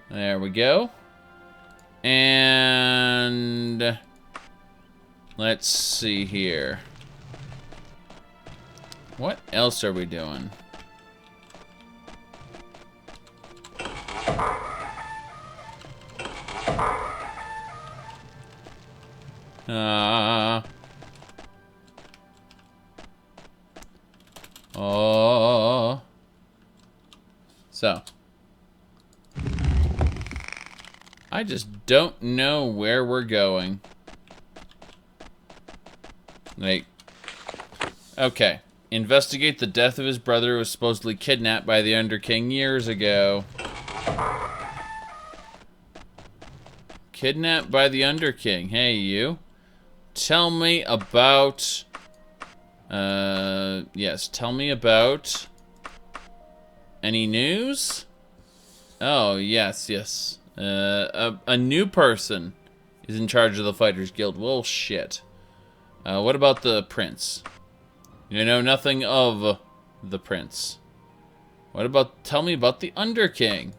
There we go. And let's see here. What else are we doing? Oh. So. I just don't know where we're going. Like, okay. Investigate the death of his brother who was supposedly kidnapped by the Underking years ago. Kidnapped by the Underking. Hey, you. Tell me about... yes, tell me about... Any news? Oh, yes. A new person is in charge of the Fighters Guild. Well, shit. What about the prince? You know nothing of the prince. What about... Tell me about the Underking.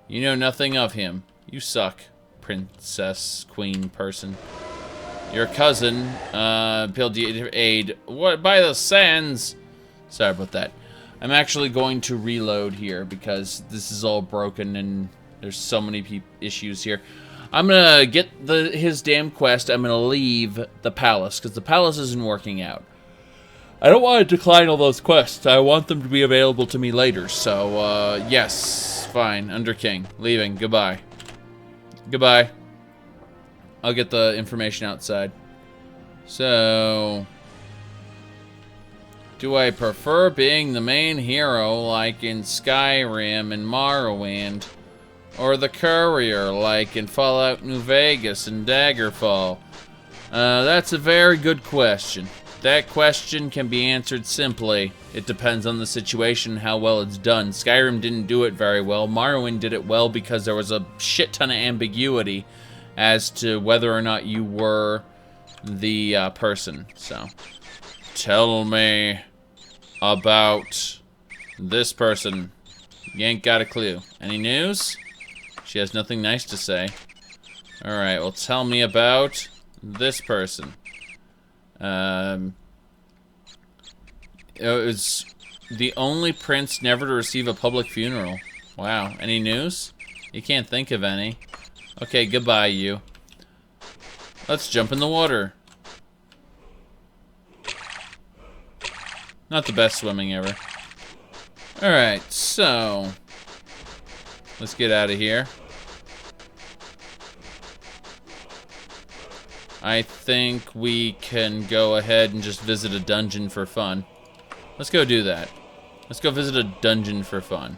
You know nothing of him. You suck, princess, queen person. Your cousin, appealed you to aid. What? By the sands? Sorry about that. I'm actually going to reload here because this is all broken and there's so many issues here. I'm gonna get his damn quest. I'm gonna leave the palace because the palace isn't working out. I don't want to decline all those quests. I want them to be available to me later. So, yes, fine. Underking, leaving. Goodbye. Goodbye. I'll get the information outside. So, do I prefer being the main hero like in Skyrim and Morrowind? Or the courier like in Fallout New Vegas and Daggerfall? That's a very good question. That question can be answered simply. It depends on the situation and how well it's done. Skyrim didn't do it very well. Morrowind did it well because there was a shit ton of ambiguity as to whether or not you were the person. So, tell me about this person. You ain't got a clue. Any news? She has nothing nice to say. Alright, well, tell me about this person. It was the only prince never to receive a public funeral. Wow. Any news? You can't think of any. Okay, goodbye, you. Let's jump in the water. Not the best swimming ever. Alright, so... let's get out of here. I think we can go ahead and just visit a dungeon for fun. Let's go do that. Let's go visit a dungeon for fun.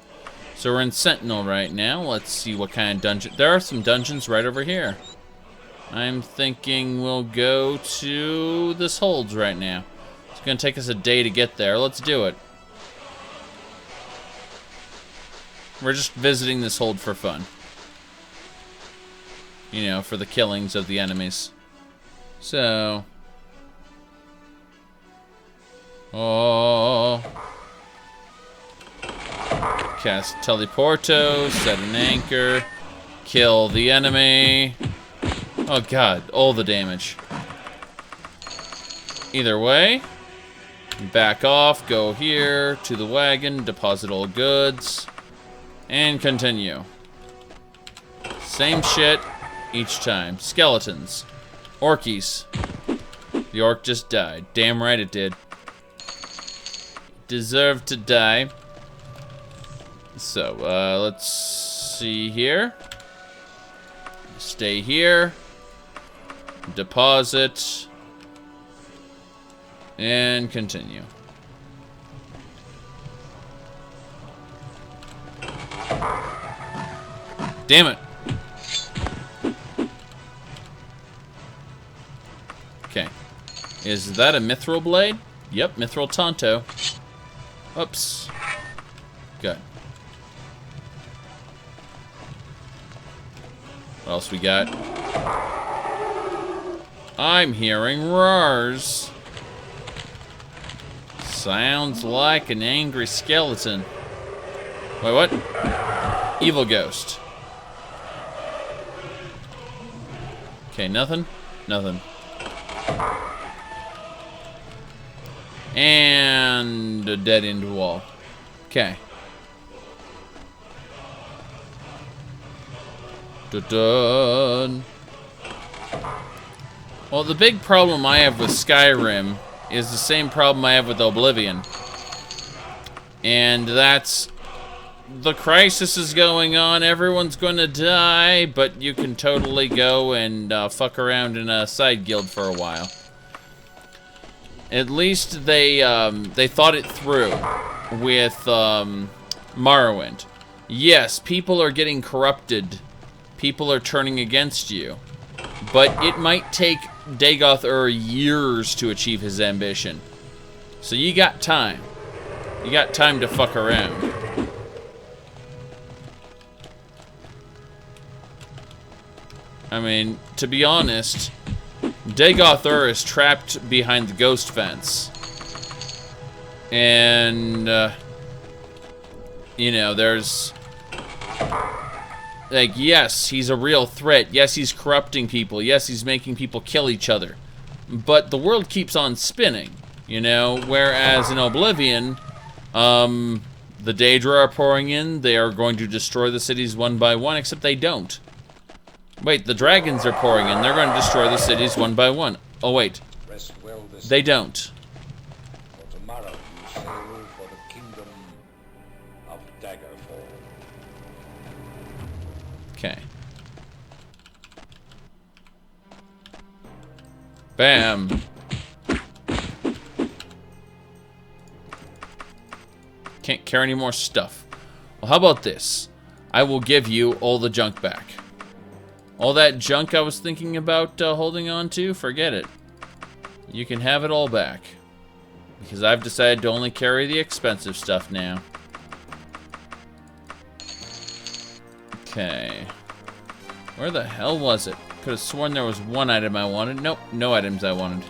So we're in Sentinel right now. Let's see what kind of dungeon. There are some dungeons right over here. I'm thinking we'll go to this Holds right now. It's going to take us a day to get there. Let's do it. We're just visiting this Hold for fun. You know, for the killings of the enemies. So... oh... cast Teleporto, set an anchor, kill the enemy. Oh god, all the damage. Either way, back off, go here, to the wagon, deposit all goods, and continue. Same shit each time. Skeletons. Orkies. The orc just died. Damn right it did. Deserved to die. So, let's see here. Stay here. Deposit. And continue. Damn it. Okay. Is that a mithril blade? Yep, mithril tonto. Oops. Good. What else we got? I'm hearing roars. Sounds like an angry skeleton. Wait, what? Evil ghost. Okay, nothing? Nothing. And a dead-end wall. Okay. Dun-dun. Well, the big problem I have with Skyrim is the same problem I have with Oblivion. And that's... the crisis is going on, everyone's gonna die, but you can totally go and fuck around in a side guild for a while. At least they thought it through with Morrowind. Yes, people are getting corrupted. People are turning against you. But it might take Dagoth years to achieve his ambition. So you got time. You got time to fuck around. I mean, to be honest, Dagoth is trapped behind the ghost fence. And, you know, there's... like, yes, he's a real threat. Yes, he's corrupting people. Yes, he's making people kill each other. But the world keeps on spinning, you know? Whereas in Oblivion, the Daedra are pouring in. They are going to destroy the cities one by one, except they don't. Wait, the dragons are pouring in. They're going to destroy the cities one by one. Oh, wait. They don't. For tomorrow you sail for the kingdom of Daggerfall. Okay. Bam. Can't carry any more stuff. Well, how about this? I will give you all the junk back. All that junk I was thinking about holding on to, forget it. You can have it all back. Because I've decided to only carry the expensive stuff now. Okay. Where the hell was it? Could have sworn there was one item I wanted. Nope, no items I wanted.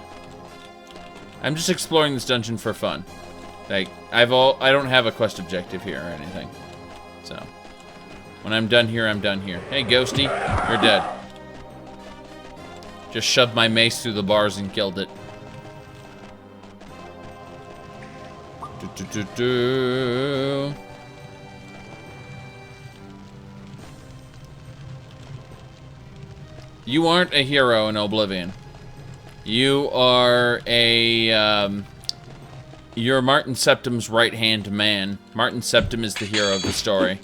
I'm just exploring this dungeon for fun. Like, I don't have a quest objective here or anything. So... when I'm done here, I'm done here. Hey, Ghosty, you're dead. Just shoved my mace through the bars and killed it. You aren't a hero in Oblivion. You are a, you're Martin Septim's right-hand man. Martin Septim is the hero of the story.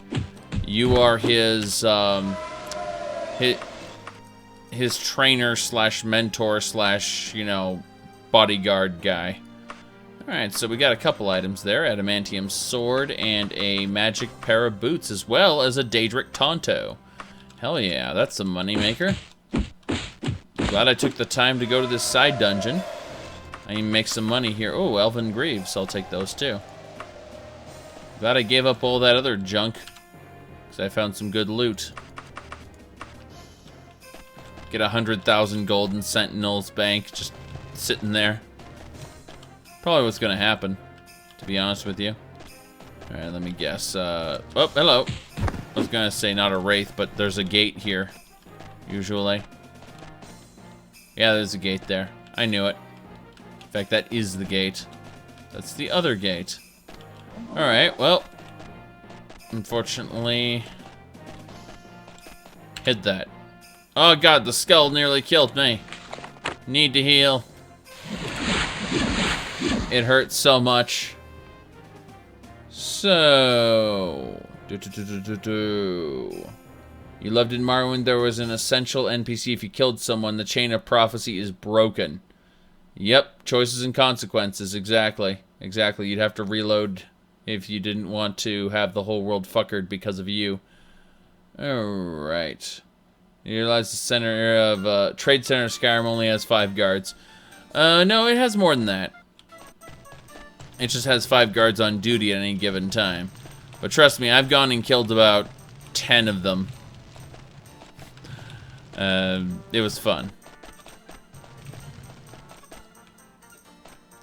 You are his trainer slash mentor slash, you know, bodyguard guy. Alright, so we got a couple items there. Adamantium sword and a magic pair of boots, as well as a Daedric Tonto. Hell yeah, that's a moneymaker. Glad I took the time to go to this side dungeon. I can make some money here. Oh, Elven Greaves, I'll take those too. Glad I gave up all that other junk. I found some good loot. Get 100,000 golden sentinels bank just sitting there. Probably what's gonna happen, to be honest with you. Alright, let me guess. Oh, hello. I was gonna say not a wraith, but there's a gate here. Usually. Yeah, there's a gate there. I knew it. fact, that is the gate. That's the other gate. Alright, well. Unfortunately... hit that. Oh god, the skull nearly killed me. Need to heal. It hurts so much. So... You loved in Morrowind there was an essential NPC. If you killed someone, the chain of prophecy is broken. Yep, choices and consequences, exactly. Exactly, you'd have to reload if you didn't want to have the whole world fuckered because of you. Alright. You realize the center of, Trade Center of Skyrim only has 5 guards. No, it has more than that. It just has 5 guards on duty at any given time. But trust me, I've gone and killed about 10 of them. It was fun.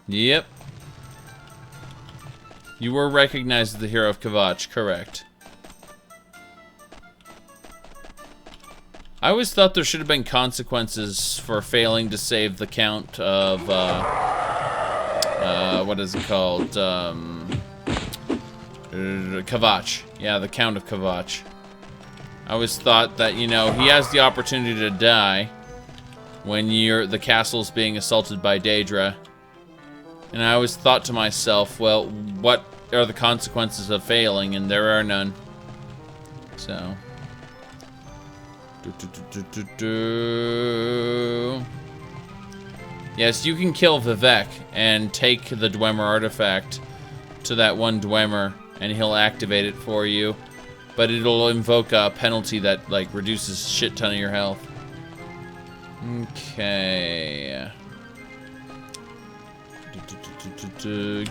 Yep. You were recognized as the hero of Kvatch, correct. I always thought there should have been consequences for failing to save the Count of, what is it called? Kvatch. Yeah, the Count of Kvatch. I always thought that, you know, he has the opportunity to die when the castle's being assaulted by Daedra. And I always thought to myself, well, what are the consequences of failing? And there are none. So. Yes, you can kill Vivek and take the Dwemer artifact to that one Dwemer, and he'll activate it for you. But it'll invoke a penalty that, like, reduces a shit ton of your health. Okay.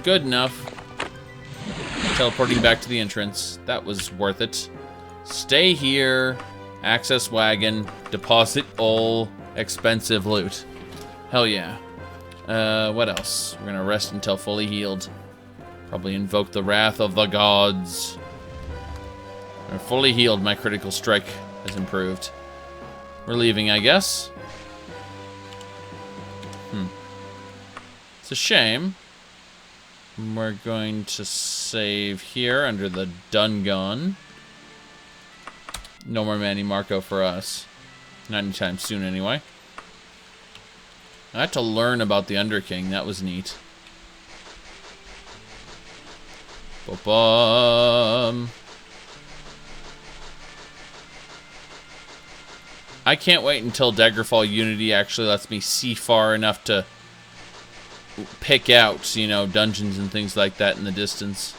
Good enough. Teleporting back to the entrance. That was worth it. Stay here. Access wagon. Deposit all expensive loot. Hell yeah. What else? We're gonna rest until fully healed. Probably invoke the wrath of the gods. We're fully healed. My critical strike has improved. We're leaving, I guess. It's a shame. We're going to save here under the Dungon. No more Manny Marco for us. Not anytime soon, anyway. I had to learn about the Underking. That was neat. Ba-bum. I can't wait until Daggerfall Unity actually lets me see far enough to pick out, you know, dungeons and things like that in the distance.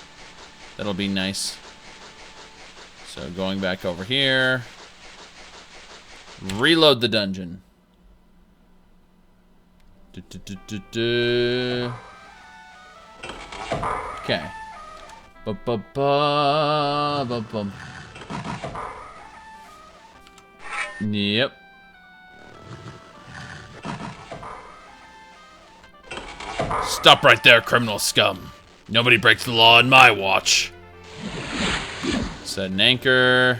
That'll be nice. So going back over here. Reload the dungeon. Okay. Ba-ba-ba-ba-bum. Yep. Stop right there, criminal scum. Nobody breaks the law on my watch. Set an anchor.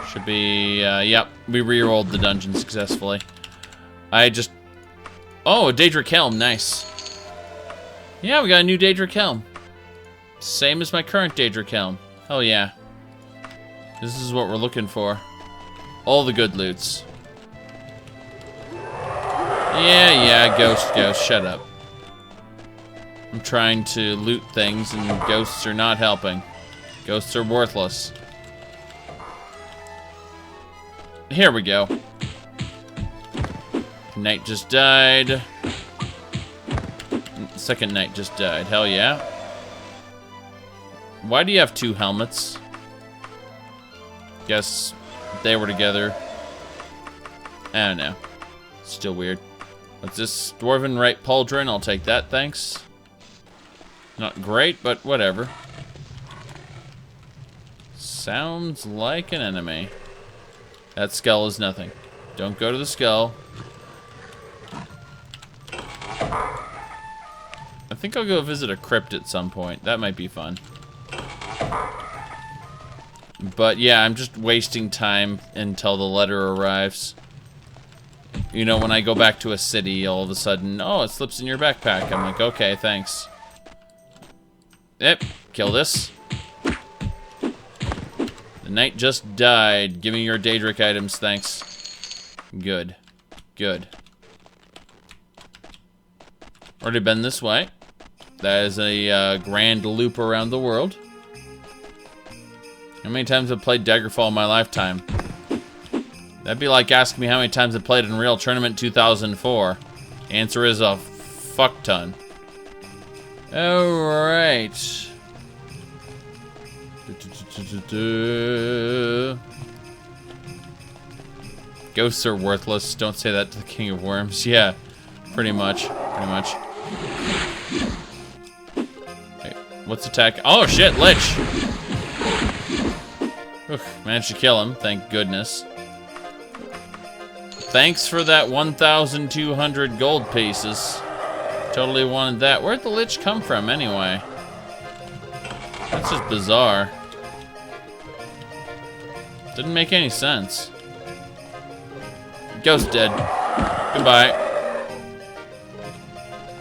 Should be, yep. We re-rolled the dungeon successfully. Oh, a Daedric Helm, nice. Yeah, we got a new Daedric Helm. Same as my current Daedric Helm. Hell yeah. This is what we're looking for. All the good loots. Yeah, ghost, shut up. I'm trying to loot things and ghosts are not helping. Ghosts are worthless. Here we go. Knight just died. Second knight just died. Hell yeah. Why do you have 2 helmets? Guess they were together. I don't know. Still weird. What's this? Dwarven right pauldron. I'll take that, thanks. Not great, but whatever. Sounds like an enemy. That skull is nothing. Don't go to the skull. I think I'll go visit a crypt at some point. That might be fun. But yeah, I'm just wasting time until the letter arrives. You know, when I go back to a city, all of a sudden, oh, it slips in your backpack. I'm like, okay, thanks. Yep, kill this. The knight just died. Give me your Daedric items, thanks. Good. Good. Already been this way. That is a grand loop around the world. How many times have I played Daggerfall in my lifetime? That'd be like asking me how many times I played in Real Tournament 2004. Answer is a fuck ton. Alright. Ghosts are worthless. Don't say that to the King of Worms. Yeah, pretty much. Pretty much. Wait, what's attack? Oh shit, Lich! Managed to kill him, thank goodness. Thanks for that 1,200 gold pieces. Totally wanted that. Where'd the Lich come from anyway? That's just bizarre. Didn't make any sense. Ghost dead. Goodbye.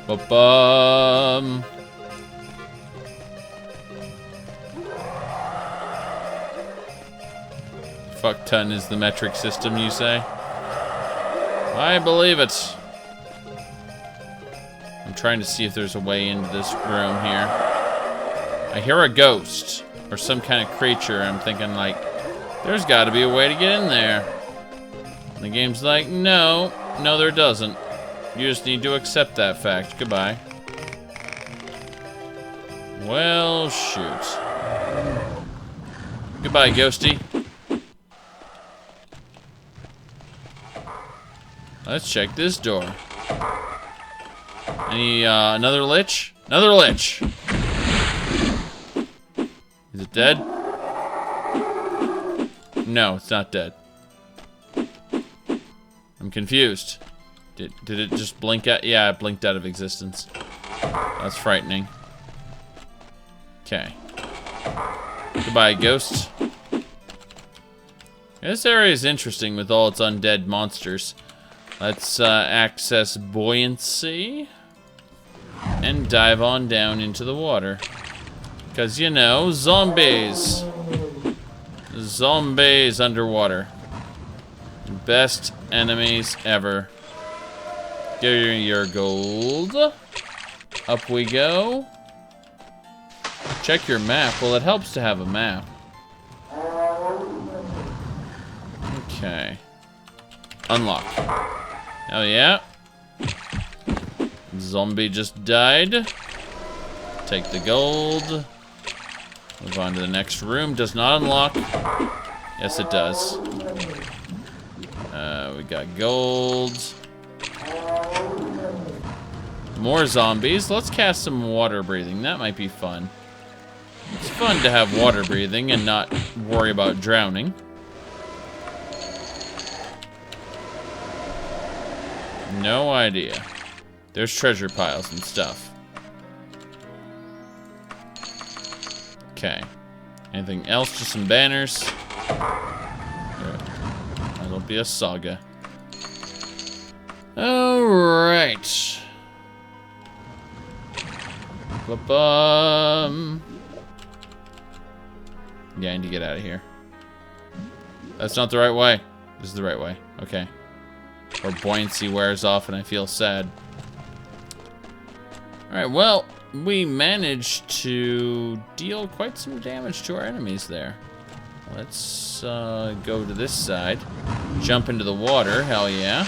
Ba-bum. Fuck ton is the metric system, you say? I believe it. I'm trying to see if there's a way into this room here. I hear a ghost or some kind of creature. I'm thinking like, there's got to be a way to get in there. And the game's like, no, there doesn't. You just need to accept that fact. Goodbye. Well, shoot. Goodbye, ghosty. Let's check this door. Any, another Lich? Another Lich! Is it dead? No, it's not dead. I'm confused. Did it just blink out? Yeah, it blinked out of existence. That's frightening. Okay. Goodbye, ghost. This area is interesting with all its undead monsters. Let's access buoyancy and dive on down into the water. Because, you know, zombies. Zombies underwater. Best enemies ever. Give me your gold. Up we go. Check your map. Well, it helps to have a map. Okay. Unlock. Oh yeah. Zombie just died. Take the gold. Move on to the next room. Does not unlock. Yes, it does. We got gold. More zombies. Let's cast some water breathing. That might be fun. It's fun to have water breathing and not worry about drowning. No idea. There's treasure piles and stuff. Okay. Anything else? Just some banners. That'll be a saga. Alright. Ba-bum. Yeah, I need to get out of here. That's not the right way. This is the right way. Okay. Or buoyancy wears off and I feel sad. Alright, well, we managed to deal quite some damage to our enemies there. Let's go to this side. Jump into the water, hell yeah.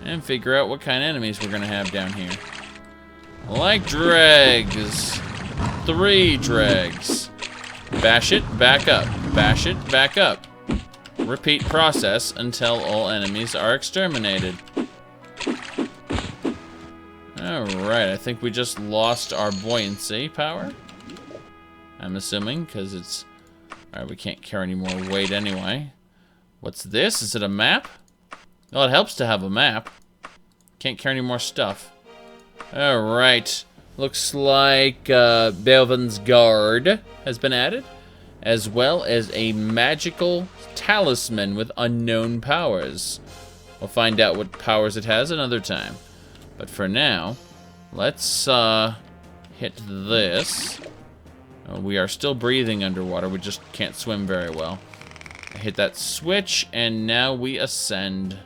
And figure out what kind of enemies we're gonna have down here. Like dregs. 3 dregs. Bash it, back up. Bash it, back up. Repeat process until all enemies are exterminated. Alright, I think we just lost our buoyancy power. I'm assuming, because it's... Alright, we can't carry any more weight anyway. What's this? Is it a map? Well, it helps to have a map. Can't carry any more stuff. Alright. Looks like Belvin's Guard has been added, as well as a magical talisman with unknown powers. We'll find out what powers it has another time. But for now, let's hit this. We are still breathing underwater. We just can't swim very well. I hit that switch, and now we ascend.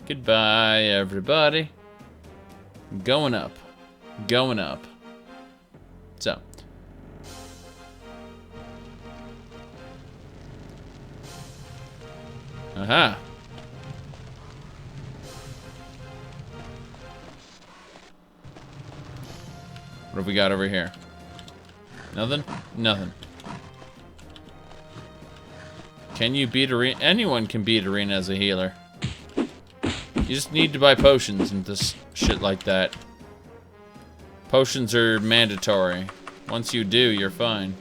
Goodbye, everybody. Going up. Going up. So. Aha. What have we got over here? Nothing? Nothing. Can you beat arena? Anyone can beat arena as a healer. You just need to buy potions and this shit like that. Potions are mandatory. Once you do, you're fine.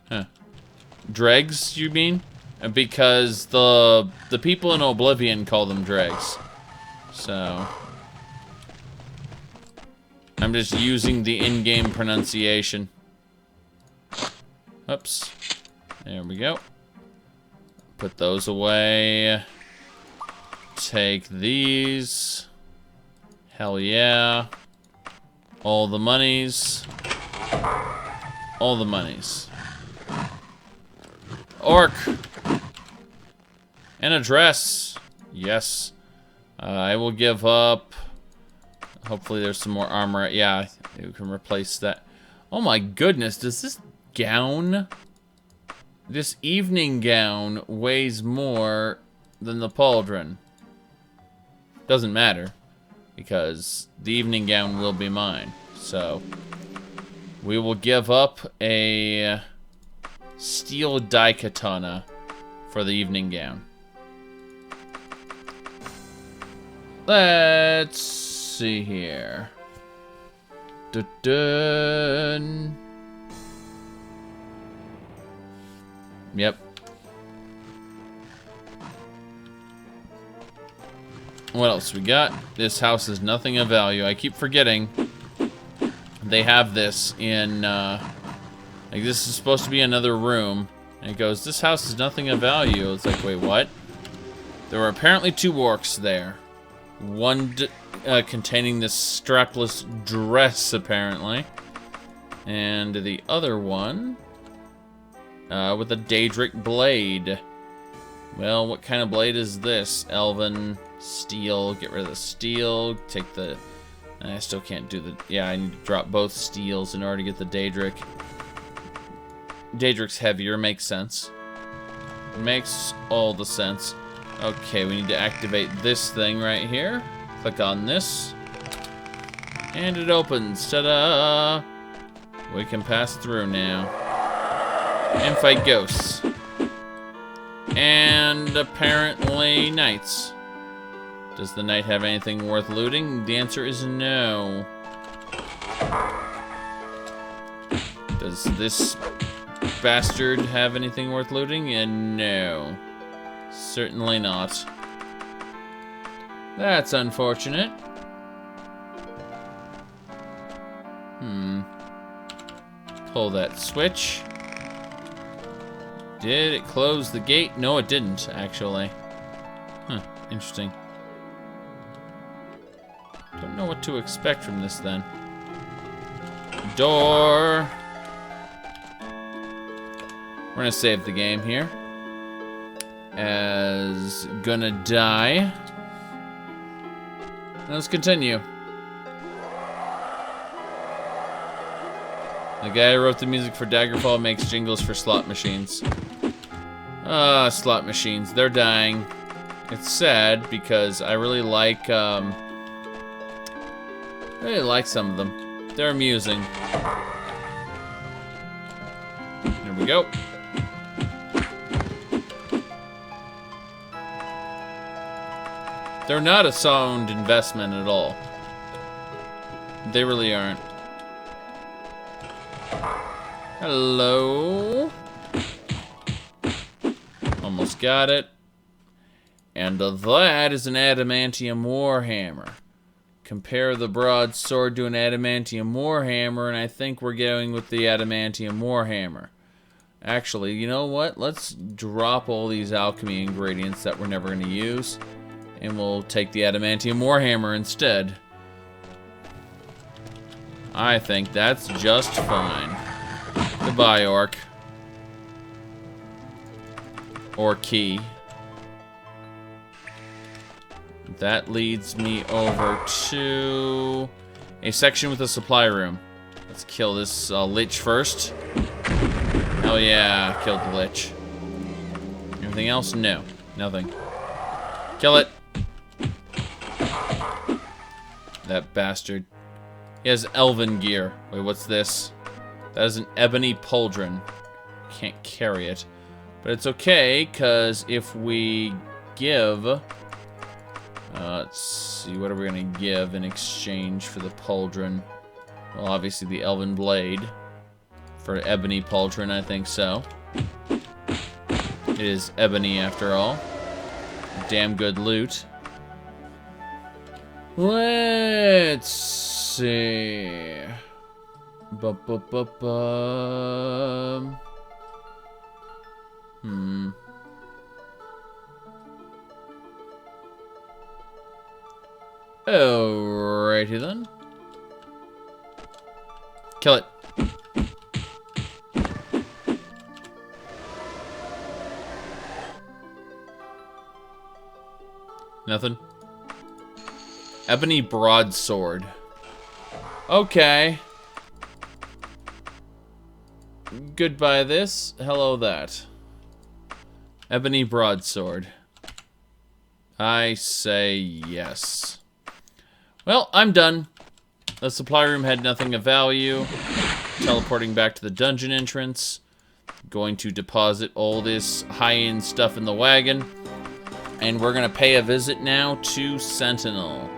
Huh. Dregs, you mean? Because the people in Oblivion call them dregs. So I'm just using the in-game pronunciation. Oops. There we go. Put those away. Take these. Hell yeah. All the monies. All the monies. Orc. And a dress. Yes. I will give up. Hopefully there's some more armor. Yeah, you can replace that. Oh my goodness, does this gown... This evening gown weighs more than the pauldron. Doesn't matter, because the evening gown will be mine. So, we will give up a steel daikatana for the evening gown. Let's see here. Dun-dun. Yep. What else we got? This house is nothing of value. I keep forgetting they have this in, like this is supposed to be another room. And it goes, this house is nothing of value. It's like, wait, what? There were apparently 2 orcs there. One containing this strapless dress, apparently. And the other one with a Daedric blade. Well, what kind of blade is this? Elven, steel, get rid of the steel, take the... I still can't do the... Yeah, I need to drop both steels in order to get the Daedric. Daedric's heavier, makes sense. Makes all the sense. Okay, we need to activate this thing right here. Click on this. And it opens. Ta-da! We can pass through now. And fight ghosts. And apparently knights. Does the knight have anything worth looting? The answer is no. Does this bastard have anything worth looting? And no. Certainly not. That's unfortunate. Pull that switch. Did it close the gate? No, it didn't, actually. Huh, interesting. Don't know what to expect from this, then. Door. We're gonna save the game here. As gonna die. Let's continue. The guy who wrote the music for Daggerfall makes jingles for slot machines. Slot machines. They're dying. It's sad because I really like some of them. They're amusing. There we go. They're not a sound investment at all. They really aren't. Hello. Almost got it. And that is an adamantium warhammer. Compare the broadsword to an adamantium warhammer, and I think we're going with the adamantium warhammer. Actually, you know what? Let's drop all these alchemy ingredients that we're never going to use, and we'll take the adamantium warhammer instead. I think that's just fine. Goodbye, orc. Or key. That leads me over to a section with a supply room. Let's kill this lich first. Hell yeah, killed the lich. Anything else? No, nothing. Kill it. That bastard. He has elven gear. Wait, what's this? That is an ebony pauldron. Can't carry it. But it's okay, because if we give... let's see, what are we going to give in exchange for the pauldron? Well, obviously the elven blade. For ebony pauldron, I think so. It is ebony after all. Damn good loot. Let's see. Alrighty then. Kill it. Nothing. Ebony broadsword. Okay. Goodbye this. Hello that. Ebony broadsword. I say yes. Well, I'm done. The supply room had nothing of value. Teleporting back to the dungeon entrance. Going to deposit all this high-end stuff in the wagon. And we're going to pay a visit now to Sentinel.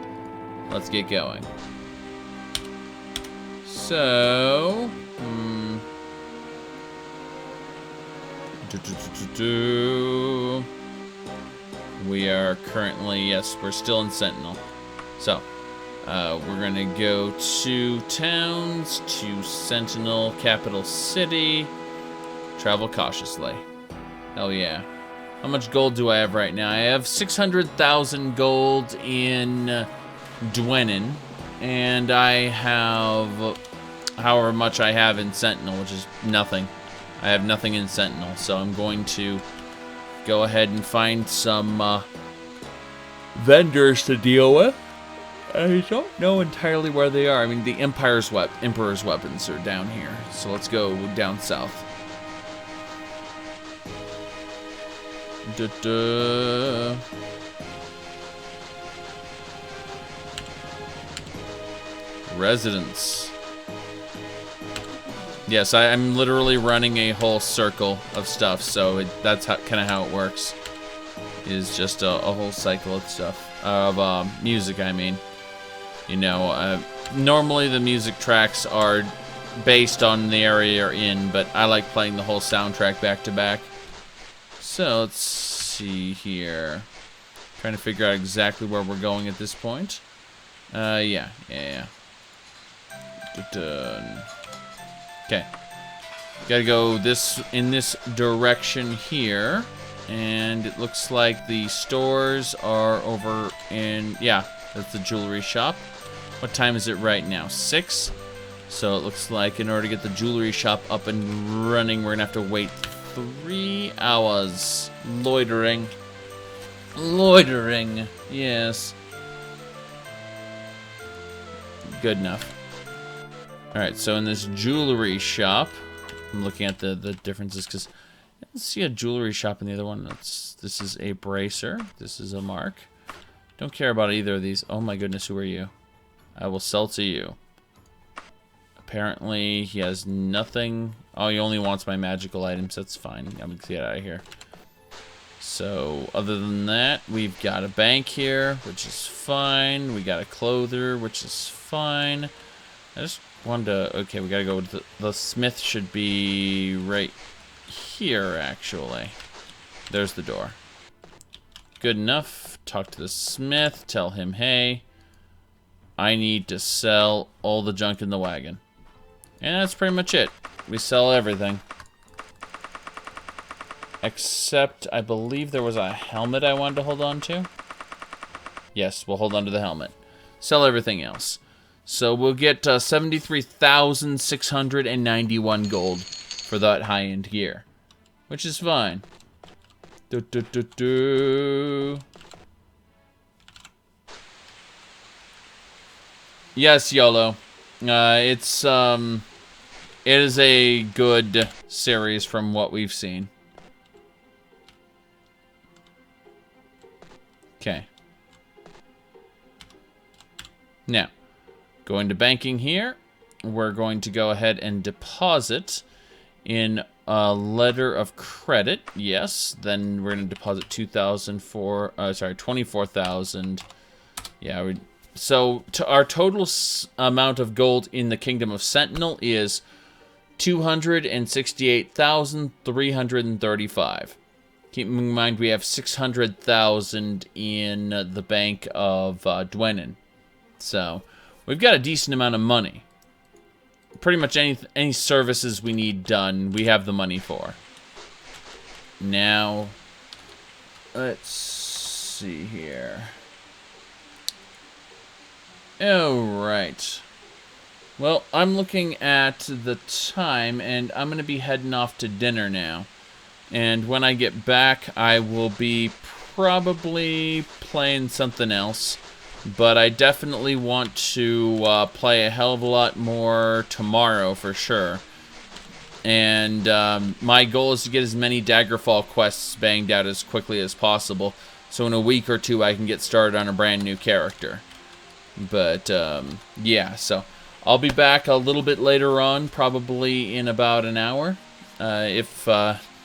Let's get going. So... We are currently... Yes, we're still in Sentinel. So, we're going to go to towns, to Sentinel, capital city. Travel cautiously. Hell yeah. How much gold do I have right now? I have 600,000 gold in Dwenin, and I have however much I have in Sentinel, which is nothing. I have nothing in Sentinel, so I'm going to go ahead and find some vendors to deal with. I don't know entirely where they are. I mean, the Emperor's weapons are down here, so let's go down south. Residence. Yes, I'm literally running a whole circle of stuff, so that's kind of how it works. Is just a whole cycle of stuff. Of music, I mean. You know, normally the music tracks are based on the area you're in, but I like playing the whole soundtrack back to back. So, let's see here. Trying to figure out exactly where we're going at this point. Yeah. Okay. Gotta go in this direction here. And it looks like the stores are over in... Yeah, that's the jewelry shop. What time is it right now? 6? So it looks like in order to get the jewelry shop up and running, we're gonna have to wait 3 hours. Loitering. Loitering. Yes. Good enough. Alright, so in this jewelry shop, I'm looking at the differences because I don't see a jewelry shop in the other one. This is a bracer. This is a mark. Don't care about either of these. Oh my goodness, who are you? I will sell to you. Apparently, he has nothing. Oh, he only wants my magical items. That's fine. I'm gonna get out of here. So, other than that, we've got a bank here, which is fine. We got a clother, which is fine. I just wanted to... Okay, we gotta go to the smith should be right here, actually. There's the door. Good enough. Talk to the smith. Tell him, hey, I need to sell all the junk in the wagon. And that's pretty much it. We sell everything. Except, I believe there was a helmet I wanted to hold on to. Yes, we'll hold on to the helmet. Sell everything else. So we'll get 73,691 gold for that high-end gear. Which is fine. Yes, YOLO. It is a good series from what we've seen. Okay. Now, going to banking here, we're going to go ahead and deposit in a letter of credit. Yes, then we're going to deposit 24,000. Yeah, so our total amount of gold in the Kingdom of Sentinel is 268,335. Keep in mind we have 600,000 in the bank of Dwenin. So, we've got a decent amount of money. Pretty much any services we need done, we have the money for. Now, let's see here. Alright. Well, I'm looking at the time, and I'm going to be heading off to dinner now. And when I get back, I will be probably playing something else. But I definitely want to play a hell of a lot more tomorrow for sure. And my goal is to get as many Daggerfall quests banged out as quickly as possible. So in a week or two I can get started on a brand new character. But yeah, so I'll be back a little bit later on, probably in about an hour. If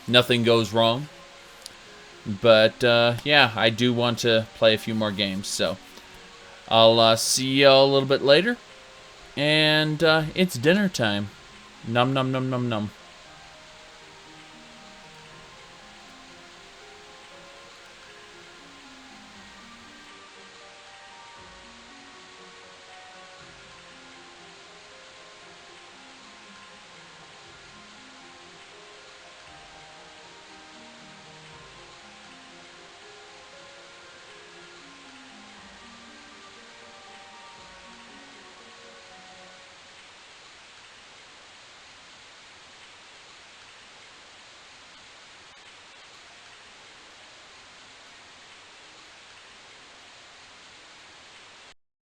nothing goes wrong. But yeah, I do want to play a few more games. So I'll see y'all a little bit later. And it's dinner time. Num num num num num.